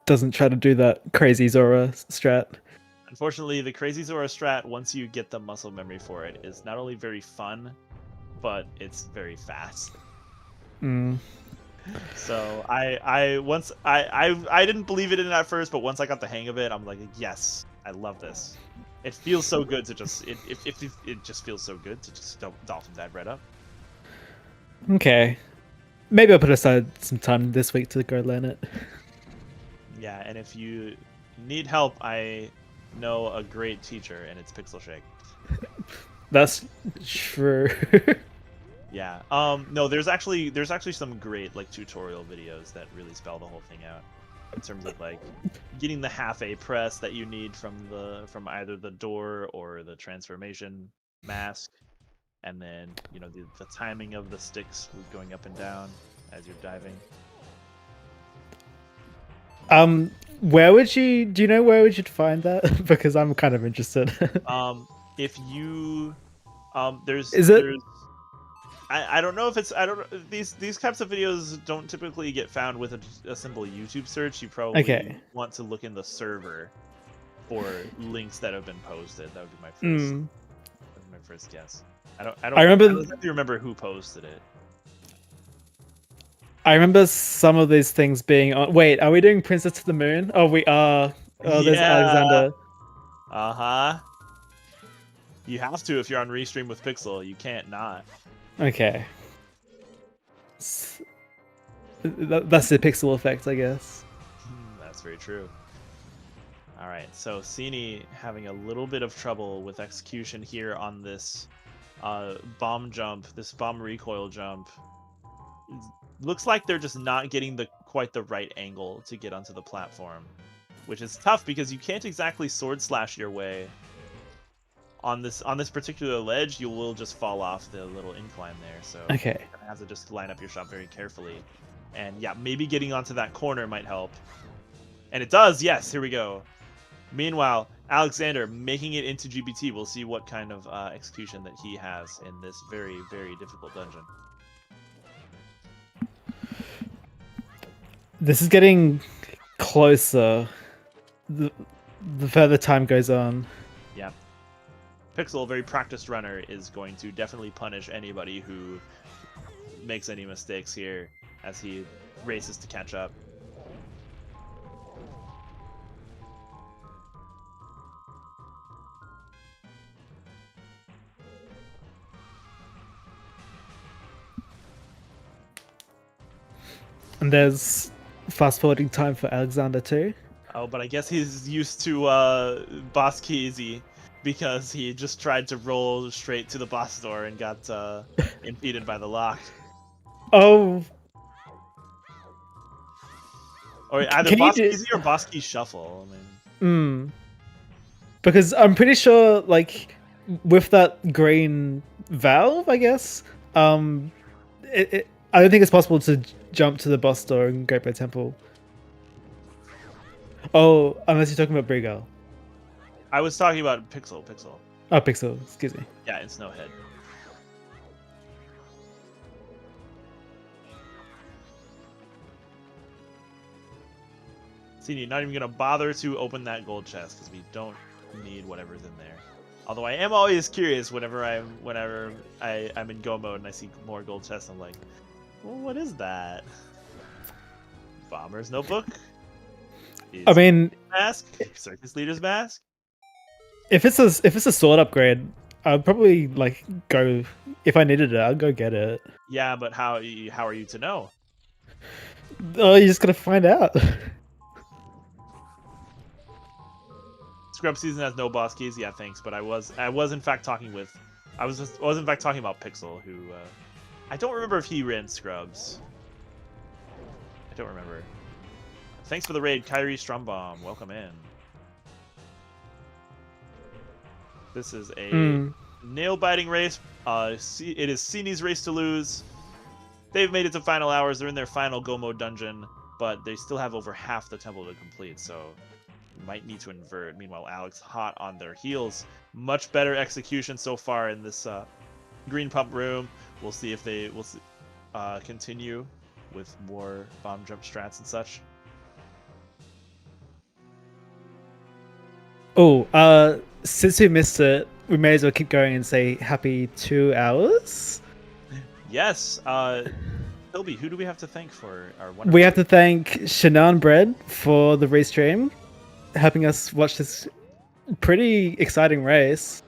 doesn't try to do that crazy Zora strat. Unfortunately, the Crazy Zora strat, once you get the muscle memory for it, is not only very fun, but it's very fast. Mm. So I didn't believe it in at first, but once I got the hang of it, I'm like, yes, I love this. It feels so good to just it just feels so good to just dolphin dive right up. Okay. Maybe I'll put aside some time this week to go learn it. Yeah, and if you need help, I know a great teacher, and it's Pixel Shake. That's true. Yeah. No, there's actually some great like tutorial videos that really spell the whole thing out in terms of like getting the half A press that you need from either the door or the transformation mask, and then the timing of the sticks going up and down as you're diving. Where would you? Do you know where would you find that? Because I'm kind of interested. If you there's Is it? there's I don't know if it's I don't these types of videos don't typically get found with a simple YouTube search. You probably Okay. want to look in the server for links that have been posted. That would be my first guess. I remember. don't exactly remember who posted it. I remember some of these things being on. Wait, are we doing Princess to the Moon? Oh, we are. Oh, there's Yeah. Alexander. Uh-huh. You have to if you're on Restream with Pixel. You can't not. Okay. That's the pixel effect, I guess. That's very true. All right, so Cini having a little bit of trouble with execution here on this bomb jump, this bomb recoil jump. Looks like they're just not getting quite the right angle to get onto the platform, which is tough because you can't exactly sword slash your way on this particular ledge. You will just fall off the little incline there, so Okay. you're gonna have to just line up your shot very carefully. And yeah, maybe getting onto that corner might help. And it does, yes, here we go. Meanwhile, Alexander making it into GBT. We'll see what kind of execution that he has in this very, very difficult dungeon. This is getting closer the further time goes on. Yeah. Pixel, a very practiced runner, is going to definitely punish anybody who makes any mistakes here as he races to catch up. And there's fast forwarding time for Alexander too. Oh, but I guess he's used to boss key easy because he just tried to roll straight to the boss door and got impeded by the lock. Oh, Or either Can you boss do- easy or boss key shuffle. I mean, because I'm pretty sure, like, with that green valve, I guess, I don't think it's possible to jump to the boss door and go by temple. Oh, unless you're talking about Brigal. I was talking about Pixel. Oh, Pixel, excuse me. Yeah, in Snowhead. See, not even gonna bother to open that gold chest because we don't need whatever's in there. Although I am always curious whenever I'm in go mode and I see more gold chests. I'm like, well, what is that? Bomber's notebook. I mean, Mask. Circus leader's mask. if it's a sword upgrade, I'd probably like go. If I needed it, I'd go get it. Yeah, but how are you to know? Oh, you just gotta find out. Scrub season has no boss keys. Yeah, thanks. But I was in fact talking with, I was in fact talking about Pixel, who I don't remember if he ran Scrubs. I don't remember. Thanks for the raid, Kyrie Strumbomb. Welcome in. This is a nail-biting race. It is Cini's race to lose. They've made it to final hours. They're in their final go mode dungeon, but they still have over half the temple to complete, so might need to invert. Meanwhile, Alex hot on their heels. Much better execution so far in this green pump room. We'll see if they will continue with more bomb jump strats and such. Since we missed it, we may as well keep going and say happy 2 hours. Yes. Philby, who do we have to thank for our wonderful? We have to thank Shannon Bread for the restream, helping us watch this pretty exciting race.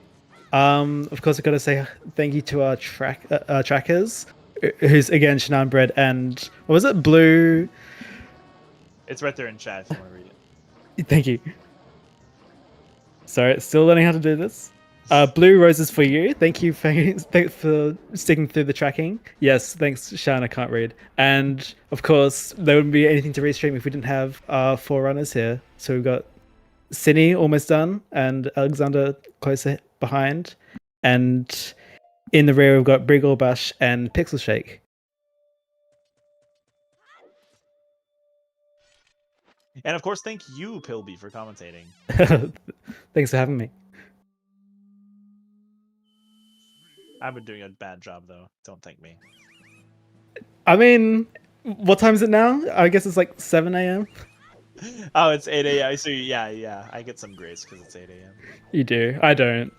Of course, I've got to say thank you to our trackers, who's again Shannon Bread and what was it, Blue? It's right there in chat if you want to read it. Thank you. Sorry, still learning how to do this. Blue Roses for you. Thank you for sticking through the tracking. Yes, thanks, Shan. I can't read. And of course, there wouldn't be anything to restream if we didn't have our 4 runners here. So we've got Cinny almost done, and Alexander closer behind. And in the rear, we've got Briggle and Pixel Shake. And of course, thank you, Pilby, for commentating. Thanks for having me. I've been doing a bad job, though. Don't thank me. I mean, what time is it now? I guess it's like 7 a.m. Oh, it's 8 a.m. So yeah. I get some grace because it's 8 a.m. You do. I don't.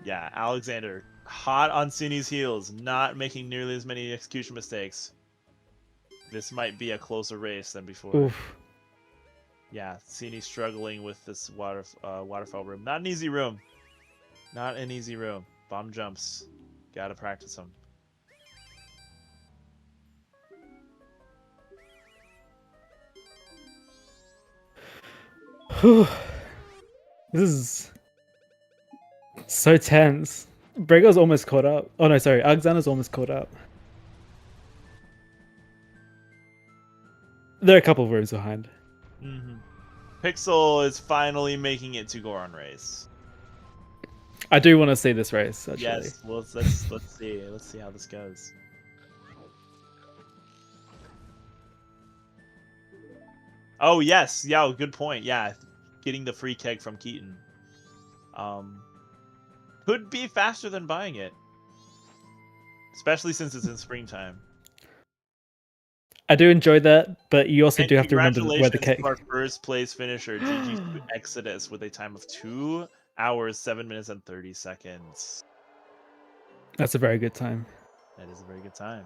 Yeah, Alexander, hot on Cinny's heels, not making nearly as many execution mistakes. This might be a closer race than before. Oof. Yeah, Cinny struggling with this waterfall room. Not an easy room. Not an easy room. Bomb jumps. Gotta practice them. This is so tense. Brego's almost caught up. Oh no, sorry. Alexander's almost caught up. They're a couple of rooms behind. Mm-hmm. Pixel is finally making it to Goron race. I do want to see this race, actually. Yes, well, let's see. Let's see how this goes. Oh yes, yeah, good point. Yeah, getting the free keg from Keaton. Could be faster than buying it. Especially since it's in springtime. I do enjoy that, but you also And do have to remember where the cake. Our first place finisher, GG Exodus, with a time of 2 hours, 7 minutes, and 30 seconds. That's a very good time. That is a very good time.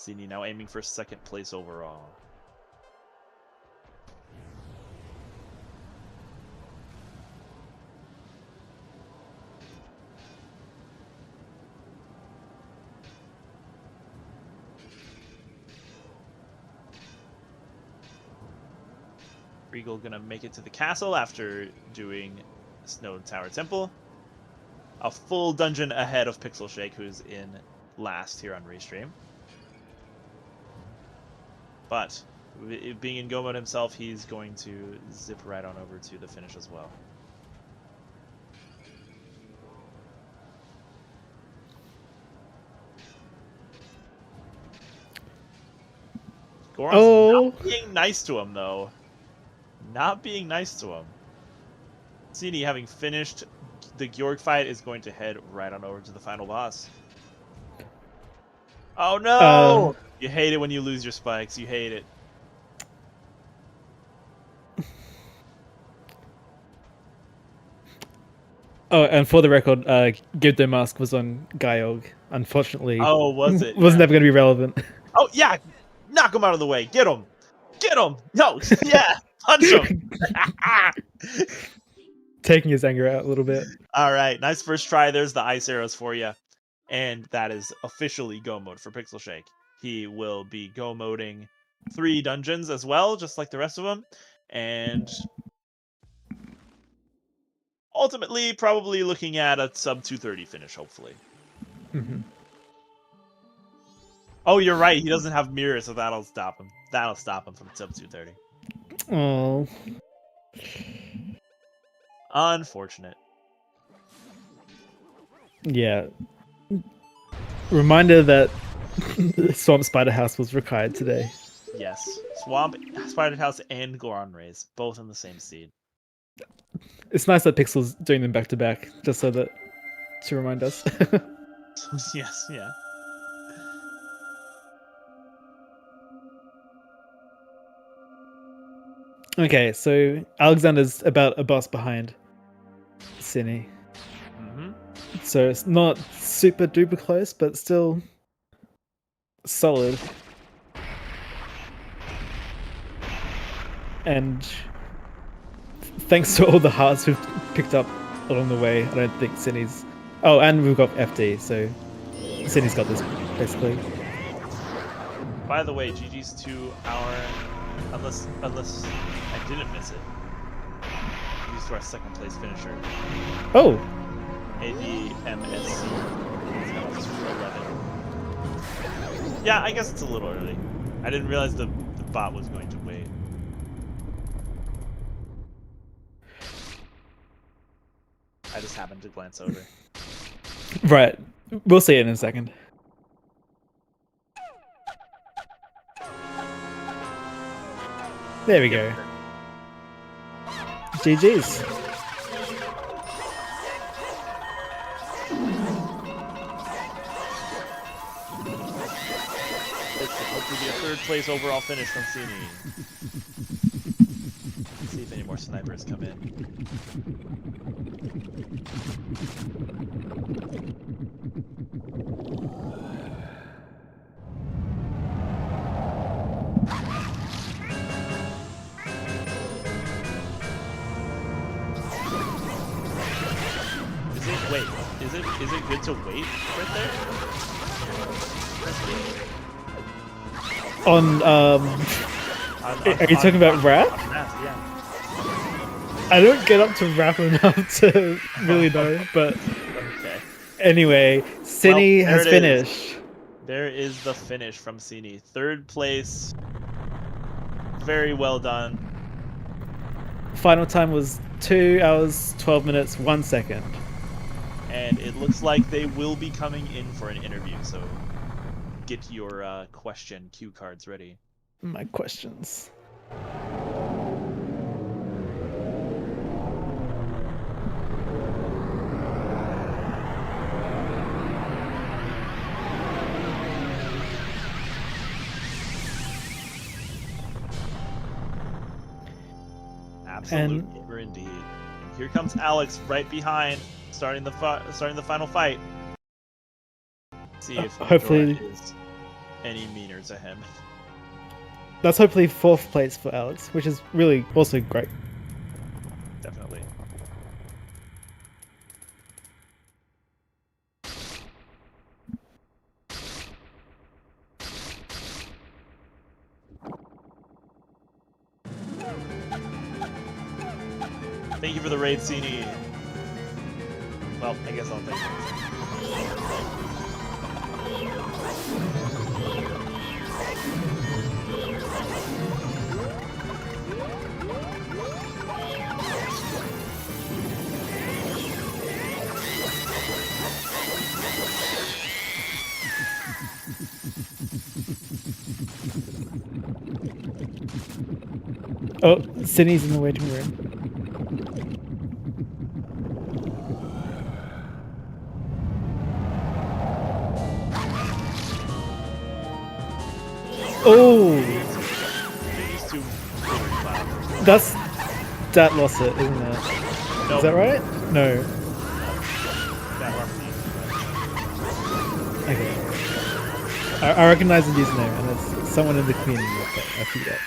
Sini now aiming for 2nd place overall. Regal gonna make it to the castle after doing Snow Tower Temple. A full dungeon ahead of Pixel Shake, who's in last here on Restream. But being in go mode himself, he's going to zip right on over to the finish as well. Goron's not being nice to him, though. Not being nice to him. Sini, having finished the Georg fight, is going to head right on over to the final boss. Oh no! You hate it when you lose your spikes. You hate it. Oh, and for the record, Give the Mask was on Gaiog. Unfortunately, oh, was it? Was never going to be relevant. Oh yeah, knock him out of the way. Get him. Get him. No, yeah, punch him. Taking his anger out a little bit. All right, nice first try. There's the ice arrows for you. And that is officially go mode for Pixel Shake. He will be go moding 3 dungeons as well, just like the rest of them. And ultimately, probably looking at a sub 230 finish, hopefully. Mm-hmm. Oh, you're right. He doesn't have mirror, so that'll stop him. That'll stop him from sub 230. Oh. Unfortunate. Yeah. Reminder that Swamp Spider House was required today. Yes. Swamp, Spider House, and Goron Rays, both in the same seed. It's nice that Pixel's doing them back to back, just so that to remind us. Yes, yeah. Okay, so Alexander's about a boss behind Cine. Mm-hmm. So it's not super duper close, but still solid. And thanks to all the hearts we've picked up along the way, I don't think Cine's... Oh, and we've got FD, so Cine's got this, basically. By the way, GG's to our, unless I didn't miss it, GG's to our second place finisher, Oh! ADMSC. It's now 2:11. Yeah, I guess it's a little early. I didn't realize the bot was going to wait. I just happened to glance over. Right. We'll see it in a second. There we go. GG's. This could hopefully be a third place overall finish from Cini. Let's see if any more snipers come in. Is it good to wait right there? Are you talking about rap? Yeah. I don't get up to rap enough to really know, but Okay. anyway, Cine Well, has there it is. finished. There is the finish from Cini. Third place. Very well done. Final time was 2 hours, 12 minutes, 1 second. And it looks like they will be coming in for an interview, so get your question cue cards ready. My questions. Absolute gamer indeed. And here comes Alex right behind, starting the final fight. See if hopefully Jordan is any meaner to him. That's hopefully 4th place for Alex, which is really also great. Definitely. Thank you for the raid, Cini. Well, I guess I'll thank you. Oh, Cine's in the waiting room. Oh! That lost it, isn't it? Nope. Is that right? No. That lost me. Okay. I recognize the username, and it's someone in the community, but I forget.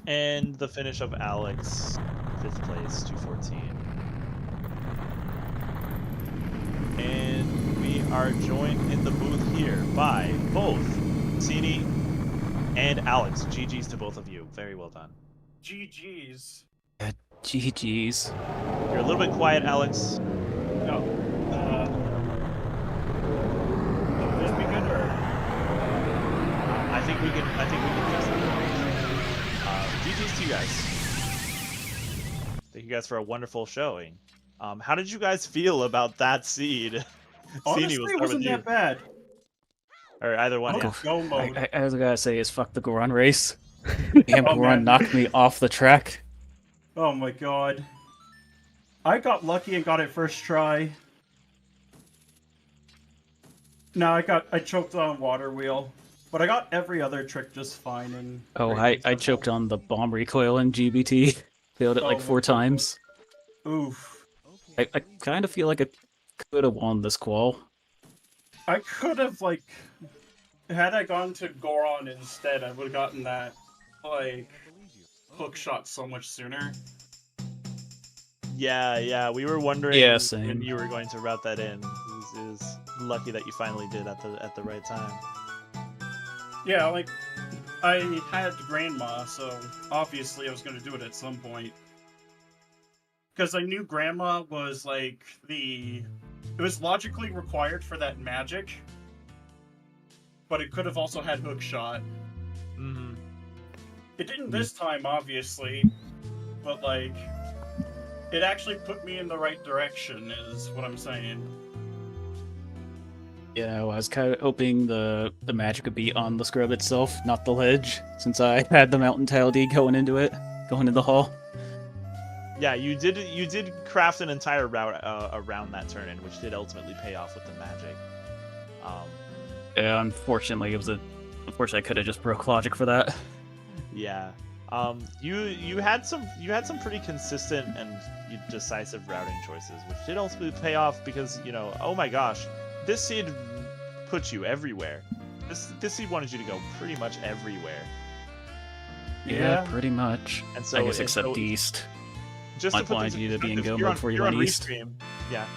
And the finish of Alex, 5th place, 214. And we are joined in the booth here by both Cini and Alex. GG's to both of you. Very well done. GG's. GG's. You're a little bit quiet, Alex. No. Will this be good or? I think we can fix it. GG's to you guys. Thank you guys for a wonderful showing. How did you guys feel about that seed? Honestly, it wasn't that bad. Or either one. Okay. Yeah. Go mode. I was gotta say is fuck the Goron race. Damn, Oh, Goron man. knocked me off the track. Oh my god. I got lucky and got it first try. No, I choked on water wheel, but I got every other trick just fine. And Oh, I choked on the bomb recoil in GBT. Failed it like Oh, 4 times. Oof. I kind of feel like I could have won this qual. I could have had I gone to Goron instead, I would have gotten that hook shot so much sooner. Yeah, we were wondering Yeah, when same. you were going to route that in. It was lucky that you finally did at the right time. Yeah, I had Grandma, so obviously I was going to do it at some point. Because I knew Grandma was it was logically required for that magic, but it could have also had hook shot. Mm-hmm. It didn't this time, obviously, but it actually put me in the right direction, is what I'm saying. Yeah, I was kind of hoping the magic would be on the scrub itself, not the ledge, since I had the mountain tile D going into the hall. Yeah, you did craft an entire route around that turn-in, which did ultimately pay off with the magic. Yeah, unfortunately, unfortunately I could have just broke logic for that. Yeah. You had some pretty consistent and decisive routing choices, which did ultimately pay off because, oh my gosh, this seed put you everywhere. This seed wanted you to go pretty much everywhere. Yeah, pretty much. And so I guess except east. Just to put you to be in go mode before you went east. Yeah.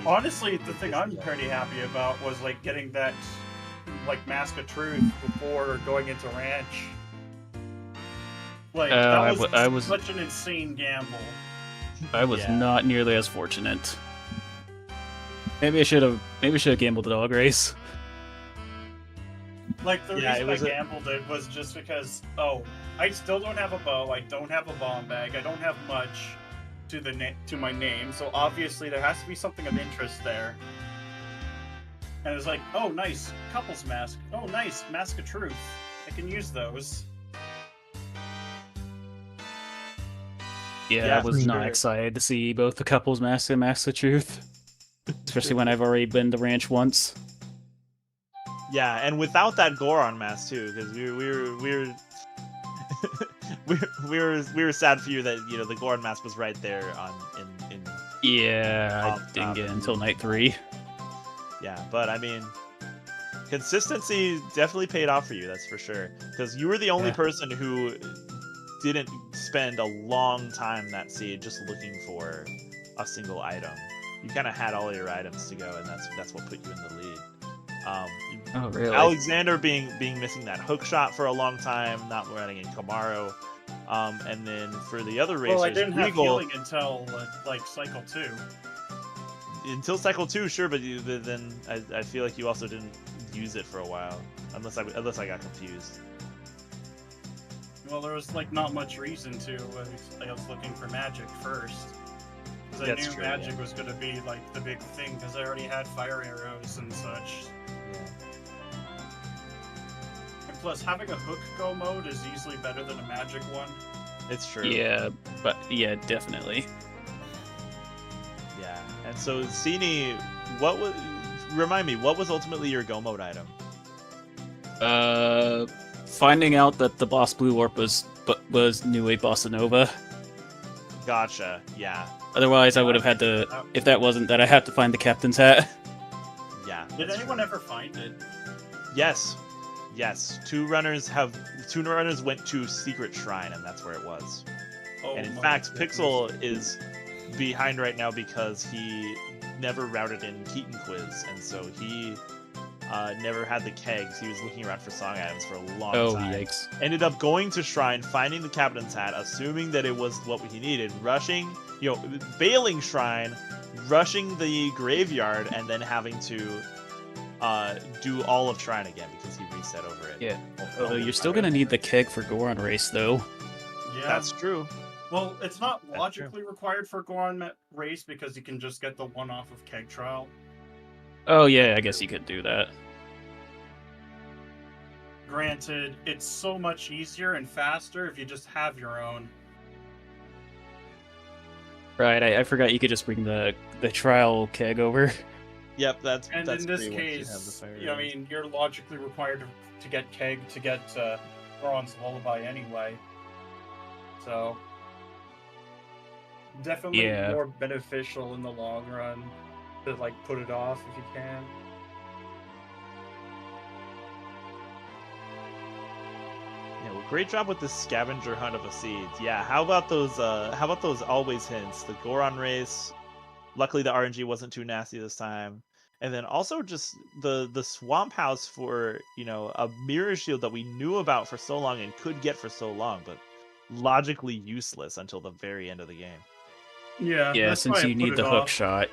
Honestly, the thing I'm pretty happy about was getting that Mask of Truth before going into Ranch. That was such an insane gamble. I was not nearly as fortunate. Maybe I should have gambled the dog race. The reason I gambled it was just because, I still don't have a bow, I don't have a bomb bag, I don't have much to my name, so obviously there has to be something of interest there. And it's oh nice, couples mask, oh nice, Mask of Truth, I can use those. Yeah, I was not excited to see both the couples mask and Mask of Truth. Especially when I've already been to Ranch once. Yeah, and without that Goron mask too, because we were sad for you that the Goron mask was right there in. Yeah, I didn't get it until night 3. Yeah, but I mean, consistency definitely paid off for you. That's for sure, because you were the only person who didn't spend a long time that seed just looking for a single item. You kind of had all your items to go, and that's what put you in the lead. Oh, really? Alexander being missing that hook shot for a long time, not running in Camaro, and then for the other racers, I didn't have healing until cycle 2. Until cycle 2, sure, but then I feel like you also didn't use it for a while, unless I got confused. Well, there was not much reason to. I was looking for magic first. Because I knew magic was going to be the big thing, because I already had fire arrows and such. And plus, having a hook go mode is usually better than a magic one. It's true. Yeah, definitely. Yeah, and so Sini, remind me, what was ultimately your go mode item? Finding out that the boss Blue Warp was New Wave Bossa Nova. Gotcha. Yeah. Otherwise, I would have had to. If that wasn't that, I have to find the captain's hat. Yeah. Did anyone ever find it? Yes. Two runners went to Secret Shrine, and that's where it was. Oh, and in fact, Pixel is behind right now because he never routed in Keaton Quiz, and so he never had the kegs. He was looking around for song items for a long time. Oh, yikes. Ended up going to Shrine, finding the captain's hat, assuming that it was what he needed, rushing, bailing Shrine, rushing the graveyard, and then having to do all of Shrine again because he reset over it. Yeah. Although you're still gonna need the keg for Goron race, though. Yeah. That's true. Well, it's not logically required for Goron race because you can just get the one off of keg trial. Oh yeah, I guess you could do that. Granted, it's so much easier and faster if you just have your own. Right, I forgot you could just bring the trial keg over. Yep, that's And in this pretty much you have the case, fire I rings. mean, you're logically required to get Keg to get Goron's Lullaby anyway. So, definitely Yeah. more beneficial in the long run to like put it off if you can. Yeah, well, great job with the scavenger hunt of the seeds. Yeah, how about those? How about those always hints? The Goron race. Luckily, the RNG wasn't too nasty this time. And then also just the swamp house for a mirror shield that we knew about for so long and could get for so long, but logically useless until the very end of the game. Yeah, Yeah, that's why since I you put need it the hook off. shot.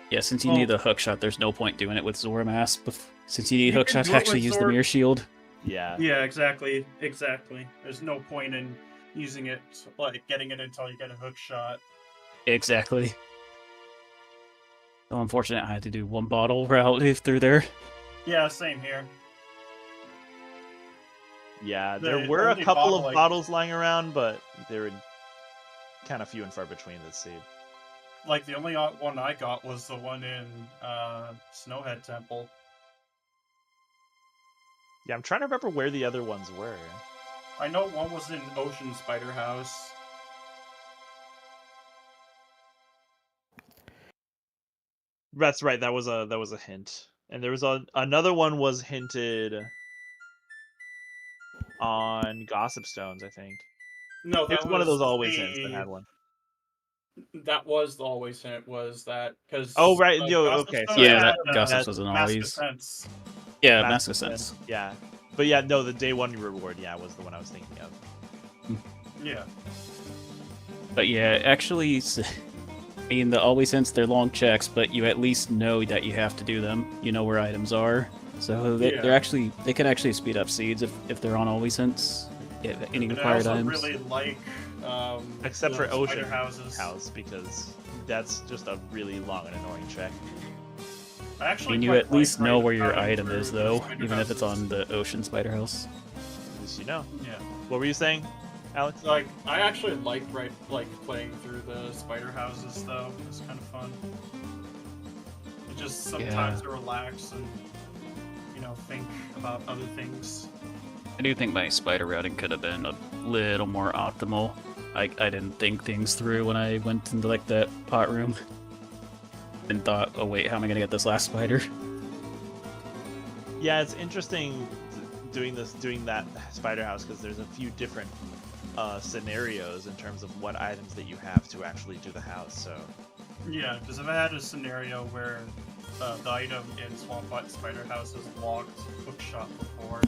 Yeah, since you Oh. need the hook shot, there's no point doing it with Zora Mask. Since you need You hook can shot do to it actually with use the Zora- mirror shield. Yeah. Yeah, exactly. There's no point in using it, like getting it until you get a hook shot. Exactly. So unfortunate I had to do one bottle route through there. Yeah, same here. Yeah, The there were a only couple bottle of I- bottles lying around, but they were kind of few and far between this seed. Like the only one I got was the one in Snowhead Temple. Yeah, I'm trying to remember where the other ones were. I know one was in Ocean Spider House. That's right. That was a hint, and there was another one was hinted on Gossip Stones, I think. No, It that was one of those was always hints that had one. That was the always hint, was that because Oh right, Gossip okay. Stones Sorry. Yeah, had, that Gossip was an Mask of always. Sense. Yeah, Mask Mask of Sense. Yeah, but yeah, no, the day one reward, yeah, was the one I was thinking of. Yeah. But yeah, actually, I mean, the always hints, they're long checks, but you at least know that you have to do them. You know where items are. So Yeah. they can actually speed up seeds if they're on always hints. Yeah, any And I required also items. really like Except for the Ocean Spider Houses. House, because that's just a really long and annoying check. I I actually mean, you quite at least like know where your running item through is, the though, Spider even if it's Houses. on the Ocean Spider House. At least you know. Yeah. What were you saying, Alex? Like, I actually like playing through the Spider Houses, though. It's kind of fun. It just sometimes to relax and, think about other things. I do think my spider routing could have been a little more optimal. I didn't think things through when I went into like that pot room. And thought, oh wait, how am I gonna get this last spider? Yeah, it's interesting doing that Spider House because there's a few different scenarios in terms of what items that you have to actually do the house. So Yeah, because I've had a scenario where the item in Swampbot Spider House is locked hookshot before.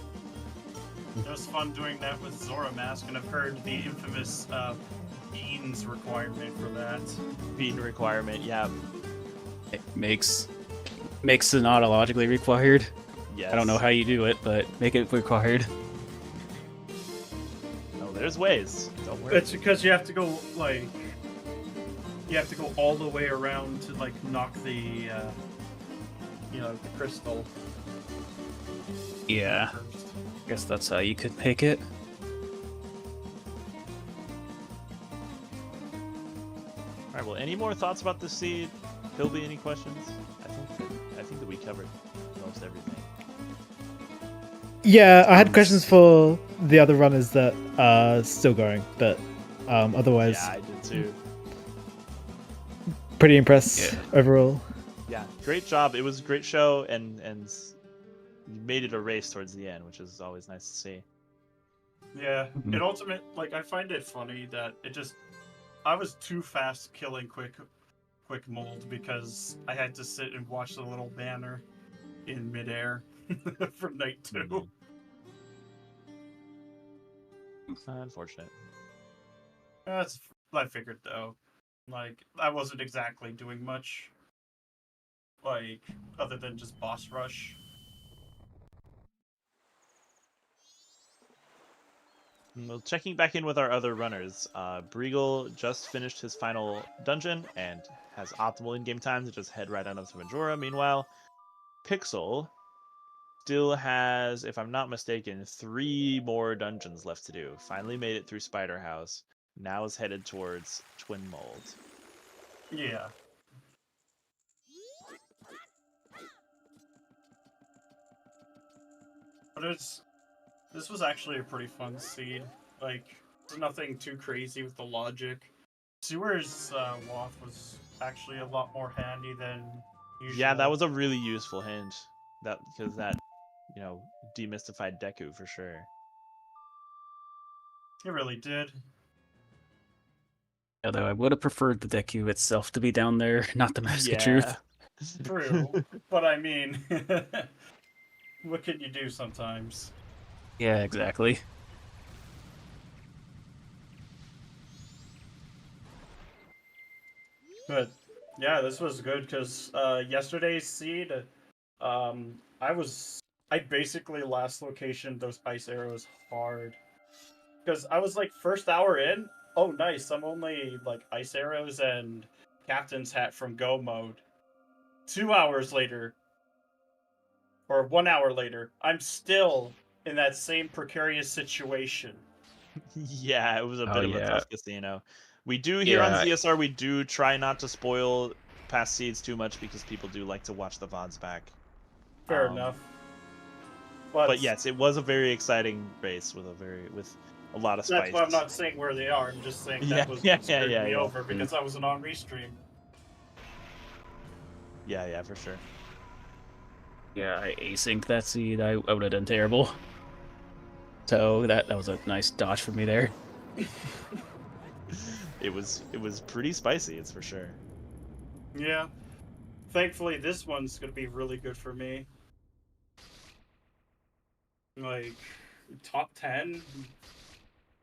It was fun doing that with Zora Mask, and I've heard the infamous beans requirement for that. bean requirement, yeah, It makes it not logically required. yes. I don't know how you do it, but make it required. No, there's ways. Don't worry. It's because you have to go all the way around to knock the the crystal. Yeah, First. I guess that's how you could pick it. All right. Well, any more thoughts about the seed? Philby, any questions? I think that we covered most everything. Yeah, I had questions for the other runners that are still going, but otherwise, Yeah, I did too. pretty impressed overall. Yeah, great job. It was a great show, and you made it a race towards the end, which is always nice to see. Yeah, Mhm. it I find it funny that I was too fast killing quick mold because I had to sit and watch the little banner in midair for night 2. Unfortunate. I figured though. I wasn't exactly doing much. Other than just boss rush. Well, checking back in with our other runners, Briegel just finished his final dungeon and has optimal in-game time to just head right on up to Majora. Meanwhile, Pixel still has, if I'm not mistaken, 3 more dungeons left to do. Finally made it through Spider House. Now is headed towards Twin Mold. Yeah. But this was actually a pretty fun seed. Like, there's nothing too crazy with the logic. Sewer's waft was actually a lot more handy than usual. Yeah, that was a really useful hint. Because that, demystified Deku for sure. It really did. Although I would have preferred the Deku itself to be down there, not the Mask of Yeah. Truth. True. But I mean, what can you do sometimes? Yeah, exactly. But yeah, this was good because yesterday's seed, I basically last location those ice arrows hard because I was like first hour in. Oh, nice! I'm only like ice arrows and captain's hat from go mode. 2 hours later, or 1 hour later, I'm still in that same precarious situation. Yeah, it was a bit of a yeah. tough casino. We do here on Yeah. ZSR, we do try not to spoil past seeds too much because people do like to watch the VODs back. Fair enough. But yes, it was a very exciting race with a lot of spice. that's why I'm not saying where they are. I'm just saying Yeah, that was yeah, what screwed yeah, me yeah. over because I wasn't on restream. Yeah, for sure. Yeah, I asynced that seed. I would have done terrible. So that was a nice dodge for me there. It was pretty spicy, it's for sure. Yeah. Thankfully, this one's gonna be really good for me. Like, top 10?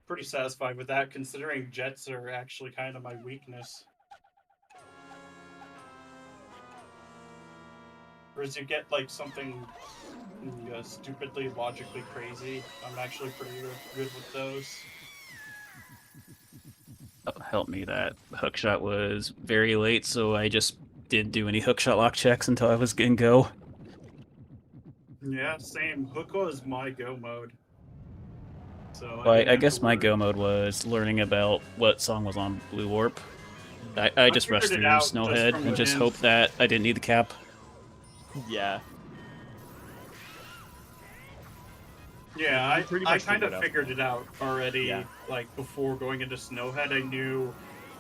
Pretty satisfied with that, considering jets are actually kind of my weakness. Whereas you get, like, something stupidly, logically crazy, I'm actually pretty good with those. Oh, help me, that hookshot was very late, so I just didn't do any hookshot lock checks until I was getting go. Yeah, same. Hook was my go mode. So Well, didn't I have guess to my worry. go mode was learning about what song was on Blue Warp. I just rushed figured it through out just Snowhead from and the just hint. hoped that I didn't need the cap. Yeah. Yeah, You pretty I much kind figured it of out. figured it out already. Yeah. Like before going into Snowhead, I knew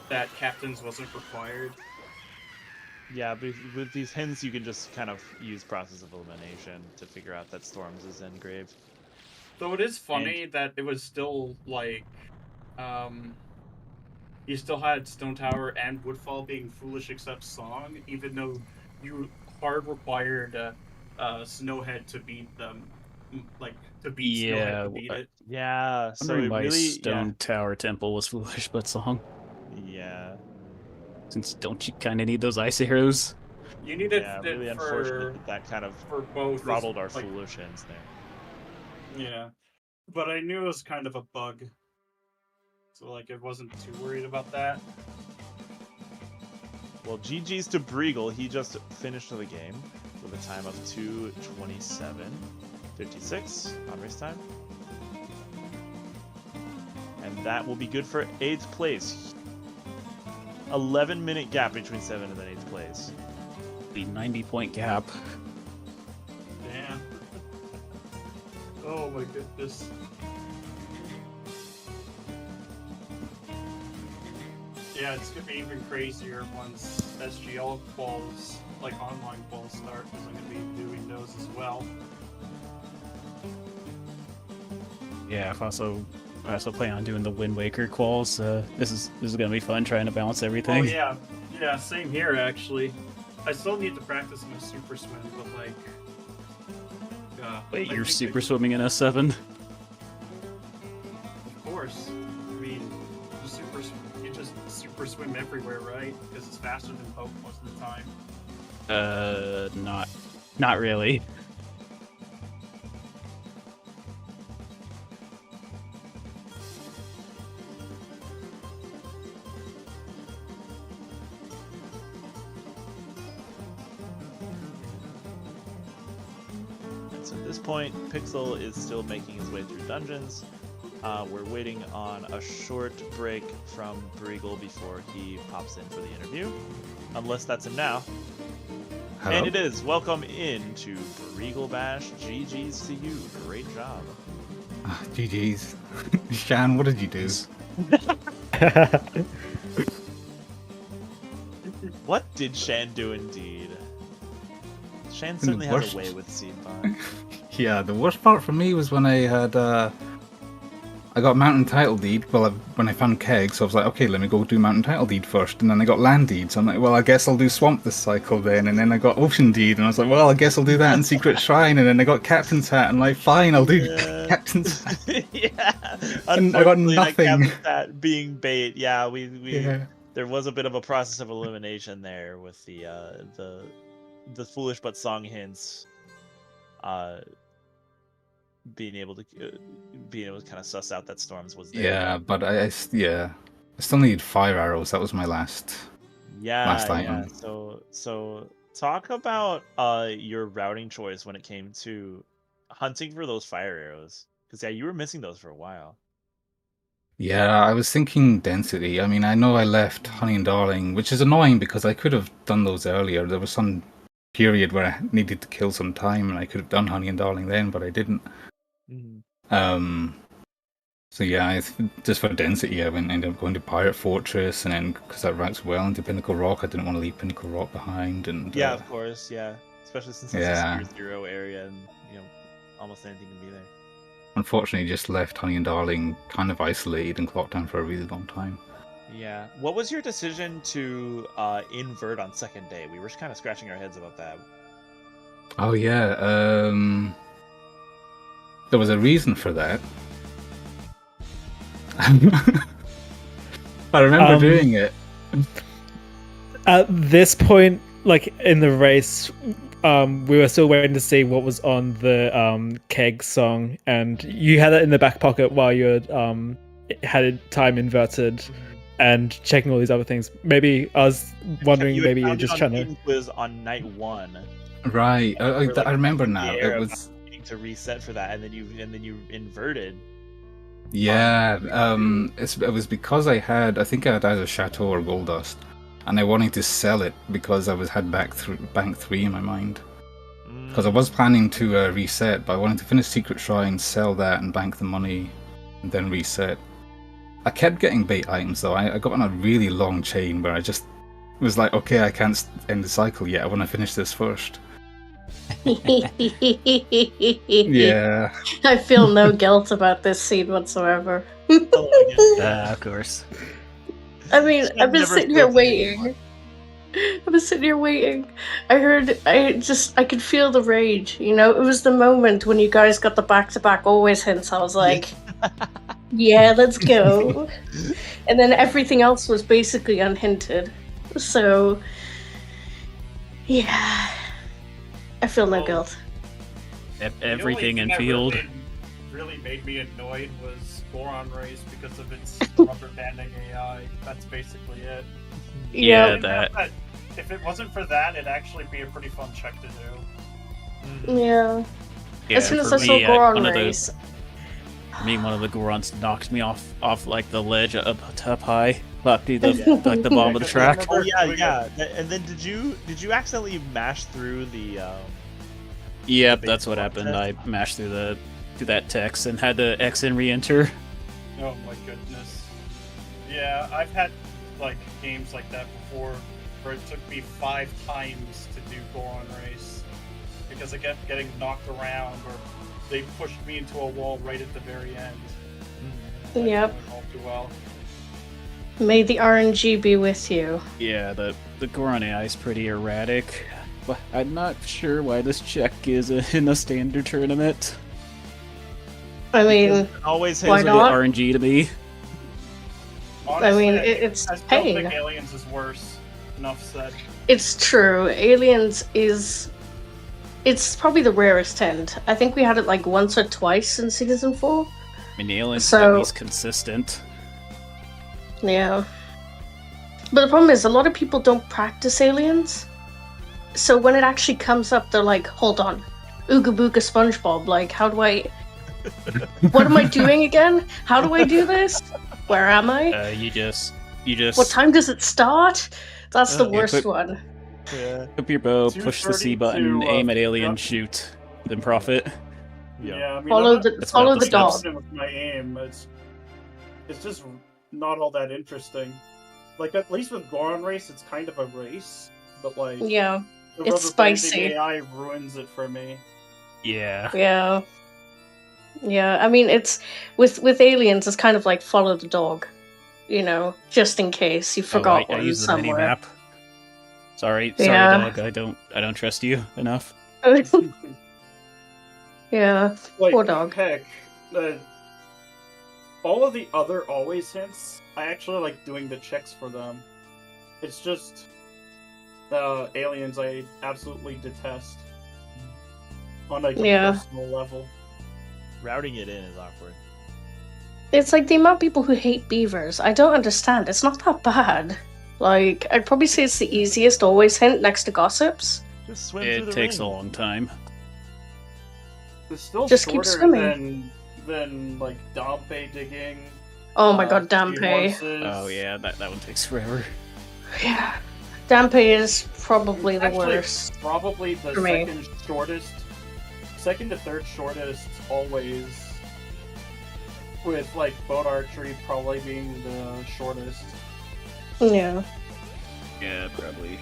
that captains wasn't required. Yeah, but with these hints, you can just kind of use process of elimination to figure out that Storms is engraved. Though it is funny that it was still like, you still had Stone Tower and Woodfall being foolish except Song, even though you hard required Snowhead to beat them, like to beat Snowhead to beat it. Yeah, so Wondering it why really Stone Tower Temple was foolish but song. Yeah. Since don't you kind of need those ice arrows? You needed Yeah, it really for unfortunate that kind of for both. throttled our like, foolish hints there. Yeah, but I knew it was kind of a bug, so like I wasn't too worried about that. Well, GG's to Breagle. He just finished the game with a time of 2:27.56 on race time. And that will be good for 8th place. 11-minute gap between 7th and then 8th place. The 90-point gap. Damn. Oh my goodness. Yeah, it's gonna be even crazier once SGL quals, like online quals start, because I'm gonna be doing those as well. Yeah, I also plan on doing the Wind Waker quals. This is gonna be fun trying to balance everything. Oh yeah, same here actually. I still need to practice my super swim, but like. Wait, I you're think super swimming in S7? Of course. I mean, you just super swim everywhere, right? Because it's faster than Poke most of the time. Not really. So at this point, Pixel is still making his way through dungeons. We're waiting on a short break from Breagle before he pops in for the interview. Unless that's him now. Hello. And it is. Welcome into Regal Bash. GG's to you. Great job. GG's. Shan, what did you do? What did Shan do indeed? Shan certainly has worst- a way with Seedbot. Yeah, the worst part for me was when I had I got mountain title deed. Well, when I found kegs, so I was like, okay, let me go do mountain title deed first, and then I got land deed. So I'm like, well, I guess I'll do swamp this cycle then, and then I got ocean deed, and I was like, well, I guess I'll do that in secret shrine, and then I got captain's hat, and like, fine, I'll do captain's hat. Yeah. And I got Unfortunately, that nothing. captain's hat being bait. Yeah, we Yeah. there was a bit of a process of elimination there with the foolish but song hints. Being able to kind of suss out that Storms was there. Yeah, but I still need 5 arrows. That was my last Yeah. item. So talk about your routing choice when it came to hunting for those fire arrows, because you were missing those for a while. Yeah, I was thinking density. I mean, I know I left Honey and Darling, which is annoying because I could have done those earlier. There was some period where I needed to kill some time, and I could have done Honey and Darling then, but I didn't. So yeah, just for density, I ended up going to Pirate Fortress, and then because that routes well into Pinnacle Rock, I didn't want to leave Pinnacle Rock behind. And Yeah, of course, yeah. Especially since it's Yeah. a Tier 0 area, and almost anything can be there. Unfortunately, just left Honey and Darling kind of isolated and clocked down for a really long time. Yeah. What was your decision to invert on second day? We were kind of scratching our heads about that. Oh yeah, there was a reason for that. I remember doing it. At this point, like in the race, we were still waiting to see what was on the keg song, and you had it in the back pocket while you had it time inverted and checking all these other things. Maybe I was wondering, maybe you're just trying to. Quiz on night 1. Right, I We're, like, remember in the now. air It about was needing to reset for that, and then you inverted. yeah. It was because I think I had either Chateau or Gold Dust, and I wanted to sell it because I had bank 3 in my mind. Because I was planning to reset, but I wanted to finish Secret Shrine, sell that, and bank the money, and then reset. I kept getting bait items though. I got on a really long chain where I just was like, okay, I can't end the cycle yet. I want to finish this first. Yeah. I feel no guilt about this scene whatsoever. Of course. I mean, I've I've been never sitting here felt it waiting. I've been sitting here waiting. I could feel the rage, It was the moment when you guys got the back-to-back always hints. I was like, yeah, let's go. And then everything else was basically unhinted. So, yeah. I feel no guilt. Everything in The only field. thing that really made me annoyed was Goron Race because of its rubber banding AI. That's basically it. Yeah, If that. If it wasn't for that, it'd actually be a pretty fun check to do. Yeah. Yeah, As soon as for I saw me, Goron one of the- Race. For me, one of the Gorons knocked me off like the ledge up high, up to the like the bottom of the track. Oh yeah. And then did you accidentally mash through the? Yep, that's what happened. I mashed through that text and had to X and re-enter. Oh my goodness. Yeah, I've had like games like that before where it took me 5 times to do Goron Race because I kept getting knocked around or they pushed me into a wall right at the very end. Yep. All too well. May the RNG be with you. Yeah, the Goron AI is pretty erratic. But I'm not sure why this check is in a standard tournament. I mean, Always why has not? RNG to me. Honestly, mean, I it's don't pain. think Aliens is worse. Enough said. It's true. Aliens is... It's probably the rarest hint. I think we had it like once or twice in Season 4. I mean, Aliens So- at least consistent. Yeah. But the problem is, a lot of people don't practice Aliens. So when it actually comes up, they're like, hold on. Ooga Booga SpongeBob, like, how do I... What am I doing again? How do I do this? Where am I? You just. What time does it start? That's the Yeah, worst quick- one. Yeah. Up your bow, push the C 232, button, aim at alien, yep. shoot, then profit. Yeah, I mean, Follow I'm the not That's follow about the the dog. steps. confident with my aim. It's just not all that interesting. Like, at least with Goron Race, it's kind of a race, but like Yeah, the it's rubber banding spicy. AI ruins it for me. Yeah. Yeah. Yeah, I mean, it's with aliens, it's kind of like follow the dog, you know, just in case you forgot I one use the mini somewhere. map. Sorry, Yeah. dog. I don't trust you enough. Yeah, Like, poor dog. heck, all of the other always hints, I actually like doing the checks for them. It's just aliens I absolutely detest on like a Yeah. personal level. Routing it in is awkward. It's like the amount of people who hate beavers. I don't understand. It's not that bad. Like, I'd probably say it's the easiest always hint next to gossips. Just swim through It the takes a ring. long time. It's still Just keep shorter swimming. than like Dampe digging. Oh my god, Dampe. seahorses. Oh yeah, that one takes forever. Yeah. Dampe is probably the Actually, worst. Probably the for me. second to third shortest always. With like boat archery probably being the shortest. Yeah. Yeah, probably.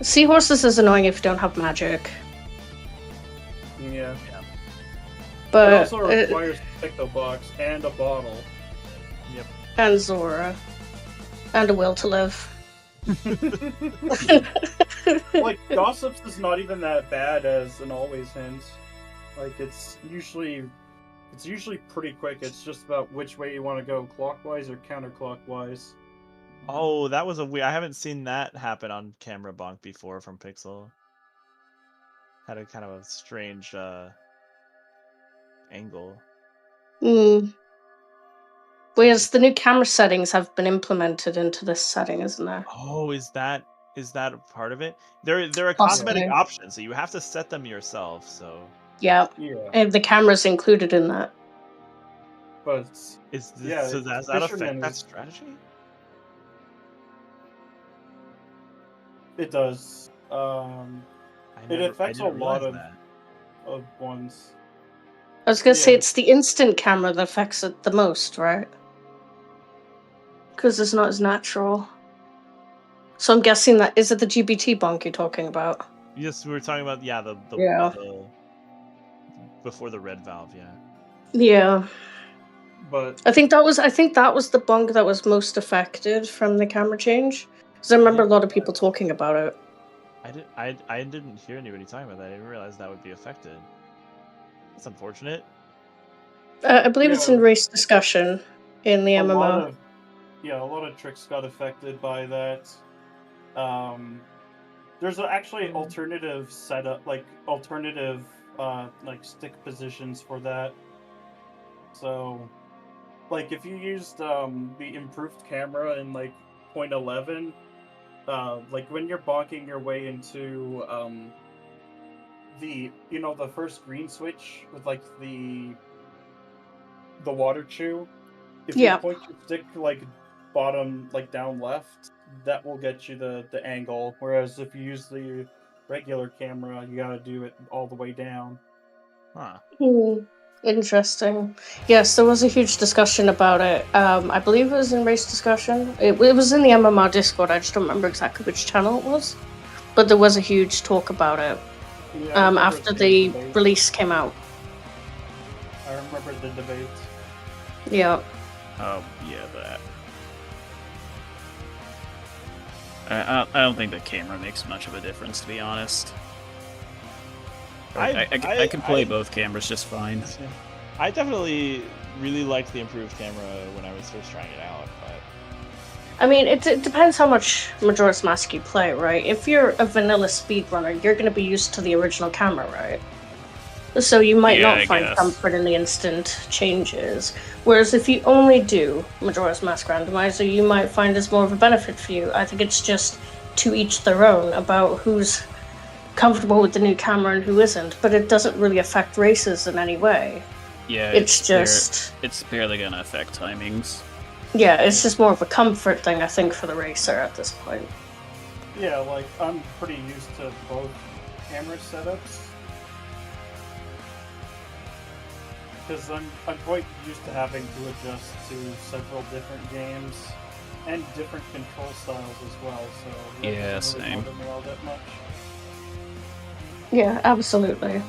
Seahorses is annoying if you don't have magic. Yeah. It But also requires a picto box and a bottle. and Zora. And a will to live. Like gossips is not even that bad as an always hint. Like it's usually pretty quick. It's just about which way you want to go, clockwise or counterclockwise. Oh, that was a weird. I haven't seen that happen on camera bonk before from Pixel. Had a kind of a strange angle. Mm. Whereas the new camera settings have been implemented into this setting, isn't there? Oh, is that a part of it? There are Possibly. cosmetic options, so you have to set them yourself. So Yeah. Yeah, And the camera's included in that. but is this, Yeah, so does that affect Fisherman that is- strategy? it does. It affects a didn't lot realize of ones. I was gonna say Yeah. it's the instant camera that affects it the most, right? Because it's not as natural. So I'm guessing that is it the GBT bonk you're talking about? Yes, we were talking about the Yeah. before the red valve, yeah. Yeah. But I think that was the bonk that was most affected from the camera change. Because I remember a lot of people talking about it. I didn't hear anybody talking about that. I didn't realize that would be affected. That's unfortunate. I believe it's in Yeah. race discussion in the a lot MMR. of tricks got affected by that. There's actually alternative setup, like alternative stick positions for that. So, like if you used the improved camera in like 0.11, like when you're bonking your way into the first green switch with like the water chew, if Yeah. you point your stick like bottom, like down left, that will get you the angle. Whereas if you use the regular camera, you gotta do it all the way down. Huh. Interesting. Yes, there was a huge discussion about it. I believe it was in race discussion. It was in the MMR Discord. I just don't remember exactly which channel it was. But there was a huge talk about it Yeah, I remember after seeing the debate. release came out. I remember the debate. Yeah. Oh yeah, that. I don't think the camera makes much of a difference, to be honest. I can play both cameras just fine. I definitely really liked the improved camera when I was first trying it out, but I mean, it depends how much Majora's Mask you play, right? If you're a vanilla speedrunner, you're going to be used to the original camera, right? So you might Yeah, not I find guess. comfort in the instant changes. Whereas if you only do Majora's Mask Randomizer, you might find it's more of a benefit for you. I think it's just to each their own about who's comfortable with the new camera and who isn't, but it doesn't really affect races in any way. Yeah, It's just... it's barely gonna affect timings. Yeah, it's just more of a comfort thing, I think, for the racer at this point. Yeah, like, I'm pretty used to both camera setups. Because I'm quite used to having to adjust to several different games and different control styles as well, so that Yeah, doesn't really same. bother me all that much. Yeah, absolutely.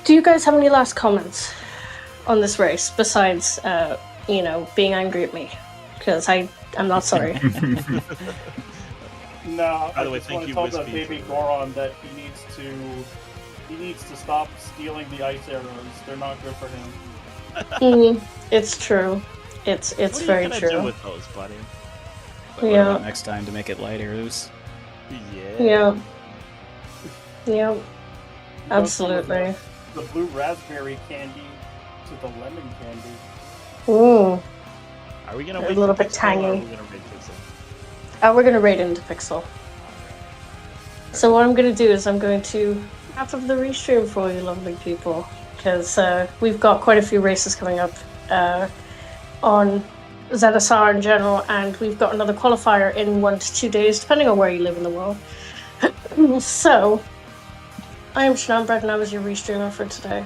Do you guys have any last comments on this race besides, being angry at me? Because I'm not sorry. No, By the I way, just thank want to you, tell the Wispy, baby for- Goron that he needs to stop stealing the ice arrows. They're not good for him. It's true. It's What are you very gonna true. do with those, buddy? But what Yeah. about next time to make it lighter? Yeah. Yeah, He goes from absolutely. The blue raspberry candy to the lemon candy. Ooh. Are we gonna A wait little for bit Pixel, or are tangy. we gonna raid Pixel? We're gonna raid into Pixel. So what I'm gonna do is I'm going to wrap up the restream for you lovely people, because we've got quite a few races coming up on ZSR in general, and we've got another qualifier in 1 to 2 days, depending on where you live in the world. So, I am Shannon Brett, and I was your restreamer for today.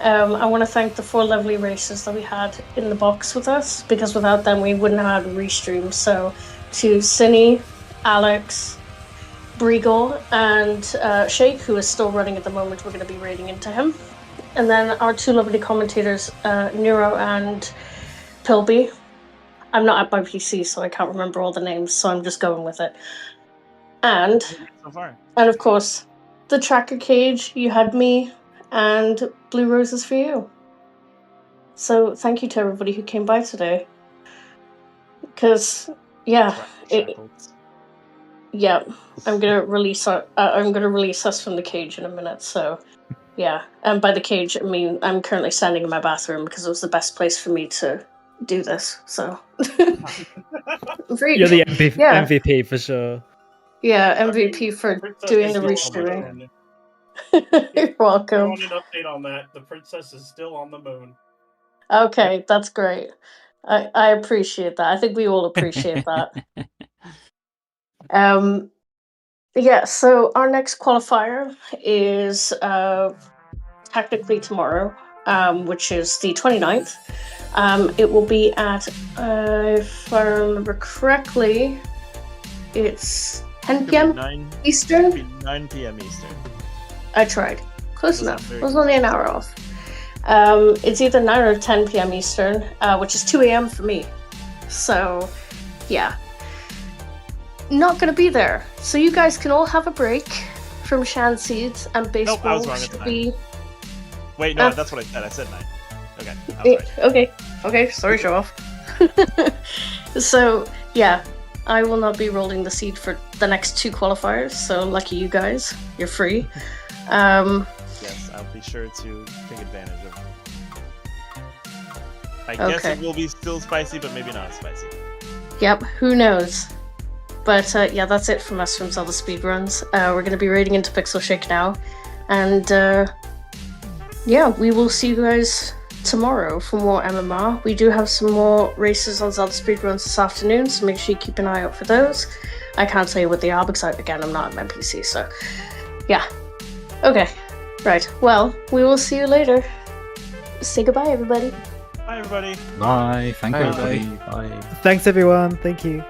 I want to thank the 4 lovely races that we had in the box with us, because without them we wouldn't have had a restream. So, to Cinny, Alex, Briegel, and Shake, who is still running at the moment, we're going to be raiding into him. And then our 2 lovely commentators, Nero and Pilby. I'm not at my PC, so I can't remember all the names, so I'm just going with it. And So far. of course, the tracker cage, you had me, and Blue Roses for you. So thank you to everybody who came by today. Because, yeah, Shackles. yeah, I'm gonna release us from the cage in a minute. So, yeah, and by the cage, I mean I'm currently standing in my bathroom because it was the best place for me to do this. So, You're the MVP for sure. Yeah, MVP for Princess doing is the still restreaming. on the moon. You're I welcome. want an update on that. The princess is still on the moon. Okay, that's great. I appreciate that. I think we all appreciate that. Yeah, so our next qualifier is technically tomorrow, which is the 29th. It will be at, if I remember correctly, it's 10 p.m. Eastern? Could be 9 p.m. Eastern. I tried. Close That enough. sounds very It was only an hour off. It's either 9 or 10 p.m. Eastern, which is 2 a.m. for me. So, yeah. Not gonna be there. So you guys can all have a break from Shan Seeds and baseball. Nope, I was wrong. It's should 9. be... Wait, no, that's what I said. I said 9. Okay, I was right. Okay, sorry, show off. So, yeah, I will not be rolling the seed for the next 2 qualifiers, so lucky you guys, you're free. Yes, I'll be sure to take advantage of it. I guess Okay. it will be still spicy, but maybe not as spicy. Yep, who knows? But yeah, that's it from us from ZeldaSpeedRuns. We're going to be raiding into Pixel Shake now. And yeah, we will see you guys tomorrow for more MMR. We do have some more races on ZeldaSpeedRuns this afternoon, so make sure you keep an eye out for those. I can't tell you what they are because, again, I'm not on my PC, so yeah. Okay, right. Well, we will see you later. Say goodbye, everybody. Bye, everybody. Bye. Thank you, Bye. everybody. Bye. Thanks, everyone. Thank you.